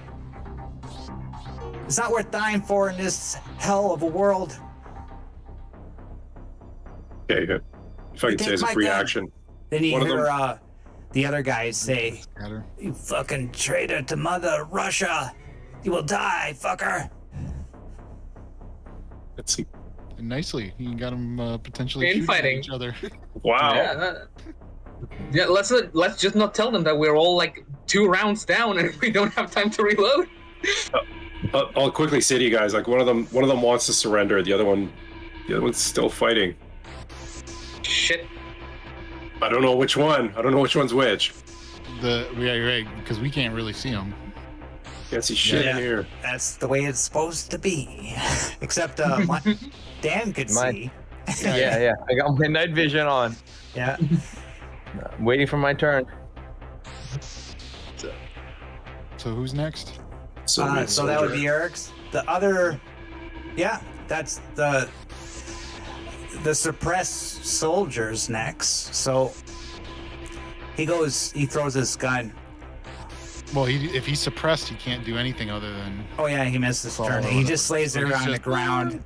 Speaker 1: It's not worth dying for in this hell of a world.
Speaker 6: Okay, good. If I
Speaker 1: You
Speaker 6: can say
Speaker 1: take
Speaker 6: as a
Speaker 1: my
Speaker 6: free
Speaker 1: gun.
Speaker 6: action.
Speaker 1: Then you
Speaker 6: One of
Speaker 1: hear the other guys say,
Speaker 2: Scatter.
Speaker 1: "You fucking traitor to Mother Russia! You will die, fucker!"
Speaker 6: Let's see.
Speaker 2: And nicely, you got them potentially shooting at
Speaker 4: Infighting.
Speaker 2: each other.
Speaker 6: Wow.
Speaker 4: Yeah. Let's just not tell them that we're all like 2 rounds down and we don't have time to reload.
Speaker 6: I'll quickly say to you guys, like one of them wants to surrender, the other one's still fighting.
Speaker 4: Shit.
Speaker 6: I don't know which one. I don't know which one's which.
Speaker 2: Right, because we can't really see them.
Speaker 6: Can't see shit
Speaker 1: Yeah.
Speaker 6: in here.
Speaker 1: That's the way it's supposed to be. Except Dan could
Speaker 3: My-
Speaker 1: see.
Speaker 3: Yeah. I got my night vision on.
Speaker 1: Yeah.
Speaker 3: I'm waiting for my turn.
Speaker 2: So who's next?
Speaker 6: So
Speaker 1: that would be Eric's. The other, yeah, that's the suppressed soldiers next. So he throws his gun.
Speaker 2: Well, if he's suppressed, he can't do anything other than.
Speaker 1: Oh yeah, he missed his
Speaker 2: Fall
Speaker 1: turn.
Speaker 2: or
Speaker 1: He just
Speaker 2: whatever.
Speaker 1: lays
Speaker 2: So
Speaker 1: there
Speaker 2: he's
Speaker 1: on the
Speaker 2: just-
Speaker 1: ground.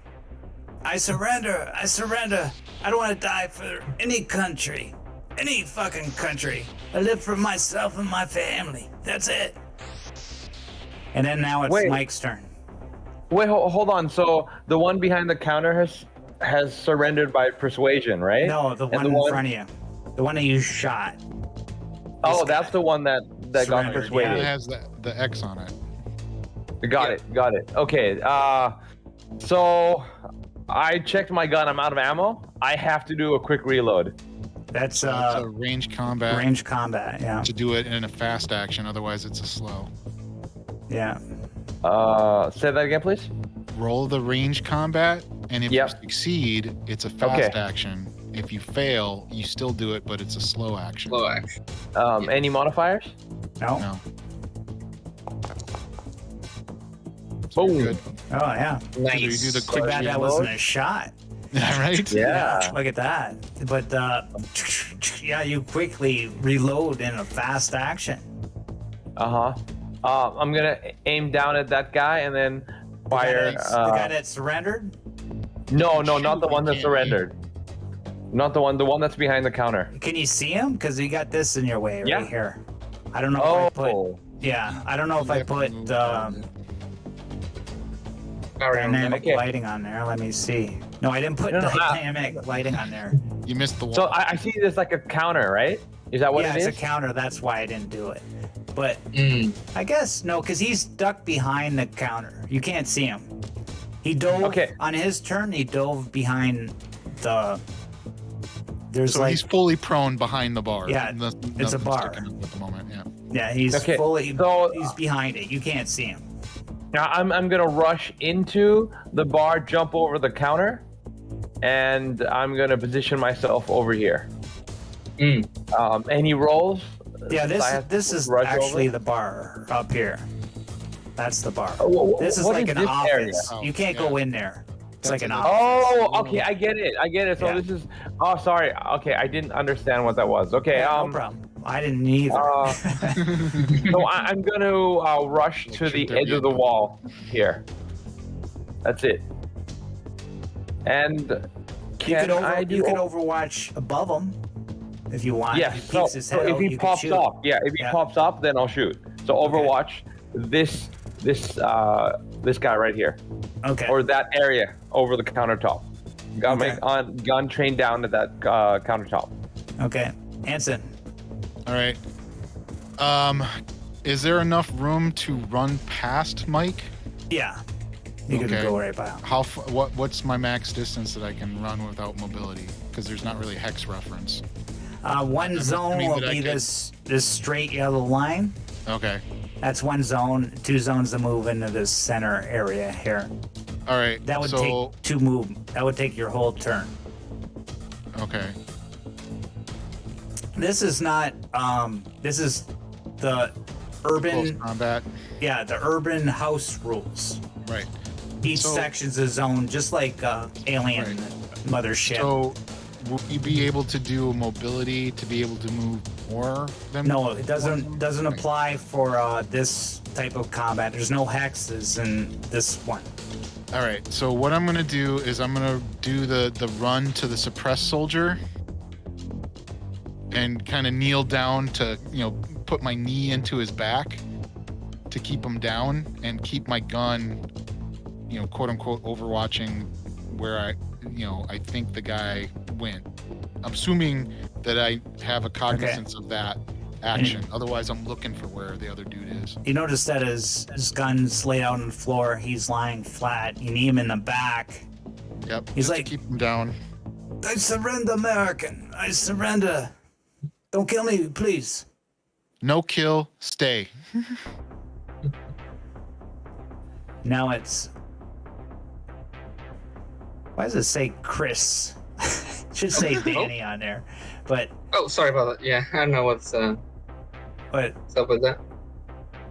Speaker 1: I surrender. I surrender. I don't want to die for any country. Any fucking country. I live for myself and my family. That's it. And then now it's
Speaker 3: Wait.
Speaker 1: Mike's turn.
Speaker 3: Wait, hold on. So the one behind the counter has surrendered by persuasion, right?
Speaker 1: No, the
Speaker 3: And
Speaker 1: one in front of you. The one that you shot.
Speaker 3: Oh,
Speaker 1: This
Speaker 3: that's
Speaker 1: guy.
Speaker 3: the one that got
Speaker 1: Surrendered,
Speaker 2: It
Speaker 3: persuaded.
Speaker 2: has the X on it.
Speaker 3: Got it. Okay. So I checked my gun. I'm out of ammo. I have to do a quick reload.
Speaker 1: That's
Speaker 2: So it's a range combat
Speaker 1: range combat. Yeah.
Speaker 2: to do it in a fast action. Otherwise, it's a slow.
Speaker 1: Yeah.
Speaker 3: Say that again, please.
Speaker 2: Roll the range combat, and if
Speaker 3: Yep.
Speaker 2: you succeed, it's a fast
Speaker 3: Okay.
Speaker 2: action. If you fail, you still do it, but it's a slow action.
Speaker 4: Slow action.
Speaker 3: Any modifiers?
Speaker 1: No.
Speaker 2: No. So you're
Speaker 3: Boom.
Speaker 2: good.
Speaker 1: Oh yeah.
Speaker 2: Either you do the
Speaker 4: Nice.
Speaker 1: Too
Speaker 2: quick
Speaker 1: bad that
Speaker 3: reload.
Speaker 1: wasn't a shot.
Speaker 2: right?
Speaker 3: Yeah.
Speaker 1: Look at that. But yeah, you quickly reload in a fast action.
Speaker 3: Uh huh. I'm gonna aim down at that guy and then fire.
Speaker 1: The guy that surrendered?
Speaker 3: No, not
Speaker 2: Shoot,
Speaker 3: the one
Speaker 2: you
Speaker 3: that
Speaker 2: can't
Speaker 3: surrendered. Not the one that's behind the counter.
Speaker 1: Can you see him? Because you got this in your way right
Speaker 3: Yeah.
Speaker 1: here. I don't know if I put.
Speaker 3: Oh,
Speaker 1: Yeah, I don't know if I put dynamic
Speaker 3: Okay.
Speaker 1: lighting on there. Let me see. No, I didn't put
Speaker 3: No,
Speaker 1: dynamic lighting on there.
Speaker 2: You missed the wall.
Speaker 3: so I see there's like a counter, right? Is that what
Speaker 1: Yeah,
Speaker 3: it
Speaker 1: it's
Speaker 3: is?
Speaker 1: a counter. That's why I didn't do it. But
Speaker 4: Mm.
Speaker 1: I guess no, because he's stuck behind the counter. You can't see him. He dove
Speaker 3: Okay.
Speaker 1: on his turn. He dove behind the. There's
Speaker 2: So
Speaker 1: like
Speaker 2: he's fully prone behind the bar.
Speaker 1: Yeah, it's a
Speaker 2: Nothing's
Speaker 1: bar.
Speaker 2: sticking up at the moment. Yeah.
Speaker 1: yeah, he's
Speaker 3: Okay,
Speaker 1: fully.
Speaker 3: so-
Speaker 1: he's behind it. You can't see him.
Speaker 3: Now I'm gonna rush into the bar, jump over the counter, and I'm gonna position myself over here. Any rolls?
Speaker 1: Yeah,
Speaker 3: I have
Speaker 1: this
Speaker 3: to
Speaker 1: is
Speaker 3: rush
Speaker 1: actually
Speaker 3: over?
Speaker 1: the bar up here. That's the bar.
Speaker 3: Wh-
Speaker 1: This is
Speaker 3: what
Speaker 1: like an
Speaker 3: this
Speaker 1: office.
Speaker 3: area?
Speaker 2: Oh,
Speaker 1: You can't
Speaker 2: yeah.
Speaker 1: go in there. It's
Speaker 2: That's
Speaker 1: like an
Speaker 2: a-
Speaker 1: office.
Speaker 3: Oh, okay, I get it. So
Speaker 1: Yeah.
Speaker 3: this is. Oh, sorry. Okay, I didn't understand what that was. Okay,
Speaker 1: Yeah, no problem. I didn't either.
Speaker 3: so I'm gonna rush to
Speaker 2: shoot
Speaker 3: the
Speaker 2: there,
Speaker 3: edge
Speaker 2: yeah.
Speaker 3: of the wall here. That's it. And
Speaker 1: you
Speaker 3: can
Speaker 1: could
Speaker 3: I do?
Speaker 1: you could overwatch above him if you want.
Speaker 3: Yes.
Speaker 1: If he
Speaker 3: So,
Speaker 1: peeks his
Speaker 3: so
Speaker 1: head
Speaker 3: if
Speaker 1: out,
Speaker 3: he
Speaker 1: you can
Speaker 3: pops
Speaker 1: shoot.
Speaker 3: up, if he
Speaker 1: Yeah.
Speaker 3: pops up, then I'll shoot. So Overwatch this guy right here,
Speaker 1: Okay.
Speaker 3: or that area over the countertop. Got
Speaker 1: Okay.
Speaker 3: my gun trained down at that countertop.
Speaker 1: Okay. Anson.
Speaker 2: All right. Is there enough room to run past Mike?
Speaker 1: Yeah. You could
Speaker 2: Okay.
Speaker 1: go right by him.
Speaker 2: What's my max distance that I can run without mobility? Because there's not really hex reference.
Speaker 1: One zone
Speaker 2: assuming
Speaker 1: will
Speaker 2: that I
Speaker 1: be
Speaker 2: could-
Speaker 1: this straight yellow line.
Speaker 2: Okay.
Speaker 1: That's one zone. 2 zones to move into this center area here.
Speaker 2: All right.
Speaker 1: That would
Speaker 2: so,
Speaker 1: take 2 move. That would take your whole turn.
Speaker 2: Okay.
Speaker 1: This is not. This is the
Speaker 2: Close
Speaker 1: urban.
Speaker 2: combat.
Speaker 1: Yeah, the urban house rules.
Speaker 2: Right.
Speaker 1: Each
Speaker 2: So-
Speaker 1: section's a zone, just like Alien
Speaker 2: Right.
Speaker 1: Mothership.
Speaker 2: So, will you be able to do mobility to be able to move more than?
Speaker 1: No, it doesn't apply for this type of combat. There's no hexes in this one.
Speaker 2: All right. So what I'm gonna do is I'm gonna do the run to the suppressed soldier, and kind of kneel down to put my knee into his back to keep him down and keep my gun, quote unquote, overwatching where I think the guy went. I'm assuming that I have a cognizance of that action. Otherwise, I'm looking for where the other dude is.
Speaker 1: You notice that his gun's laid out on the floor. He's lying flat. You need him in the back.
Speaker 2: Yep.
Speaker 1: He's
Speaker 2: just to
Speaker 1: like-
Speaker 2: keep him down.
Speaker 1: I surrender, American. I surrender. Don't kill me, please.
Speaker 2: No kill. Stay.
Speaker 1: Now it's. Why does it say Chris? It should say Danny on there, but
Speaker 4: Oh, sorry about that. Yeah, I don't know what's up with that.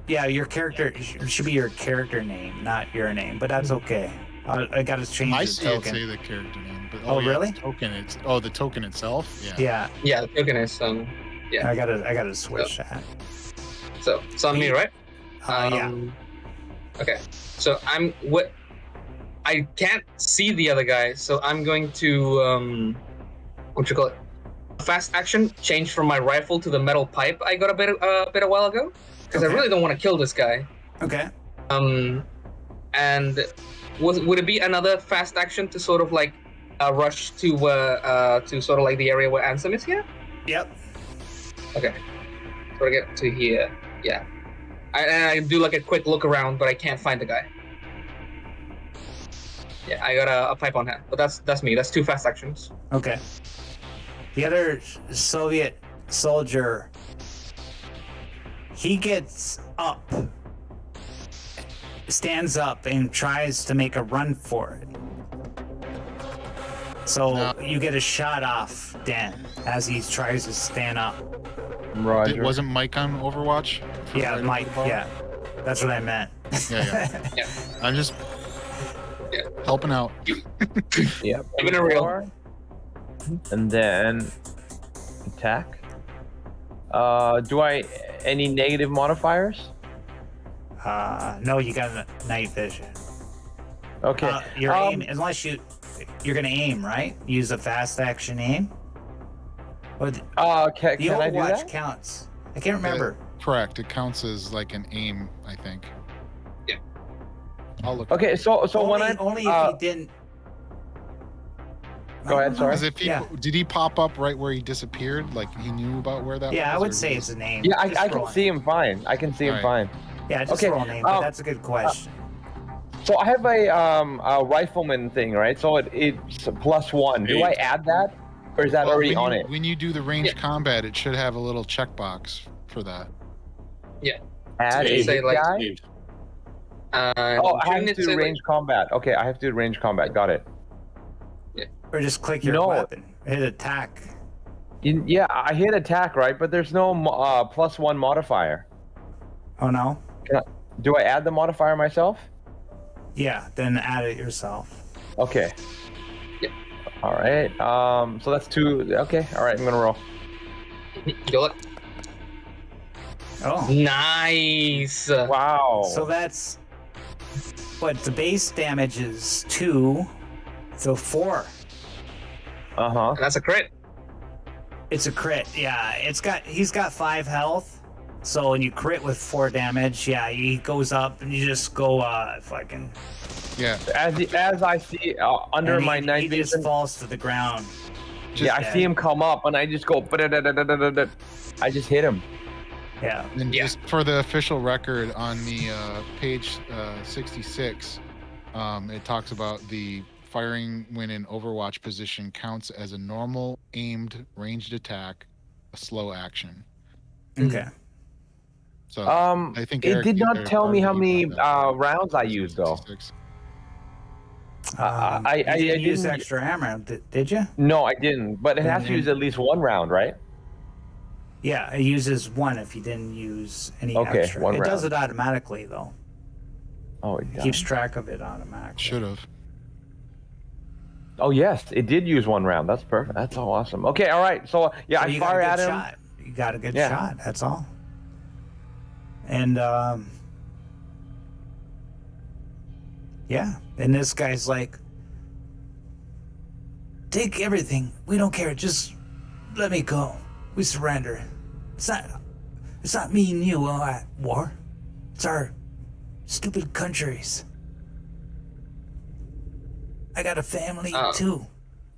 Speaker 1: yeah, your character it should be your character name, not your name. But that's okay. I got to change
Speaker 2: I
Speaker 1: the
Speaker 2: see it
Speaker 1: token.
Speaker 2: say the character name, but
Speaker 1: Oh,
Speaker 2: yeah,
Speaker 1: really?
Speaker 2: The token. The token itself. Yeah.
Speaker 1: Yeah,
Speaker 4: Yeah, the token is yeah.
Speaker 1: I gotta switch that.
Speaker 4: So it's on me, right?
Speaker 1: Yeah.
Speaker 4: Okay. So I can't see the other guy, so I'm going to what you call it? Fast action. Change from my rifle to the metal pipe I got a bit a while ago, because I
Speaker 1: Okay.
Speaker 4: really don't want to kill this guy.
Speaker 1: Okay.
Speaker 4: And would it be another fast action to sort of like rush to sort of like the area where Ansem is here?
Speaker 1: Yep.
Speaker 4: Okay. So I get to here. Yeah. I do like a quick look around, but I can't find the guy. Yeah, I got a pipe on hand, but that's me. That's 2 fast actions.
Speaker 1: Okay. The other Soviet soldier, he gets up, stands up, and tries to make a run for it. So
Speaker 2: No.
Speaker 1: you get a shot off Dan as he tries to stand up.
Speaker 3: Roger.
Speaker 2: Wasn't Mike on Overwatch? For
Speaker 1: Yeah,
Speaker 2: right over
Speaker 1: Mike.
Speaker 2: the bar?
Speaker 1: Yeah, that's what I meant.
Speaker 2: Yeah.
Speaker 4: Yeah.
Speaker 2: I'm just
Speaker 4: Yeah.
Speaker 2: helping out.
Speaker 3: Yeah.
Speaker 4: Keeping it real.
Speaker 3: And then attack. Do I any negative modifiers?
Speaker 1: No, you got night vision.
Speaker 3: Okay.
Speaker 1: Your aim, unless you're gonna aim, right? Use a fast action aim. Or the
Speaker 3: Can I do
Speaker 1: Overwatch
Speaker 3: that?
Speaker 1: counts. I can't remember.
Speaker 2: Correct. It counts as like an aim, I think.
Speaker 4: Yeah.
Speaker 2: I'll look.
Speaker 3: Okay, so when I
Speaker 1: only if he didn't.
Speaker 3: Go ahead, sorry.
Speaker 2: Because if he did he pop up right where he disappeared? Like he knew about where that was?
Speaker 1: Yeah, I would
Speaker 2: or
Speaker 1: say
Speaker 2: he
Speaker 1: it's a name.
Speaker 3: Yeah,
Speaker 1: Just
Speaker 3: I
Speaker 1: roll
Speaker 3: can
Speaker 1: a
Speaker 3: see
Speaker 1: name.
Speaker 3: him fine. I can see him
Speaker 2: Alright.
Speaker 3: fine.
Speaker 1: Yeah, just
Speaker 3: Okay,
Speaker 1: roll a name. But that's a good question.
Speaker 3: So I have a rifleman thing, right? So it's +1. Do I add that, or is that
Speaker 2: Well,
Speaker 3: already
Speaker 2: when
Speaker 3: on
Speaker 2: you,
Speaker 3: it?
Speaker 2: When you do the ranged combat, it should have a little checkbox for that.
Speaker 3: Add
Speaker 4: Say,
Speaker 3: a hit
Speaker 4: like,
Speaker 3: guy? Oh, I have
Speaker 4: shouldn't
Speaker 3: to
Speaker 4: it
Speaker 3: do
Speaker 4: say,
Speaker 3: range combat. Okay, I have to do range combat. Got it.
Speaker 1: Or just click your
Speaker 3: No.
Speaker 1: weapon. Hit attack.
Speaker 3: Yeah, I hit attack, right? But there's no +1 modifier.
Speaker 1: Oh no?
Speaker 3: Do I add the modifier myself?
Speaker 1: Yeah, then add it yourself.
Speaker 3: Okay.
Speaker 4: Yeah.
Speaker 3: All right. So that's 2. Okay. All right. I'm gonna roll.
Speaker 4: Go look.
Speaker 1: Oh.
Speaker 4: Nice.
Speaker 3: Wow.
Speaker 1: So that's what the base damage is 2, so 4.
Speaker 3: Uh-huh.
Speaker 4: And that's a crit.
Speaker 1: It's a crit, yeah. He's got 5 health. So when you crit with 4 damage, yeah, he goes up and you just go fucking.
Speaker 2: Yeah.
Speaker 3: As I see under
Speaker 1: and
Speaker 3: my night
Speaker 1: he just
Speaker 3: vision,
Speaker 1: falls to the ground.
Speaker 3: I see him come up and I just go. I just hit him.
Speaker 1: Yeah.
Speaker 2: And just for the official record on the page 66, it talks about the firing when in Overwatch position counts as a normal aimed ranged attack, a slow action.
Speaker 1: Okay.
Speaker 2: So I think
Speaker 3: it
Speaker 2: Eric,
Speaker 3: did not tell me how many
Speaker 2: argued that.
Speaker 3: rounds I used though.
Speaker 2: 66.
Speaker 3: I
Speaker 1: didn't use
Speaker 3: didn't-
Speaker 1: extra ammo, did you?
Speaker 3: No, I didn't. But it has to use at least 1 round, right?
Speaker 1: Yeah, it uses 1 if you didn't use any
Speaker 3: Okay,
Speaker 1: extra.
Speaker 3: 1
Speaker 1: It does
Speaker 3: round.
Speaker 1: it automatically though.
Speaker 3: Oh,
Speaker 1: It keeps track of it automatically.
Speaker 2: Should have.
Speaker 3: Oh yes, it did use 1 round. That's perfect. That's all awesome. Okay, all right. So yeah,
Speaker 1: So
Speaker 3: I
Speaker 1: you got
Speaker 3: fire
Speaker 1: a
Speaker 3: at
Speaker 1: good
Speaker 3: him.
Speaker 1: shot. You got a good
Speaker 3: Yeah.
Speaker 1: shot. That's all. And yeah. And this guy's like, take everything. We don't care. Just let me go. We surrender. It's not me and you at war. It's our stupid countries. I got a family too.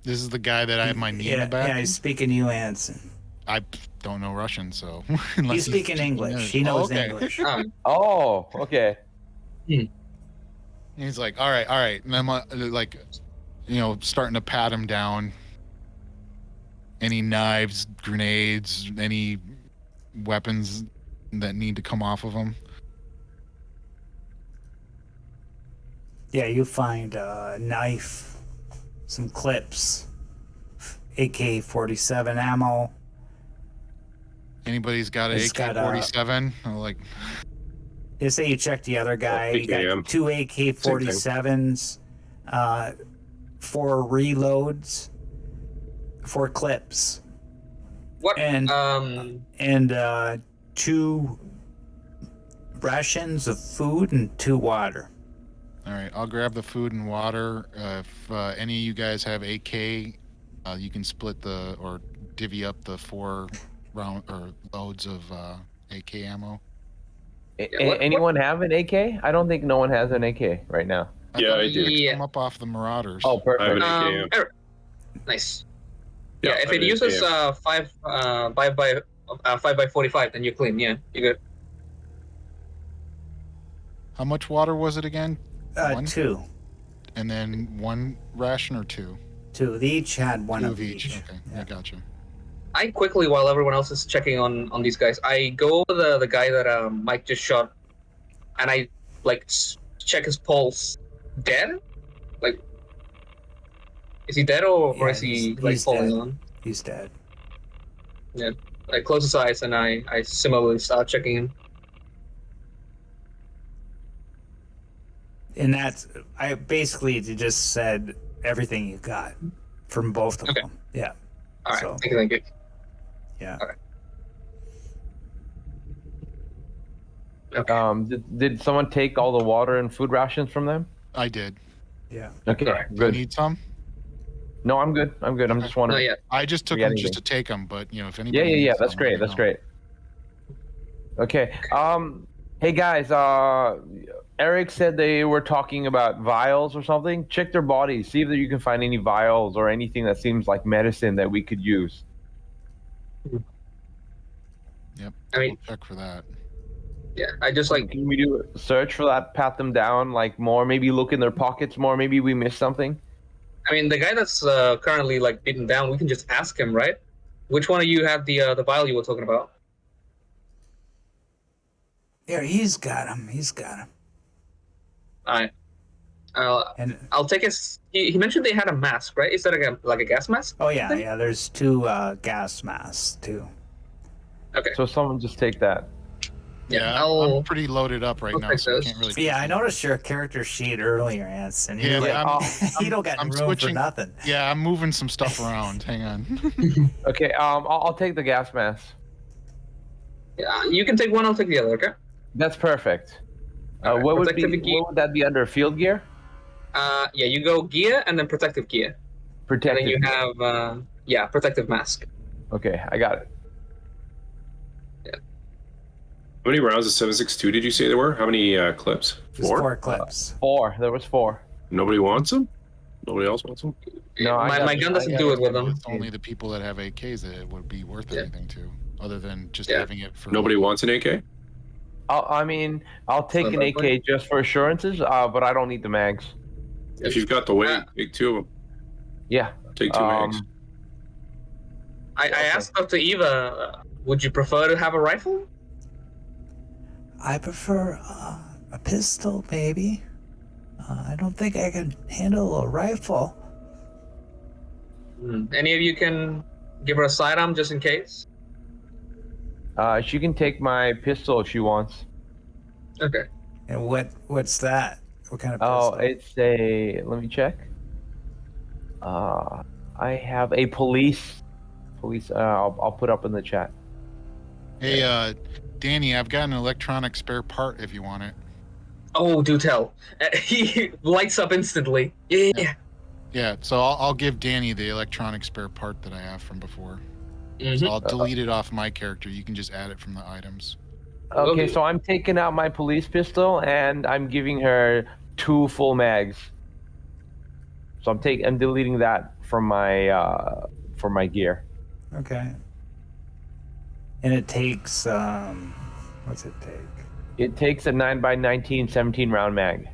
Speaker 2: This is the guy that I have my knee in the back.
Speaker 1: Yeah, he's speaking you, Anson.
Speaker 2: I don't know Russian, so
Speaker 1: He's speaking English. He knows English.
Speaker 3: Oh, okay.
Speaker 2: He's like, all right, and I'm like, starting to pat him down. Any knives, grenades, any weapons that need to come off of him.
Speaker 1: Yeah, you find a knife, some clips, AK-47 ammo.
Speaker 2: Anybody's got an
Speaker 1: It's got
Speaker 2: AK-47? Like,
Speaker 1: They say you check the other guy. You got
Speaker 6: PKM.
Speaker 1: 2 AK-47s, 4 reloads, 4 clips,
Speaker 4: What?
Speaker 1: and 2 rations of food and 2 water.
Speaker 2: all right, I'll grab the food and water. If any of you guys have AK, you can split or divvy up the 4 round or loads of AK ammo.
Speaker 3: Anyone have an AK? I don't think no one has an AK right now.
Speaker 6: Yeah,
Speaker 2: thought
Speaker 6: I
Speaker 2: you
Speaker 6: do.
Speaker 2: picked
Speaker 4: Yeah.
Speaker 2: them up off the Marauders.
Speaker 3: Oh,
Speaker 6: I have
Speaker 3: perfect.
Speaker 6: an AKM.
Speaker 4: Nice.
Speaker 6: Yeah,
Speaker 4: Yeah, if
Speaker 6: I
Speaker 4: it
Speaker 6: have an
Speaker 4: uses
Speaker 6: AKM.
Speaker 4: 5x45, then you're clean. Yeah, you're good.
Speaker 2: How much water was it again? 1?
Speaker 1: 2.
Speaker 2: And then 1 ration or 2?
Speaker 1: 2. They each had 1
Speaker 2: 2
Speaker 1: of each.
Speaker 2: Okay, I got you.
Speaker 4: I quickly, while everyone else is checking on these guys, I go over the guy that Mike just shot, and I check his pulse. Dead? Like, is he dead or
Speaker 1: Yeah,
Speaker 4: is he
Speaker 1: he's
Speaker 4: falling
Speaker 1: dead.
Speaker 4: on?
Speaker 1: He's dead.
Speaker 4: Yeah. I close his eyes and I similarly start checking him.
Speaker 1: And I basically just said everything you got from both of
Speaker 4: Okay.
Speaker 1: them. Yeah.
Speaker 4: All right.
Speaker 1: So-
Speaker 4: Thank you.
Speaker 1: Yeah.
Speaker 4: Okay. Okay.
Speaker 3: Did someone take all the water and food rations from them?
Speaker 2: I did.
Speaker 1: Yeah.
Speaker 3: Okay,
Speaker 2: Do you
Speaker 3: good.
Speaker 2: need some?
Speaker 3: No, I'm good. I'm good. I'm just
Speaker 4: Not
Speaker 3: wondering.
Speaker 4: yet.
Speaker 2: I just took
Speaker 3: Yeah,
Speaker 2: them just
Speaker 3: anything.
Speaker 2: to take them, but if
Speaker 3: Yeah,
Speaker 2: anybody
Speaker 3: yeah, yeah.
Speaker 2: needs
Speaker 3: That's
Speaker 2: some, let
Speaker 3: great.
Speaker 2: me
Speaker 3: That's
Speaker 2: know.
Speaker 3: great. Okay. Hey guys. Eric said they were talking about vials or something. Check their bodies. See if you can find any vials or anything that seems like medicine that we could use.
Speaker 2: Yep.
Speaker 4: I mean-
Speaker 2: we'll check for that.
Speaker 4: Yeah, I just like.
Speaker 3: Can we do a search for that? Pat them down like more. Maybe look in their pockets more. Maybe we missed something.
Speaker 4: I mean, the guy that's currently like beaten down, we can just ask him, right? Which one of you had the vial you were talking about?
Speaker 1: There, he's got him. He's got him.
Speaker 4: Alright.
Speaker 1: And
Speaker 4: I'll take his. He mentioned they had a mask, right? Is that like a gas mask?
Speaker 1: oh yeah,
Speaker 4: thing?
Speaker 1: yeah. There's 2 gas masks too.
Speaker 4: Okay.
Speaker 3: So someone just take that.
Speaker 4: Yeah,
Speaker 2: I'm pretty loaded up right
Speaker 4: I'll
Speaker 2: now,
Speaker 4: take
Speaker 2: so I
Speaker 4: those.
Speaker 2: can't really.
Speaker 1: Yeah, I noticed your character sheet earlier, Anson.
Speaker 2: Yeah,
Speaker 1: You're
Speaker 2: but
Speaker 1: like, you don't got
Speaker 2: I'm
Speaker 1: room
Speaker 2: switching-
Speaker 1: for nothing.
Speaker 2: Yeah, I'm moving some stuff around. Hang on.
Speaker 3: Okay. I'll take the gas mask.
Speaker 4: Yeah, you can take one. I'll take the other. Okay.
Speaker 3: That's perfect.
Speaker 4: Alright,
Speaker 3: What would
Speaker 4: protective gear.
Speaker 3: what would that be under? Field gear?
Speaker 4: Yeah, you go gear and then protective gear,
Speaker 3: Protective.
Speaker 4: and then you
Speaker 3: gear.
Speaker 4: have protective mask.
Speaker 3: Okay, I got it.
Speaker 6: How many rounds of 7.62 did you say there were? How many clips?
Speaker 1: There's 4 clips.
Speaker 3: 4. There was 4.
Speaker 6: Nobody wants them? Nobody else wants them?
Speaker 3: No, I
Speaker 4: my
Speaker 3: got-
Speaker 4: gun
Speaker 3: I
Speaker 4: doesn't
Speaker 3: got
Speaker 4: do
Speaker 3: it.
Speaker 4: it with them.
Speaker 2: It's only the people that have AKs that it would be worth
Speaker 4: Yeah.
Speaker 2: anything to, other than just
Speaker 4: Yeah.
Speaker 2: having it for.
Speaker 6: Nobody wants an AK?
Speaker 3: I'll take an AK just for assurances, but I don't need the mags.
Speaker 6: If you've got the weight, take 2 of them.
Speaker 3: Yeah.
Speaker 6: Take 2 mags.
Speaker 4: I asked Dr. Eva, would you prefer to have a rifle?
Speaker 1: I prefer a pistol, maybe. I don't think I can handle a rifle.
Speaker 4: Any of you can give her a sidearm just in case?
Speaker 3: She can take my pistol if she wants.
Speaker 4: Okay.
Speaker 1: And what's that? What kind of
Speaker 3: Oh,
Speaker 1: pistol?
Speaker 3: it's a. Let me check. I have a police. I'll put up in the chat.
Speaker 2: Hey, Danny, I've got an electronic spare part if you want it.
Speaker 4: Oh, do tell. He lights up instantly. Yeah.
Speaker 2: Yeah, so I'll give Danny the electronic spare part that I have from before.
Speaker 4: Mhm.
Speaker 2: So I'll delete it off my character. You can just add it from the items.
Speaker 3: Okay,
Speaker 4: Okay.
Speaker 3: so I'm taking out my police pistol and I'm giving her 2 full mags. So I'm deleting that from my gear.
Speaker 1: Okay. And it takes what's it take?
Speaker 3: It takes a 9x19 17 round mag.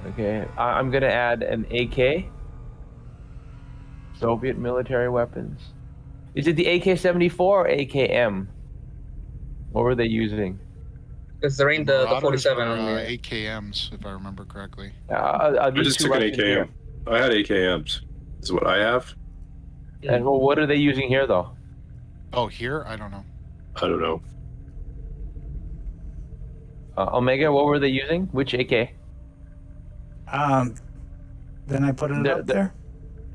Speaker 3: Okay, I'm gonna add an AK. Soviet military weapons. Is it the AK-74 or AKM? What were they using?
Speaker 4: Because there ain't the
Speaker 2: Marauders
Speaker 4: 47
Speaker 2: were,
Speaker 4: on there.
Speaker 2: AKMs, if I remember correctly.
Speaker 6: I
Speaker 3: These
Speaker 6: just
Speaker 3: two
Speaker 6: took an
Speaker 3: Russian here.
Speaker 6: AKM. I had AKMs. This is what I have.
Speaker 3: And what are they using here, though?
Speaker 2: Oh, here? I don't know.
Speaker 6: I don't know.
Speaker 3: Omega, what were they using? Which AK?
Speaker 1: Then I put it up there.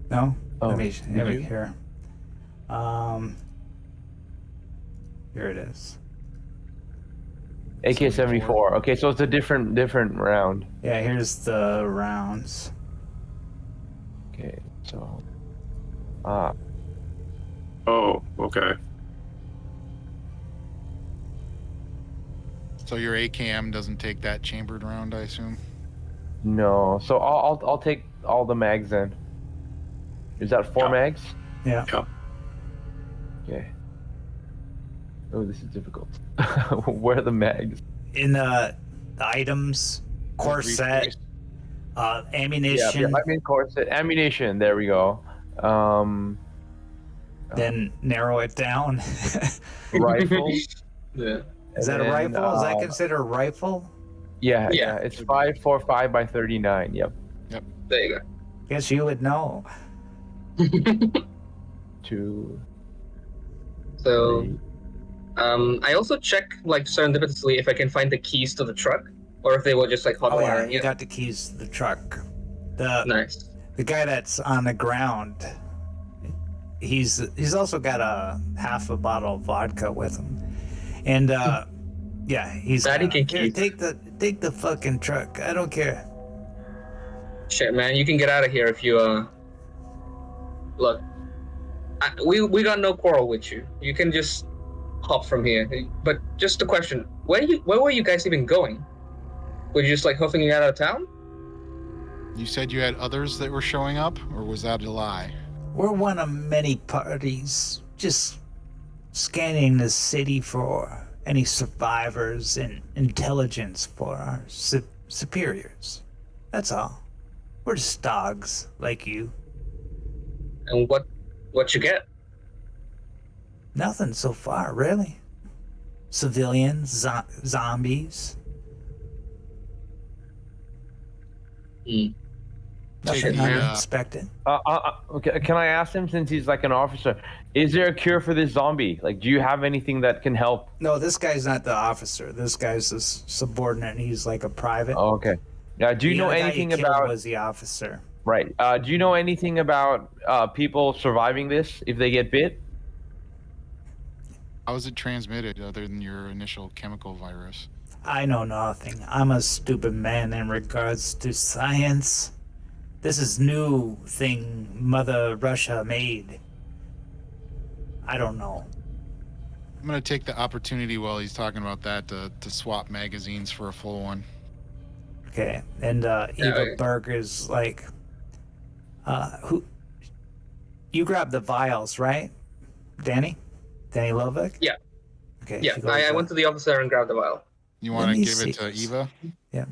Speaker 1: No.
Speaker 3: Oh,
Speaker 1: Let me
Speaker 3: did you?
Speaker 1: here. Here it is.
Speaker 3: AK-74. Okay, so it's a different round.
Speaker 1: Yeah, here's the rounds.
Speaker 3: Okay, so
Speaker 6: Oh, okay.
Speaker 2: So your AKM doesn't take that chambered round, I assume?
Speaker 3: no. So I'll take all the mags then. Is that 4
Speaker 6: Yeah.
Speaker 3: mags?
Speaker 1: Yeah.
Speaker 6: Yeah.
Speaker 3: Okay. Oh, this is difficult. Where are the mags?
Speaker 1: In the items, corset, ammunition,
Speaker 3: Yeah, I mean corset, ammunition. There we go.
Speaker 1: then narrow it down.
Speaker 3: Rifle.
Speaker 4: Yeah.
Speaker 1: Is that a
Speaker 3: and then,
Speaker 1: rifle? Is that considered a rifle?
Speaker 3: Yeah,
Speaker 4: Yeah.
Speaker 3: yeah. It's 5.45 by 39. Yep.
Speaker 4: There you
Speaker 1: Guess you would know.
Speaker 4: go.
Speaker 3: 2.
Speaker 4: So,
Speaker 3: 3.
Speaker 4: I also check like serendipitously if I can find the keys to the truck, or if they were just like
Speaker 1: Oh yeah,
Speaker 4: hotwiring
Speaker 1: you
Speaker 4: it.
Speaker 1: got the keys to the truck. The
Speaker 4: Nice.
Speaker 1: the guy that's on the ground. he's also got a half a bottle of vodka with him, and yeah, he's
Speaker 4: That he
Speaker 1: got,
Speaker 4: can
Speaker 1: "Here,
Speaker 4: keep."
Speaker 1: take the fucking truck. I don't care."
Speaker 4: Shit, man, you can get out of here if you look. We got no quarrel with you. You can just hop from here. But just a question: where were you guys even going? Were you just like hoofing it out of town?
Speaker 2: You said you had others that were showing up, or was that a lie?
Speaker 1: We're one of many parties, just scanning the city for any survivors and intelligence for our superiors. That's all. We're just dogs like you.
Speaker 4: And what you get?
Speaker 1: Nothing so far, really. Civilians, zombies.
Speaker 4: Hmm.
Speaker 1: Nothing
Speaker 2: Take the,
Speaker 1: unexpected.
Speaker 3: Okay, can I ask him, since he's like an officer, is there a cure for this zombie? Like, do you have anything that can help?
Speaker 1: No, this guy's not the officer. This guy's a subordinate. He's like a private.
Speaker 3: Oh, okay. Do you know
Speaker 1: The guy
Speaker 3: anything
Speaker 1: you killed
Speaker 3: about?
Speaker 1: was the officer.
Speaker 3: Right. Do you know anything about people surviving this if they get bit?
Speaker 2: How is it transmitted other than your initial chemical virus?
Speaker 1: I know nothing. I'm a stupid man in regards to science. This is new thing Mother Russia made. I don't know.
Speaker 2: I'm going to take the opportunity while he's talking about that to swap magazines for a full one.
Speaker 1: Okay, and Eva Berg is like, who? You grabbed the vials, right, Danny? Danny Lovick?
Speaker 4: Yeah.
Speaker 1: Okay.
Speaker 4: Yeah,
Speaker 1: she goes,
Speaker 4: I went to the officer and grabbed the vial.
Speaker 2: You
Speaker 1: Let
Speaker 2: want to
Speaker 1: me
Speaker 2: give
Speaker 1: see.
Speaker 2: it to Eva?
Speaker 1: Yeah.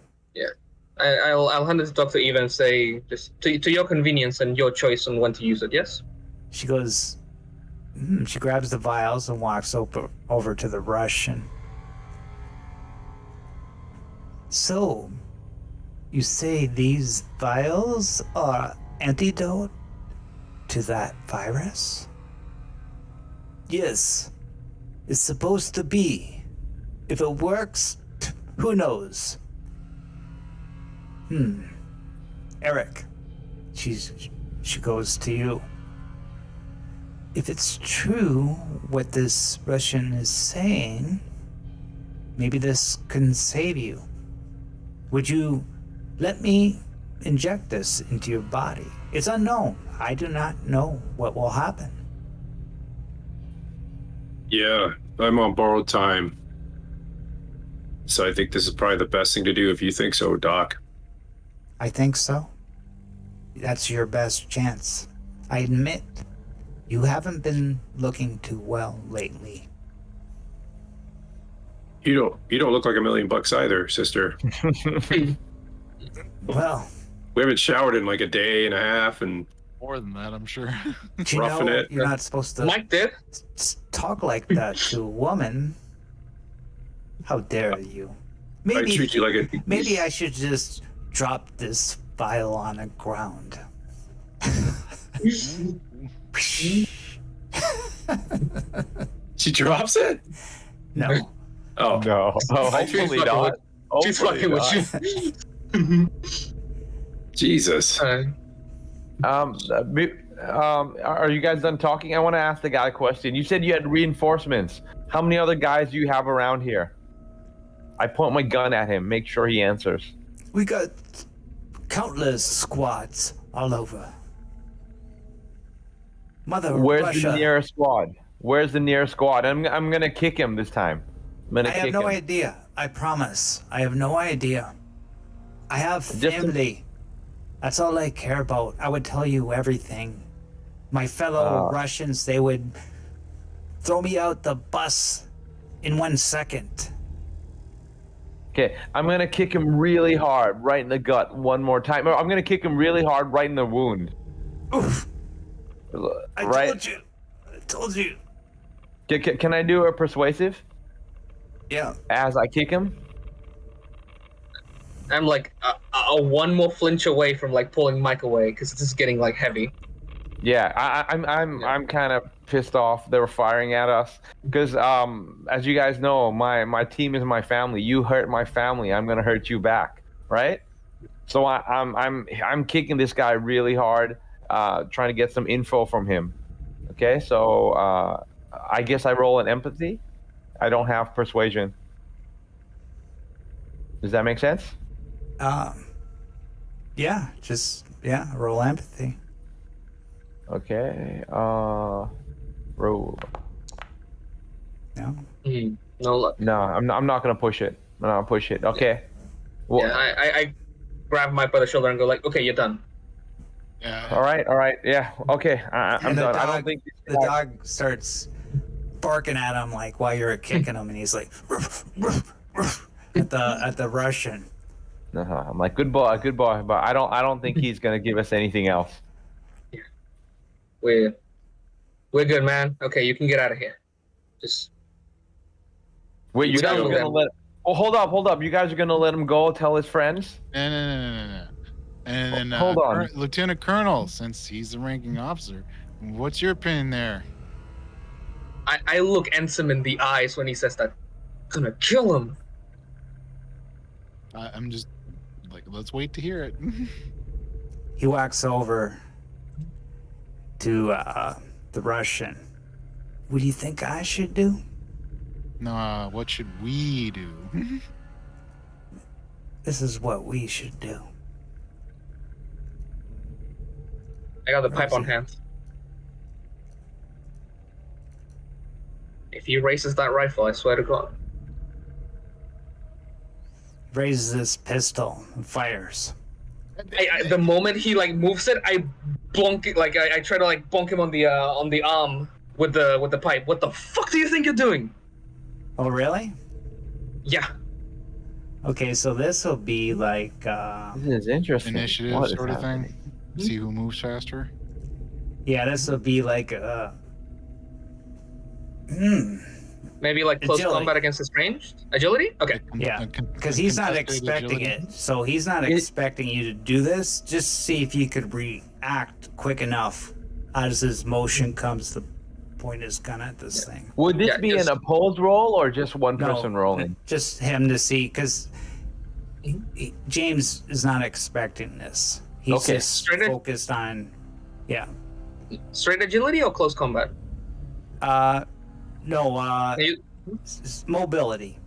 Speaker 4: I'll hand it to Dr. Eva and say just to your convenience and your choice on when to use it. Yes.
Speaker 1: She goes. She grabs the vials and walks over to the Russian. So, you say these vials are antidote to that virus? Yes, it's supposed to be. If it works, who knows? Eric, she goes to you. If it's true what this Russian is saying, maybe this can save you. Would you let me inject this into your body? It's unknown. I do not know what will happen.
Speaker 6: Yeah, I'm on borrowed time. So I think this is probably the best thing to do if you think so, Doc.
Speaker 1: I think so. That's your best chance. I admit, you haven't been looking too well lately.
Speaker 6: You don't look like $1,000,000 either, sister.
Speaker 1: Well,
Speaker 6: We haven't showered in like a day and a half, and
Speaker 2: More than that, I'm sure.
Speaker 1: you
Speaker 6: Roughing
Speaker 1: know
Speaker 6: it.
Speaker 1: you're not supposed to
Speaker 4: Mike did.
Speaker 1: talk like that to a woman. How dare you?
Speaker 6: I treat you like a.
Speaker 1: Maybe I should just drop this vial on the ground.
Speaker 6: She drops it.
Speaker 1: No.
Speaker 6: Oh,
Speaker 3: No. Oh, hopefully not.
Speaker 4: She's
Speaker 3: Hopefully
Speaker 4: fucking with you.
Speaker 6: Jesus.
Speaker 3: Are you guys done talking? I want to ask the guy a question. You said you had reinforcements. How many other guys do you have around here? I point my gun at him. Make sure he answers.
Speaker 1: We got countless squads all over. Mother
Speaker 3: Where's
Speaker 1: Russia.
Speaker 3: the nearest squad? Where's the nearest squad? I'm gonna kick him this time. I'm gonna
Speaker 1: I
Speaker 3: kick
Speaker 1: have no
Speaker 3: him.
Speaker 1: idea. I promise. I have no idea. I have family. That's all I care about. I would tell you everything. My fellow Russians, they would throw me out the bus in 1 second.
Speaker 3: Okay, I'm gonna kick him really hard, right in the gut, one more time. Or I'm gonna kick him really hard, right in the wound.
Speaker 1: Oof. I
Speaker 3: Right?
Speaker 1: told you. I told you.
Speaker 3: Can I do a persuasive
Speaker 1: Yeah.
Speaker 3: as I kick him?
Speaker 4: I'm like a one more flinch away from like pulling Mike away because this is getting like heavy.
Speaker 3: Yeah, I'm kind of pissed off. They were firing at us because, as you guys know, my team is my family. You hurt my family, I'm gonna hurt you back, right? So I'm kicking this guy really hard, trying to get some info from him. Okay, so I guess I roll an empathy. I don't have persuasion. Does that make sense?
Speaker 1: Yeah, roll empathy.
Speaker 3: Okay. Roll.
Speaker 1: No.
Speaker 4: No luck.
Speaker 3: No, I'm not gonna push it. I'm not gonna push it. Okay. Well,
Speaker 4: Yeah, I grab Mike by the shoulder and go like, okay, you're done.
Speaker 2: Yeah.
Speaker 3: all right. Yeah. Okay. I'm
Speaker 1: And the
Speaker 3: done.
Speaker 1: dog,
Speaker 3: I don't think
Speaker 1: the dog starts barking at him like while you're kicking him, and he's like at the Russian.
Speaker 3: I'm like, good boy, but I don't think he's gonna give us anything else.
Speaker 4: We're good, man. Okay, you can get out of here. Just
Speaker 3: Wait, you
Speaker 4: We're
Speaker 3: guys
Speaker 4: done
Speaker 3: are
Speaker 4: with
Speaker 3: gonna
Speaker 4: them.
Speaker 3: let? Oh, hold up. You guys are gonna let him go? Tell his friends?
Speaker 2: No. And then
Speaker 3: Hold on.
Speaker 2: Lieutenant Colonel, since he's the ranking officer, what's your opinion there?
Speaker 4: I look Ensign in the eyes when he says that. Gonna kill him.
Speaker 2: I'm just like, let's wait to hear it.
Speaker 1: He walks over to the Russian. What do you think I should do?
Speaker 2: No, what should we do?
Speaker 1: This is what we should do.
Speaker 4: I got the pipe on hand. If he raises that rifle, I swear to God.
Speaker 1: Raises his pistol and fires.
Speaker 4: The moment he like moves it, I bonk it. Like I try to like bonk him on the arm with the pipe. What the fuck do you think you're doing?
Speaker 1: Oh, really?
Speaker 4: Yeah.
Speaker 1: Okay, so this will be like
Speaker 3: This is interesting.
Speaker 2: Initiative
Speaker 3: What is
Speaker 2: sort of
Speaker 3: happening?
Speaker 2: thing. See who moves faster.
Speaker 1: yeah, this will be like
Speaker 4: Maybe like close
Speaker 1: Agility.
Speaker 4: combat against his ranged agility. Okay.
Speaker 1: yeah, because he's not expecting it. So he's not expecting you to do this. Just see if you could react quick enough as his motion comes to point his gun at this thing.
Speaker 3: Would this
Speaker 4: Yeah,
Speaker 3: be
Speaker 4: just-
Speaker 3: an opposed roll or just one person rolling?
Speaker 1: Just him to see, because James is not expecting this. He's
Speaker 3: Okay.
Speaker 1: just
Speaker 4: Straight in.
Speaker 1: focused on,
Speaker 4: Straight agility or close combat?
Speaker 1: no,
Speaker 4: You-
Speaker 1: mobility.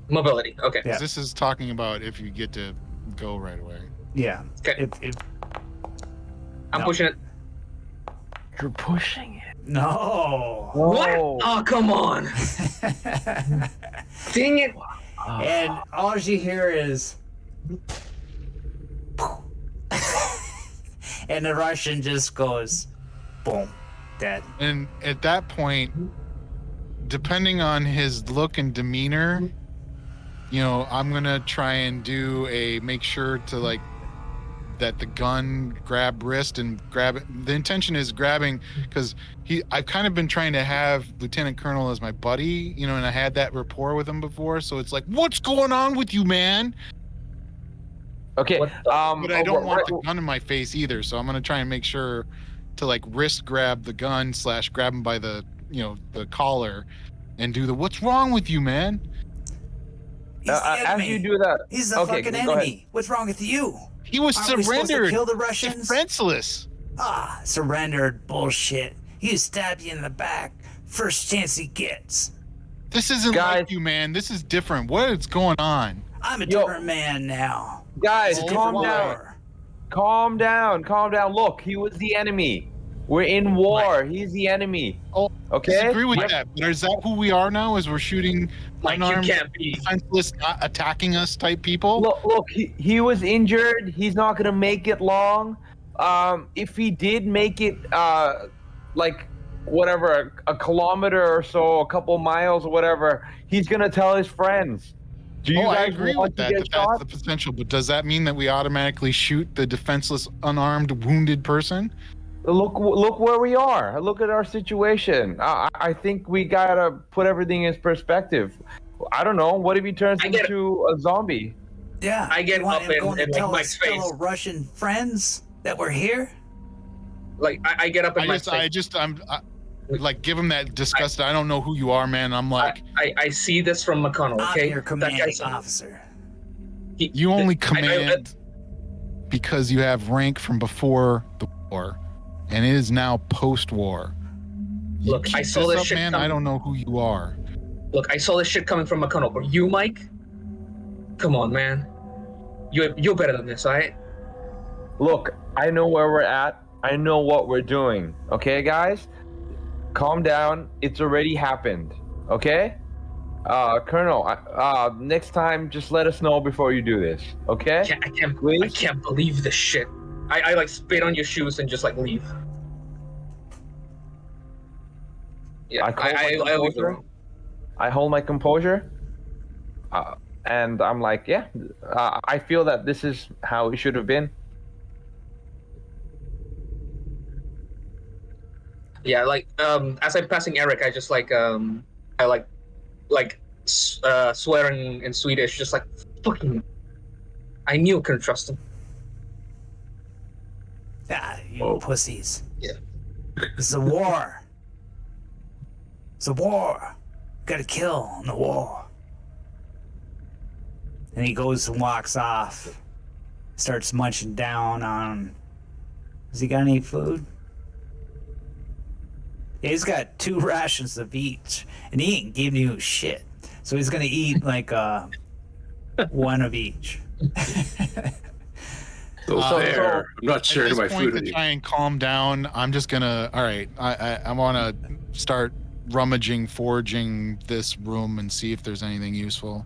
Speaker 4: Mobility. Okay.
Speaker 1: Yeah.
Speaker 2: This is talking about if you get to go right away.
Speaker 1: Yeah.
Speaker 4: Okay.
Speaker 1: If
Speaker 4: I'm
Speaker 1: no.
Speaker 4: pushing it.
Speaker 3: You're pushing it.
Speaker 1: No.
Speaker 4: What?
Speaker 3: Whoa.
Speaker 4: Oh, come on. Dang it.
Speaker 1: And all you hear is and the Russian just goes boom, dead.
Speaker 2: And at that point, depending on his look and demeanor, I'm gonna try and make sure to like that the gun grab wrist and grab it. The intention is grabbing because I've kind of been trying to have Lieutenant Colonel as my buddy, and I had that rapport with him before. So it's like, what's going on with you, man?
Speaker 3: Okay.
Speaker 4: What the-
Speaker 2: But I don't want the gun in my face either. So I'm gonna try and make sure to like wrist grab the gun / grab him by the the collar and do the what's wrong with you, man?
Speaker 1: He's the
Speaker 3: as
Speaker 1: enemy.
Speaker 3: you do that,
Speaker 1: He's the
Speaker 3: okay,
Speaker 1: fucking
Speaker 3: go ahead.
Speaker 1: enemy. What's wrong with you?
Speaker 2: He was
Speaker 1: Aren't we supposed to
Speaker 2: surrendered.
Speaker 1: kill the Russians?
Speaker 2: Defenseless.
Speaker 1: Surrendered bullshit. He stabbed you in the back. First chance he gets.
Speaker 2: This isn't
Speaker 3: Guys.
Speaker 2: like you, man. This is different. What is going on?
Speaker 1: I'm a
Speaker 3: Yo.
Speaker 1: different man now.
Speaker 3: Guys,
Speaker 1: It's a
Speaker 3: calm
Speaker 1: different
Speaker 3: down.
Speaker 1: war.
Speaker 3: Calm down. Look, he was the enemy. We're in war. He's the enemy.
Speaker 2: Oh,
Speaker 3: Okay.
Speaker 2: Disagree with that. But is that who we are now? Is we're shooting
Speaker 4: Like, you
Speaker 2: unarmed,
Speaker 4: can't be.
Speaker 2: defenseless, not attacking us type people?
Speaker 3: Look. He was injured. He's not gonna make it long. If he did make it, like whatever, a kilometer or so, a couple miles or whatever, he's gonna tell his friends. Do you
Speaker 2: I
Speaker 3: guys
Speaker 2: agree
Speaker 3: want
Speaker 2: with
Speaker 3: to
Speaker 2: that.
Speaker 3: get
Speaker 2: That's
Speaker 3: shot?
Speaker 2: the potential. But does that mean that we automatically shoot the defenseless, unarmed, wounded person?
Speaker 3: Look where we are. Look at our situation. I think we gotta put everything in perspective. I don't know. What if he turns
Speaker 4: I get it.
Speaker 3: into a zombie?
Speaker 1: Yeah.
Speaker 4: I get
Speaker 1: you want
Speaker 4: up
Speaker 1: him
Speaker 4: in-
Speaker 1: going to
Speaker 4: in, like,
Speaker 1: tell
Speaker 4: Mike's
Speaker 1: his fellow
Speaker 4: face.
Speaker 1: Russian friends that we're here?
Speaker 4: Like I get up in my
Speaker 2: I'm like, give him that disgust. I don't know who you are, man. I'm like,
Speaker 4: I see this from McConnell. Okay,
Speaker 1: I'm your
Speaker 4: that
Speaker 1: commanding
Speaker 4: guy's
Speaker 1: officer.
Speaker 2: you only command because you have rank from before the war, and it is now post-war. You
Speaker 4: Look,
Speaker 2: keep
Speaker 4: I saw this
Speaker 2: up,
Speaker 4: shit
Speaker 2: man.
Speaker 4: coming.
Speaker 2: I don't know who you are.
Speaker 4: Look, I saw this shit coming from McConnell. But you, Mike? Come on, man. You're better than this, alright?
Speaker 3: Look, I know where we're at. I know what we're doing. Okay, guys? Calm down. It's already happened. Okay? Colonel, next time, just let us know before you do this. Okay?
Speaker 4: I
Speaker 3: Please?
Speaker 4: can't believe this shit. I like spit on your shoes and just like leave. Yeah, I leave the room.
Speaker 3: I hold my composure. And I'm like, yeah, I feel that this is how it should have been.
Speaker 4: Yeah, like as I'm passing Eric, I just like I swear in Swedish, just like fucking. I knew I couldn't trust him.
Speaker 1: Ah, you
Speaker 6: Oh.
Speaker 1: pussies.
Speaker 4: Yeah.
Speaker 1: It's a war. It's a war. Gotta kill in the war. And he goes and walks off. Starts munching down on. Has he got any food? Yeah, he's got 2 rations of each, and he ain't giving you shit. So he's gonna eat like 1 of each.
Speaker 6: So fair. I'm not
Speaker 2: At
Speaker 6: sharing
Speaker 2: this
Speaker 6: my
Speaker 2: point,
Speaker 6: food
Speaker 2: to
Speaker 6: with you.
Speaker 2: try and calm down, I'm just gonna. All right, I want to start rummaging, foraging this room and see if there's anything useful.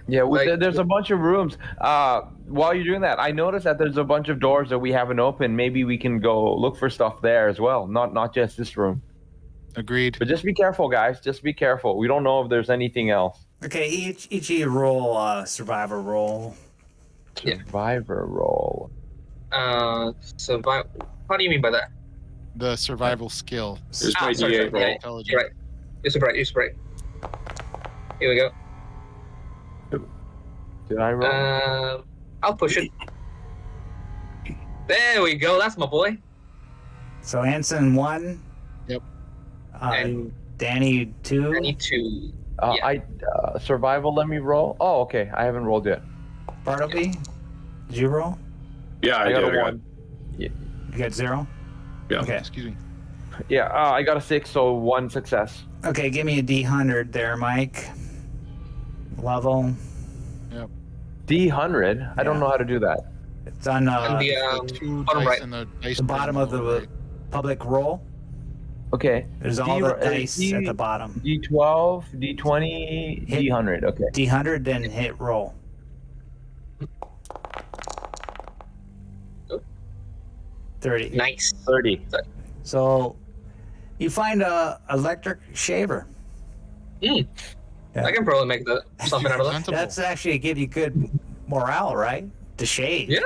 Speaker 3: Yeah,
Speaker 4: Like-
Speaker 3: there's a bunch of rooms. While you're doing that, I noticed that there's a bunch of doors that we haven't opened. Maybe we can go look for stuff there as well. Not just this room.
Speaker 2: Agreed.
Speaker 3: But just be careful, guys. Just be careful. We don't know if there's anything else.
Speaker 1: Okay, each of you roll survivor roll.
Speaker 4: Yeah.
Speaker 3: Survivor roll.
Speaker 4: Survive. How do you mean by that?
Speaker 2: The survival skill.
Speaker 6: Here's my
Speaker 4: sorry,
Speaker 6: D8 roll.
Speaker 4: yeah,
Speaker 2: Intelligence.
Speaker 4: you're right. You're right. Here we go.
Speaker 3: Did I roll?
Speaker 4: I'll push it. There we go. That's my boy.
Speaker 1: So Anson 1.
Speaker 2: Yep.
Speaker 4: And
Speaker 1: Danny 2.
Speaker 4: I need to.
Speaker 3: I survival. Let me roll. Oh, okay. I haven't rolled yet.
Speaker 1: Bartleby, did you roll?
Speaker 6: Yeah, I
Speaker 3: got
Speaker 6: did.
Speaker 3: a 1.
Speaker 1: You got 0?
Speaker 6: Yeah.
Speaker 1: Okay.
Speaker 2: Excuse me.
Speaker 3: Yeah, I got a 6, so 1 success.
Speaker 1: Okay, give me a D100 there, Mike. Level.
Speaker 3: D100. I don't
Speaker 1: Yeah.
Speaker 3: know how to do that.
Speaker 1: It's on
Speaker 4: On the
Speaker 2: The 2
Speaker 4: bottom
Speaker 2: dice
Speaker 4: right.
Speaker 2: and the dice
Speaker 1: the bottom of the
Speaker 2: right.
Speaker 1: public roll.
Speaker 3: Okay.
Speaker 1: There's all the dice
Speaker 3: D-
Speaker 1: at the bottom.
Speaker 3: D12, D20,
Speaker 1: Hit.
Speaker 3: D100. Okay.
Speaker 1: D100, then hit roll.
Speaker 4: Oh.
Speaker 1: 30.
Speaker 4: Nice.
Speaker 3: 30.
Speaker 1: So you find a electric shaver.
Speaker 4: Mm.
Speaker 1: Yeah.
Speaker 4: I can probably make something out of that.
Speaker 2: Presentable.
Speaker 1: That's actually give you good morale, right? To shave.
Speaker 4: Yeah.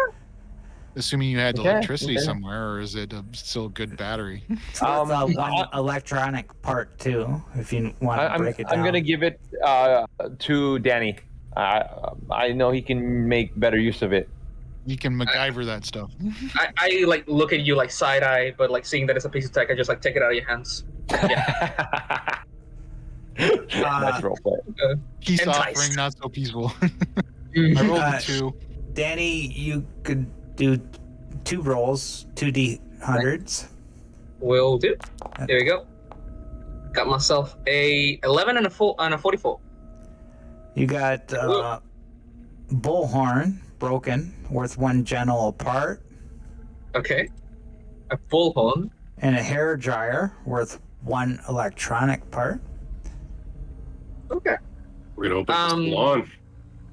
Speaker 2: Assuming you had
Speaker 3: Okay,
Speaker 2: electricity
Speaker 3: okay.
Speaker 2: somewhere, or is it still a good battery?
Speaker 1: It's worth one
Speaker 3: I-
Speaker 1: electronic part too, if you want to
Speaker 3: I'm
Speaker 1: break it down.
Speaker 3: gonna give it to Danny. I know he can make better use of it.
Speaker 2: You can MacGyver that stuff.
Speaker 4: I like look at you like side eye, but like seeing that it's a piece of tech, I just like take it out of your hands.
Speaker 3: Nice role play.
Speaker 2: Peace
Speaker 4: Enticed.
Speaker 2: offering, not so peaceful. I rolled a 2.
Speaker 1: Danny, you could do 2 rolls, 2 D100s.
Speaker 4: Will do. There we go. Got myself a 11 and a 44.
Speaker 1: You got bullhorn broken, worth 1 general part,
Speaker 4: Okay. A bullhorn.
Speaker 1: and a hair dryer worth 1 electronic part.
Speaker 4: Okay.
Speaker 6: We're gonna open this
Speaker 4: Um,
Speaker 6: salon.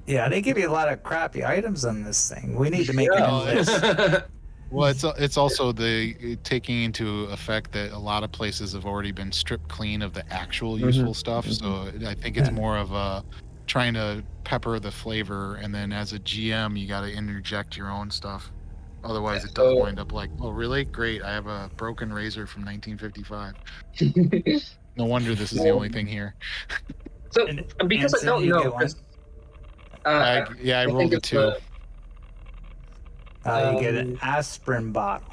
Speaker 1: Yeah, they give you a lot of crappy items on this thing. We need to make
Speaker 2: Yeah.
Speaker 1: a new list.
Speaker 2: Well, it's also the taking into effect that a lot of places have already been stripped clean of the actual useful stuff. So I think it's more of a trying to pepper the flavor, and then as a GM, you got to interject your own stuff. Otherwise,
Speaker 4: Yeah,
Speaker 2: it does
Speaker 4: so-
Speaker 2: wind up like, oh, really? Great, I have a broken razor from 1955. No wonder this is the only thing here.
Speaker 4: So
Speaker 1: And-
Speaker 4: because
Speaker 1: Anson,
Speaker 4: I don't
Speaker 1: you
Speaker 4: know,
Speaker 1: get one.
Speaker 4: 'cause, I
Speaker 2: I
Speaker 4: think
Speaker 2: rolled a
Speaker 4: it's
Speaker 2: 2.
Speaker 1: You get an aspirin bottle.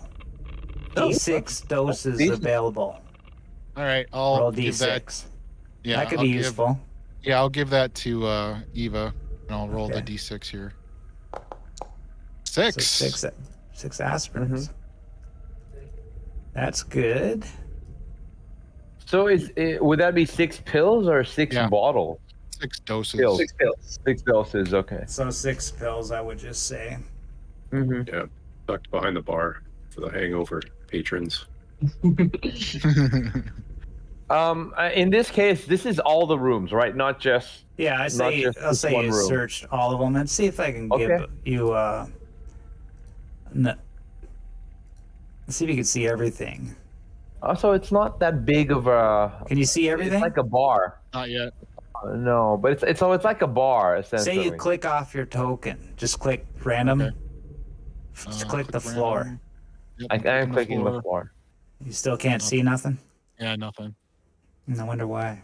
Speaker 4: Oh,
Speaker 1: D6 doses
Speaker 3: decent.
Speaker 1: available.
Speaker 2: All right, I'll
Speaker 1: Roll
Speaker 2: give that.
Speaker 1: D6.
Speaker 2: Yeah,
Speaker 1: That could
Speaker 2: I'll
Speaker 1: be
Speaker 2: give-
Speaker 1: useful.
Speaker 2: Yeah, I'll give that to Eva, and I'll roll the
Speaker 1: Okay.
Speaker 2: D6 here.
Speaker 1: So
Speaker 2: 6.
Speaker 1: six aspirins. That's good.
Speaker 3: So would that be 6 pills or 6
Speaker 2: Yeah.
Speaker 3: bottles?
Speaker 2: 6 doses.
Speaker 3: Pills.
Speaker 4: 6 pills.
Speaker 3: 6 doses. Okay.
Speaker 1: So 6 pills, I would just say.
Speaker 3: Mm-hmm.
Speaker 6: Yeah, tucked behind the bar for the hangover patrons.
Speaker 3: In this case, this is all the rooms, right? Not just.
Speaker 1: Yeah,
Speaker 3: I'll say
Speaker 1: you searched all of them and see if I can give you see if you can see everything.
Speaker 3: Also, it's not that big of a.
Speaker 1: Can you see everything?
Speaker 3: It's like a bar.
Speaker 2: Not yet.
Speaker 3: No, but it's like a bar essentially.
Speaker 1: Say you click off your token. Just click random.
Speaker 2: Okay.
Speaker 1: Just click the
Speaker 2: random.
Speaker 1: floor.
Speaker 2: Yep,
Speaker 3: I am clicking the floor.
Speaker 1: You still can't see nothing?
Speaker 2: Yeah, nothing.
Speaker 1: I wonder why.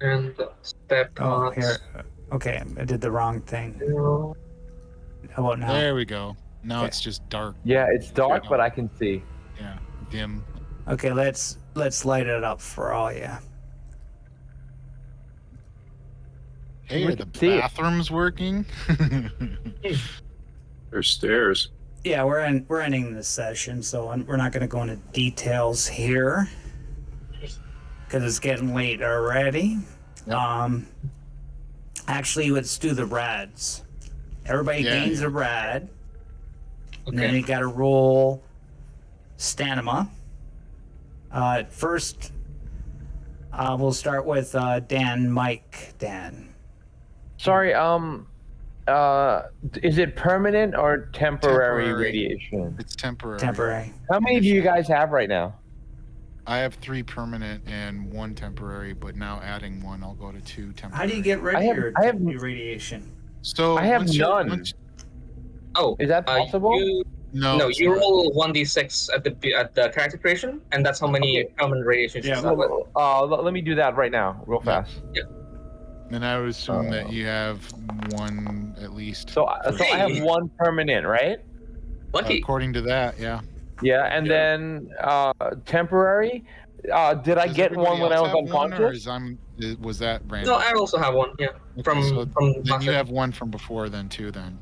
Speaker 4: And step
Speaker 1: Oh,
Speaker 4: on.
Speaker 1: here. Okay, I did the wrong thing.
Speaker 4: Zero.
Speaker 1: How about now?
Speaker 2: There we go. Now
Speaker 1: Okay.
Speaker 2: it's just dark.
Speaker 3: Yeah, it's dark,
Speaker 2: Yeah.
Speaker 3: but I can see.
Speaker 2: Yeah, dim.
Speaker 1: Okay, let's light it up for all you.
Speaker 2: Hey,
Speaker 3: We
Speaker 2: are the
Speaker 3: can see it.
Speaker 2: bathrooms working?
Speaker 6: There's stairs.
Speaker 1: Yeah, we're ending this session, so we're not going to go into details here because it's getting late already.
Speaker 2: Yep.
Speaker 1: Actually, let's do the rads. Everybody
Speaker 2: Yeah,
Speaker 1: gains
Speaker 2: yeah.
Speaker 1: a rad, and then
Speaker 4: Okay.
Speaker 1: you got to roll stamina. First, we'll start with Dan.
Speaker 3: Sorry. Is it permanent or temporary
Speaker 2: Temporary.
Speaker 3: radiation?
Speaker 2: It's temporary.
Speaker 1: Temporary.
Speaker 3: How many do you guys have right now?
Speaker 2: I have 3 permanent and 1 temporary, but now adding 1, I'll go to 2 temporary.
Speaker 1: How do you get rid of
Speaker 3: I have-
Speaker 1: your,
Speaker 3: I have-
Speaker 1: your radiation?
Speaker 2: So
Speaker 3: I have
Speaker 2: once
Speaker 3: none.
Speaker 4: Oh,
Speaker 3: Is that possible?
Speaker 4: No,
Speaker 2: it's
Speaker 4: you
Speaker 2: not.
Speaker 4: roll 1d6 at the character creation, and that's how many permanent radiations
Speaker 1: Yeah,
Speaker 4: you start with.
Speaker 3: Let me do that right now, real
Speaker 2: Yeah.
Speaker 3: fast.
Speaker 2: Then I would assume that you have 1 at least.
Speaker 3: So I have 1 permanent, right?
Speaker 4: Lucky.
Speaker 2: According to that, yeah.
Speaker 3: Yeah, and then temporary. Did I
Speaker 2: Does
Speaker 3: get one
Speaker 2: everybody
Speaker 3: when I
Speaker 2: else
Speaker 3: was
Speaker 2: have one, or
Speaker 3: unconscious?
Speaker 2: was that random?
Speaker 4: No, I also have one. Yeah, from
Speaker 2: so
Speaker 4: from.
Speaker 2: then
Speaker 4: last
Speaker 2: you
Speaker 4: time.
Speaker 2: have 1 from before, then 2, then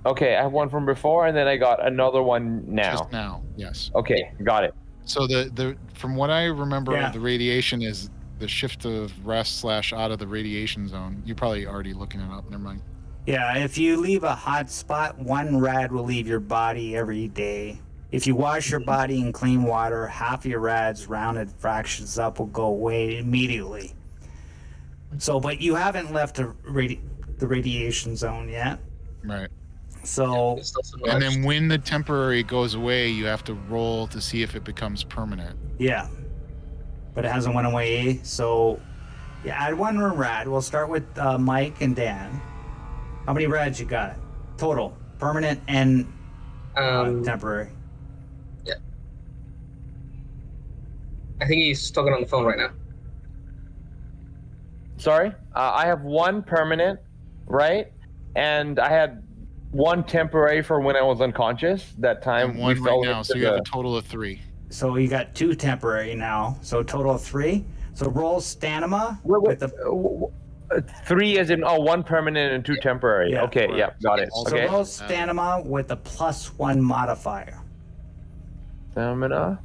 Speaker 3: Okay, I have one from before, and then I got another one now.
Speaker 2: just now. Yes.
Speaker 3: Okay, got it.
Speaker 2: So the from what I remember
Speaker 1: Yeah.
Speaker 2: of the radiation is the shift of rest / out of the radiation zone. You're probably already looking it up. Never mind.
Speaker 1: Yeah, if you leave a hot spot, 1 rad will leave your body every day. If you wash your body in clean water, half your rads rounded fractions up will go away immediately. So, but you haven't left the radiation zone yet.
Speaker 2: Right.
Speaker 1: So,
Speaker 4: It's still some
Speaker 2: And
Speaker 4: knowledge.
Speaker 2: then when the temporary goes away, you have to roll to see if it becomes permanent.
Speaker 1: yeah. But it hasn't went away. So, yeah, add 1 rad. We'll start with Mike and Dan. How many rads you got? Total. Permanent and temporary.
Speaker 4: I think he's talking on the phone right now.
Speaker 3: Sorry, I have 1 permanent, right? And I had 1 temporary for when I was unconscious. That time
Speaker 2: And
Speaker 3: we
Speaker 2: 1
Speaker 3: fell
Speaker 2: right now,
Speaker 3: into
Speaker 2: so you have
Speaker 3: the-
Speaker 2: a total of 3.
Speaker 1: So you got 2 temporary now. So total of 3. So roll stamina
Speaker 3: Wait,
Speaker 1: with the
Speaker 3: 3 as in 1 permanent and 2 temporary.
Speaker 1: Yeah,
Speaker 3: Okay, yeah,
Speaker 2: correct.
Speaker 3: got it.
Speaker 1: so
Speaker 3: Okay,
Speaker 1: roll stamina with a +1 modifier.
Speaker 3: stamina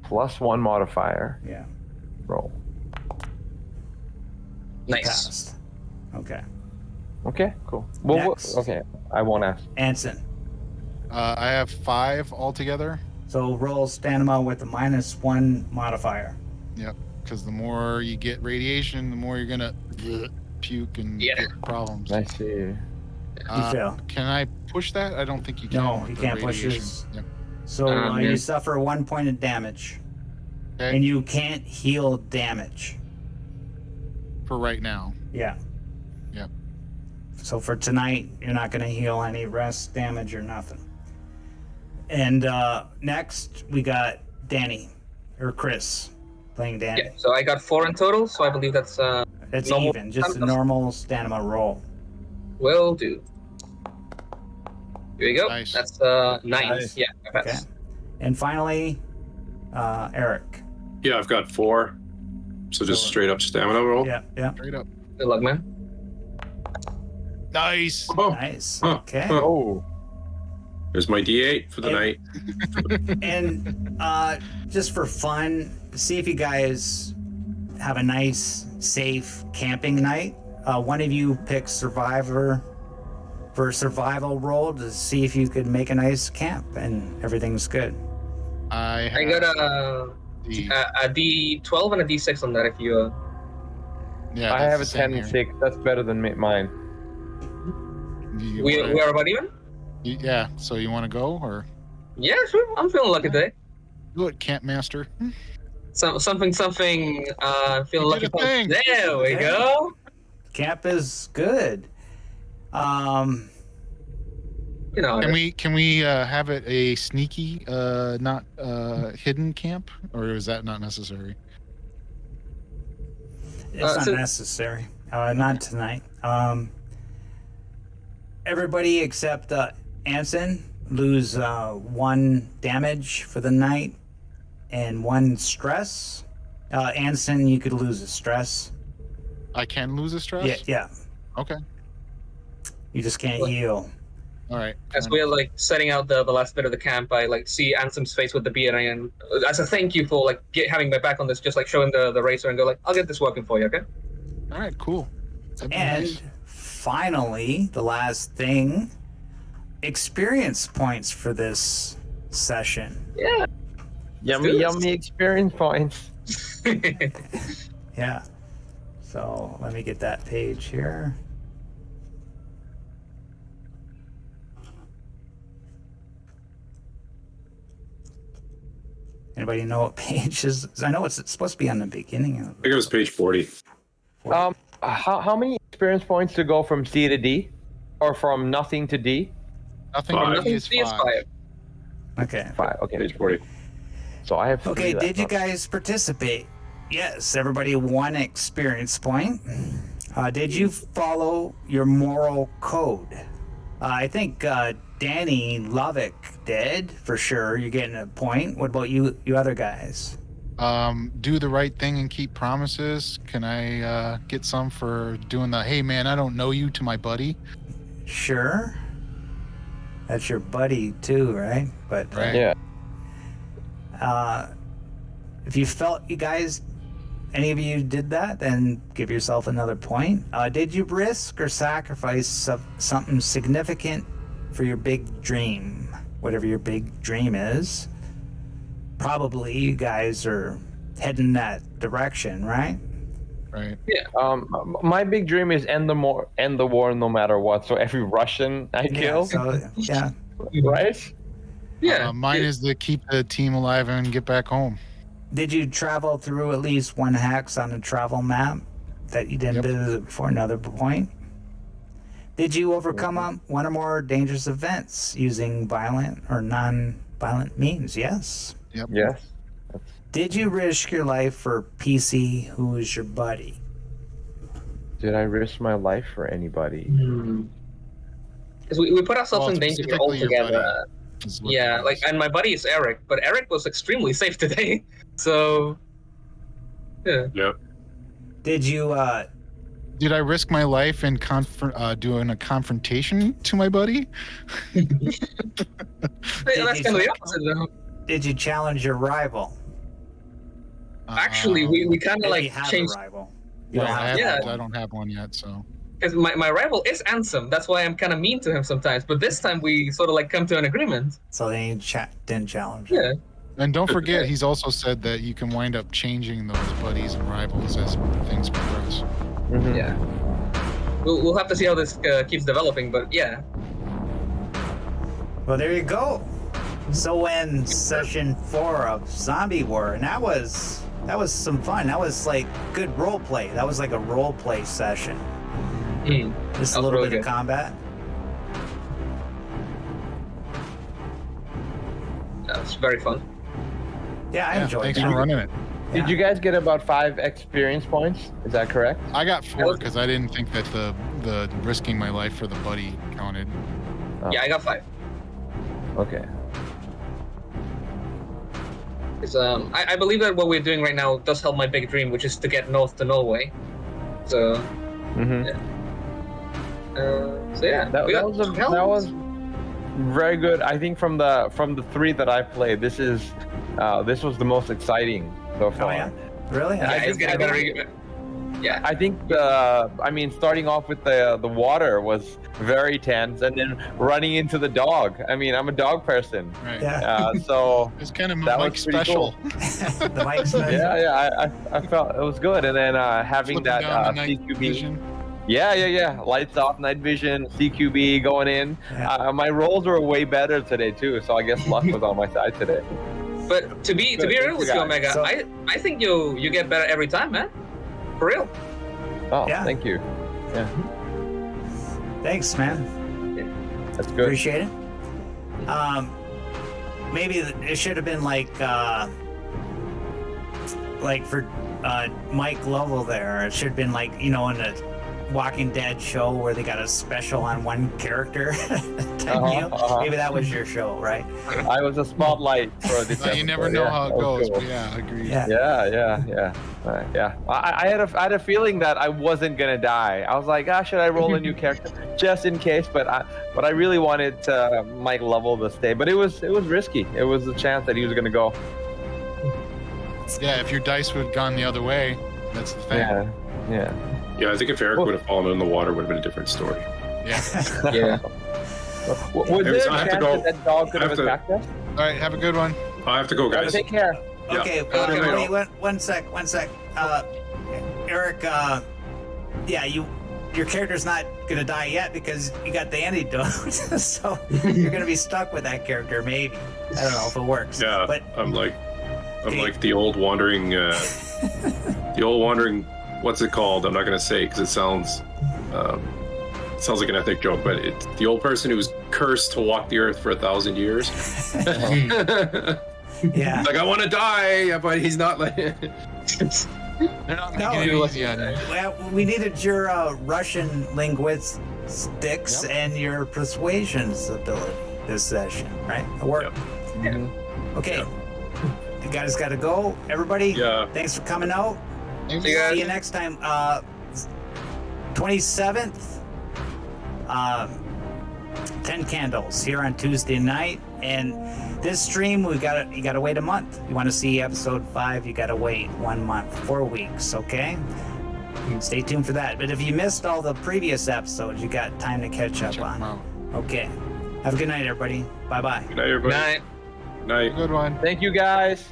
Speaker 3: +1 modifier.
Speaker 1: Yeah.
Speaker 3: Roll.
Speaker 4: Nice.
Speaker 1: Passed. Okay.
Speaker 3: Okay, cool. Well,
Speaker 1: Next.
Speaker 3: okay, I won't ask.
Speaker 1: Anson.
Speaker 2: I have 5 altogether.
Speaker 1: So roll stamina with a -1 modifier.
Speaker 2: Yep. Because the more you get radiation, the more you're gonna puke and
Speaker 4: Yeah.
Speaker 2: get problems.
Speaker 3: I see.
Speaker 1: You fail.
Speaker 2: Can I push that? I don't think you can.
Speaker 1: No,
Speaker 2: with
Speaker 1: you
Speaker 2: the
Speaker 1: can't push
Speaker 2: radiation.
Speaker 1: this.
Speaker 2: Yep.
Speaker 1: So
Speaker 4: Yeah.
Speaker 1: you suffer 1 point of damage.
Speaker 2: Okay.
Speaker 1: And you can't heal damage.
Speaker 2: For right now.
Speaker 1: Yeah.
Speaker 2: Yep.
Speaker 1: So for tonight, you're not going to heal any rest damage or nothing. And next, we got Danny, or Chris, playing Danny.
Speaker 4: Yeah. So I got 4 in total. So I believe that's
Speaker 1: That's
Speaker 4: normal
Speaker 1: even, just a
Speaker 4: stamina.
Speaker 1: normal stamina roll.
Speaker 4: will do. Here we go.
Speaker 2: Nice.
Speaker 4: That's 9.
Speaker 3: Nice.
Speaker 4: Yeah. I
Speaker 1: Okay.
Speaker 4: passed.
Speaker 1: And finally, Eric.
Speaker 6: Yeah, I've got 4. So just straight up stamina roll.
Speaker 1: Yeah, yeah.
Speaker 2: Straight up.
Speaker 4: Good luck, man.
Speaker 2: Nice.
Speaker 6: Oh,
Speaker 1: Nice.
Speaker 6: Huh.
Speaker 1: Okay.
Speaker 3: Oh,
Speaker 6: There's my D8 for the night.
Speaker 1: And just for fun, see if you guys have a nice, safe camping night. One of you picks survivor for a survival roll to see if you could make a nice camp and everything's good.
Speaker 4: I got a D12 and a D6 on that. If you.
Speaker 2: Yeah,
Speaker 3: I have a 10 and 6. That's better than mine.
Speaker 4: We are about even.
Speaker 2: Yeah. So you want to go or?
Speaker 4: Yeah, sure. I'm feeling lucky today.
Speaker 2: Do it, Camp Master.
Speaker 4: Something. Feeling lucky. There we go.
Speaker 1: Camp is good.
Speaker 4: You know.
Speaker 2: Can we have it a sneaky, not hidden camp, or is that not necessary?
Speaker 1: It's not necessary. Not tonight. Everybody except Anson lose 1 damage for the night and 1 stress. Anson, you could lose a stress.
Speaker 2: I can lose a stress?
Speaker 1: Yeah.
Speaker 2: Okay.
Speaker 1: You just can't heal.
Speaker 2: All right.
Speaker 4: As we're like setting out the last bit of the camp, I like see Ansom's face with the beard, and as a thank you for like having my back on this, just like showing the racer and go like, I'll get this working for you, okay?
Speaker 2: All right, cool.
Speaker 1: And
Speaker 2: nice.
Speaker 1: Finally, the last thing, experience points for this session.
Speaker 4: Yeah.
Speaker 3: Yummy experience points.
Speaker 1: Yeah. So let me get that page here. Anybody know what page is? I know it's supposed to be on the beginning of it.
Speaker 6: I think it was page 40.
Speaker 3: How many experience points to go from C to D, or from nothing to D?
Speaker 2: Nothing.
Speaker 4: Nothing to D is 5.
Speaker 1: Okay.
Speaker 3: 5. Okay.
Speaker 6: Page 40.
Speaker 3: So I have. 3
Speaker 1: Okay.
Speaker 3: left.
Speaker 1: Did you guys participate? Yes. Everybody 1 experience point. Did you follow your moral code? I think Danny Lovick did, for sure. You're getting a point. What about you other guys?
Speaker 2: Do the right thing and keep promises. Can I get some for doing the, hey man, I don't know you, to my buddy?
Speaker 1: Sure. That's your buddy too, right? But
Speaker 2: Right.
Speaker 3: Yeah.
Speaker 1: if you felt you guys, any of you did that, then give yourself another point. Did you risk or sacrifice something significant for your big dream? Whatever your big dream is. Probably you guys are heading that direction, right?
Speaker 2: Right.
Speaker 3: Yeah. My big dream is end the war no matter what. So every Russian I kill,
Speaker 1: Yeah.
Speaker 3: right?
Speaker 4: Yeah.
Speaker 2: Mine is to keep the team alive and get back home.
Speaker 1: Did you travel through at least 1 hex on a travel map that you didn't visit before? Another point. Did you overcome 1 or more dangerous events using violent or non-violent means? Yes.
Speaker 2: Yep.
Speaker 3: Yes.
Speaker 1: Did you risk your life for PC, who is your buddy?
Speaker 3: Did I risk my life for anybody?
Speaker 4: Because we put ourselves in danger all
Speaker 2: specifically your
Speaker 4: together.
Speaker 2: Is what
Speaker 4: Yeah,
Speaker 2: it
Speaker 4: like,
Speaker 2: is.
Speaker 4: and my buddy is Eric, but Eric was extremely safe today. So, yeah.
Speaker 6: Yep.
Speaker 1: Did you
Speaker 2: Did I risk my life in doing a confrontation to my buddy?
Speaker 4: That's kind of the opposite, though.
Speaker 1: did you challenge your rival?
Speaker 4: Actually, we kind of
Speaker 1: If
Speaker 4: like
Speaker 1: you have
Speaker 4: changed.
Speaker 1: a rival.
Speaker 2: No,
Speaker 1: You don't have
Speaker 4: Yeah.
Speaker 1: one.
Speaker 2: I don't have one yet, so.
Speaker 4: Because my rival is Ansem. That's why I'm kind of mean to him sometimes. But this time we sort of like come to an agreement.
Speaker 1: So they didn't challenge.
Speaker 4: Yeah.
Speaker 2: And don't forget, he's also said that you can wind up changing those buddies and rivals as things progress.
Speaker 3: Mhm.
Speaker 4: Yeah. We'll have to see how this keeps developing. But yeah.
Speaker 1: Well, there you go. So ends session 4 of Zombie War, and that was some fun. That was like good role play. That was like a role play session. Just a
Speaker 4: That was
Speaker 1: little
Speaker 4: really
Speaker 1: bit of
Speaker 4: good.
Speaker 1: combat.
Speaker 4: That was very fun.
Speaker 1: Yeah, I enjoyed
Speaker 2: Thanks
Speaker 1: that.
Speaker 2: for running it.
Speaker 3: Did you guys get about 5 experience points? Is that correct?
Speaker 2: I got 4 because I didn't think that the risking my life for the buddy counted.
Speaker 3: Oh.
Speaker 4: Yeah, I got 5.
Speaker 3: Okay.
Speaker 4: Because I believe that what we're doing right now does help my big dream, which is to get north to Norway. So,
Speaker 3: Mm-hmm.
Speaker 4: so yeah.
Speaker 3: That
Speaker 4: we got
Speaker 3: was a
Speaker 4: 12.
Speaker 3: Very good. I think from the three that I've played, this was the most exciting so far.
Speaker 1: Oh yeah, really?
Speaker 4: Yeah, it's getting better. Yeah.
Speaker 3: I think starting off with the water was very tense, and then running into the dog. I mean, I'm a dog person,
Speaker 2: Right.
Speaker 1: Yeah.
Speaker 3: so
Speaker 2: It's kind of
Speaker 3: that
Speaker 2: Mike
Speaker 3: was pretty
Speaker 2: special.
Speaker 3: cool.
Speaker 1: The Mike's
Speaker 3: Yeah, I felt it was good, and then having
Speaker 2: Flipping
Speaker 3: that
Speaker 2: down the night
Speaker 3: CQB.
Speaker 2: vision.
Speaker 3: Yeah. Lights off, night vision, CQB going in.
Speaker 1: Yeah.
Speaker 3: My rolls were way better today too, so I guess luck was on my side today.
Speaker 4: But to be
Speaker 3: Good,
Speaker 4: real
Speaker 3: thank
Speaker 4: with
Speaker 3: you,
Speaker 4: you,
Speaker 3: guys.
Speaker 4: Omega,
Speaker 1: So-
Speaker 4: I think you get better every time, man. For real.
Speaker 3: Oh,
Speaker 1: Yeah.
Speaker 3: thank you. Yeah,
Speaker 1: Thanks, man.
Speaker 3: that's good.
Speaker 1: Appreciate it. Maybe it should have been like for Mike Lovel there. It should have been like, in a Walking Dead show where they got a special on one character type deal. Maybe that was your show, right?
Speaker 3: I was a spotlight for this.
Speaker 2: Well, you never
Speaker 3: episode,
Speaker 2: know
Speaker 3: yeah,
Speaker 2: how it
Speaker 3: that was
Speaker 2: goes,
Speaker 3: cool.
Speaker 2: but yeah, agreed.
Speaker 1: Yeah.
Speaker 3: Yeah. I had a feeling that I wasn't gonna die. I was like, should I roll a new character just in case? But I really wanted Mike Lovel to stay. But it was risky. It was a chance that he was gonna go.
Speaker 2: Yeah, if your dice would have gone the other way, that's the thing.
Speaker 3: Yeah.
Speaker 6: Yeah, I think if Eric would have fallen in the water, would have been a different story.
Speaker 2: Yeah.
Speaker 4: Yeah.
Speaker 3: Was there
Speaker 6: I
Speaker 3: a
Speaker 6: have to
Speaker 3: chance
Speaker 6: go.
Speaker 3: that that dog could
Speaker 6: I
Speaker 3: have
Speaker 6: have to-
Speaker 3: attacked us?
Speaker 2: All right, have a good one.
Speaker 6: I have to go, guys.
Speaker 3: Take care.
Speaker 6: Yeah.
Speaker 1: Okay,
Speaker 4: Okay,
Speaker 1: wait, one sec. Eric, your character's not gonna die yet because you got the antidote, so you're gonna be stuck with that character. Maybe I don't know if it works.
Speaker 6: Yeah,
Speaker 1: but
Speaker 6: I'm like
Speaker 1: Okay.
Speaker 6: the old wandering, what's it called? I'm not gonna say because it sounds like an ethnic joke, but it's the old person who was cursed to walk the earth for 1,000 years.
Speaker 1: yeah,
Speaker 6: Like, I want to die, but he's not like.
Speaker 2: They're not
Speaker 1: No,
Speaker 2: making it
Speaker 4: you-
Speaker 2: easy on you.
Speaker 1: well, we needed your Russian linguistics and your persuasion ability this session, right? It worked. Okay, you guys got to go. Everybody,
Speaker 6: Yeah.
Speaker 1: thanks for coming out.
Speaker 2: Thanks.
Speaker 4: See you guys.
Speaker 1: See you next time. 27th, 10 candles here on Tuesday night. And this stream, you gotta wait a month. You want to see episode 5, you gotta wait 1 month, 4 weeks, okay? Stay tuned for that. But if you missed all the previous episodes, you got time to catch up
Speaker 2: Check them
Speaker 1: on.
Speaker 2: out.
Speaker 1: Okay. Have a good night, everybody. Bye-bye.
Speaker 6: Good night, everybody.
Speaker 4: Night.
Speaker 6: Night.
Speaker 2: Good one.
Speaker 3: Thank you, guys.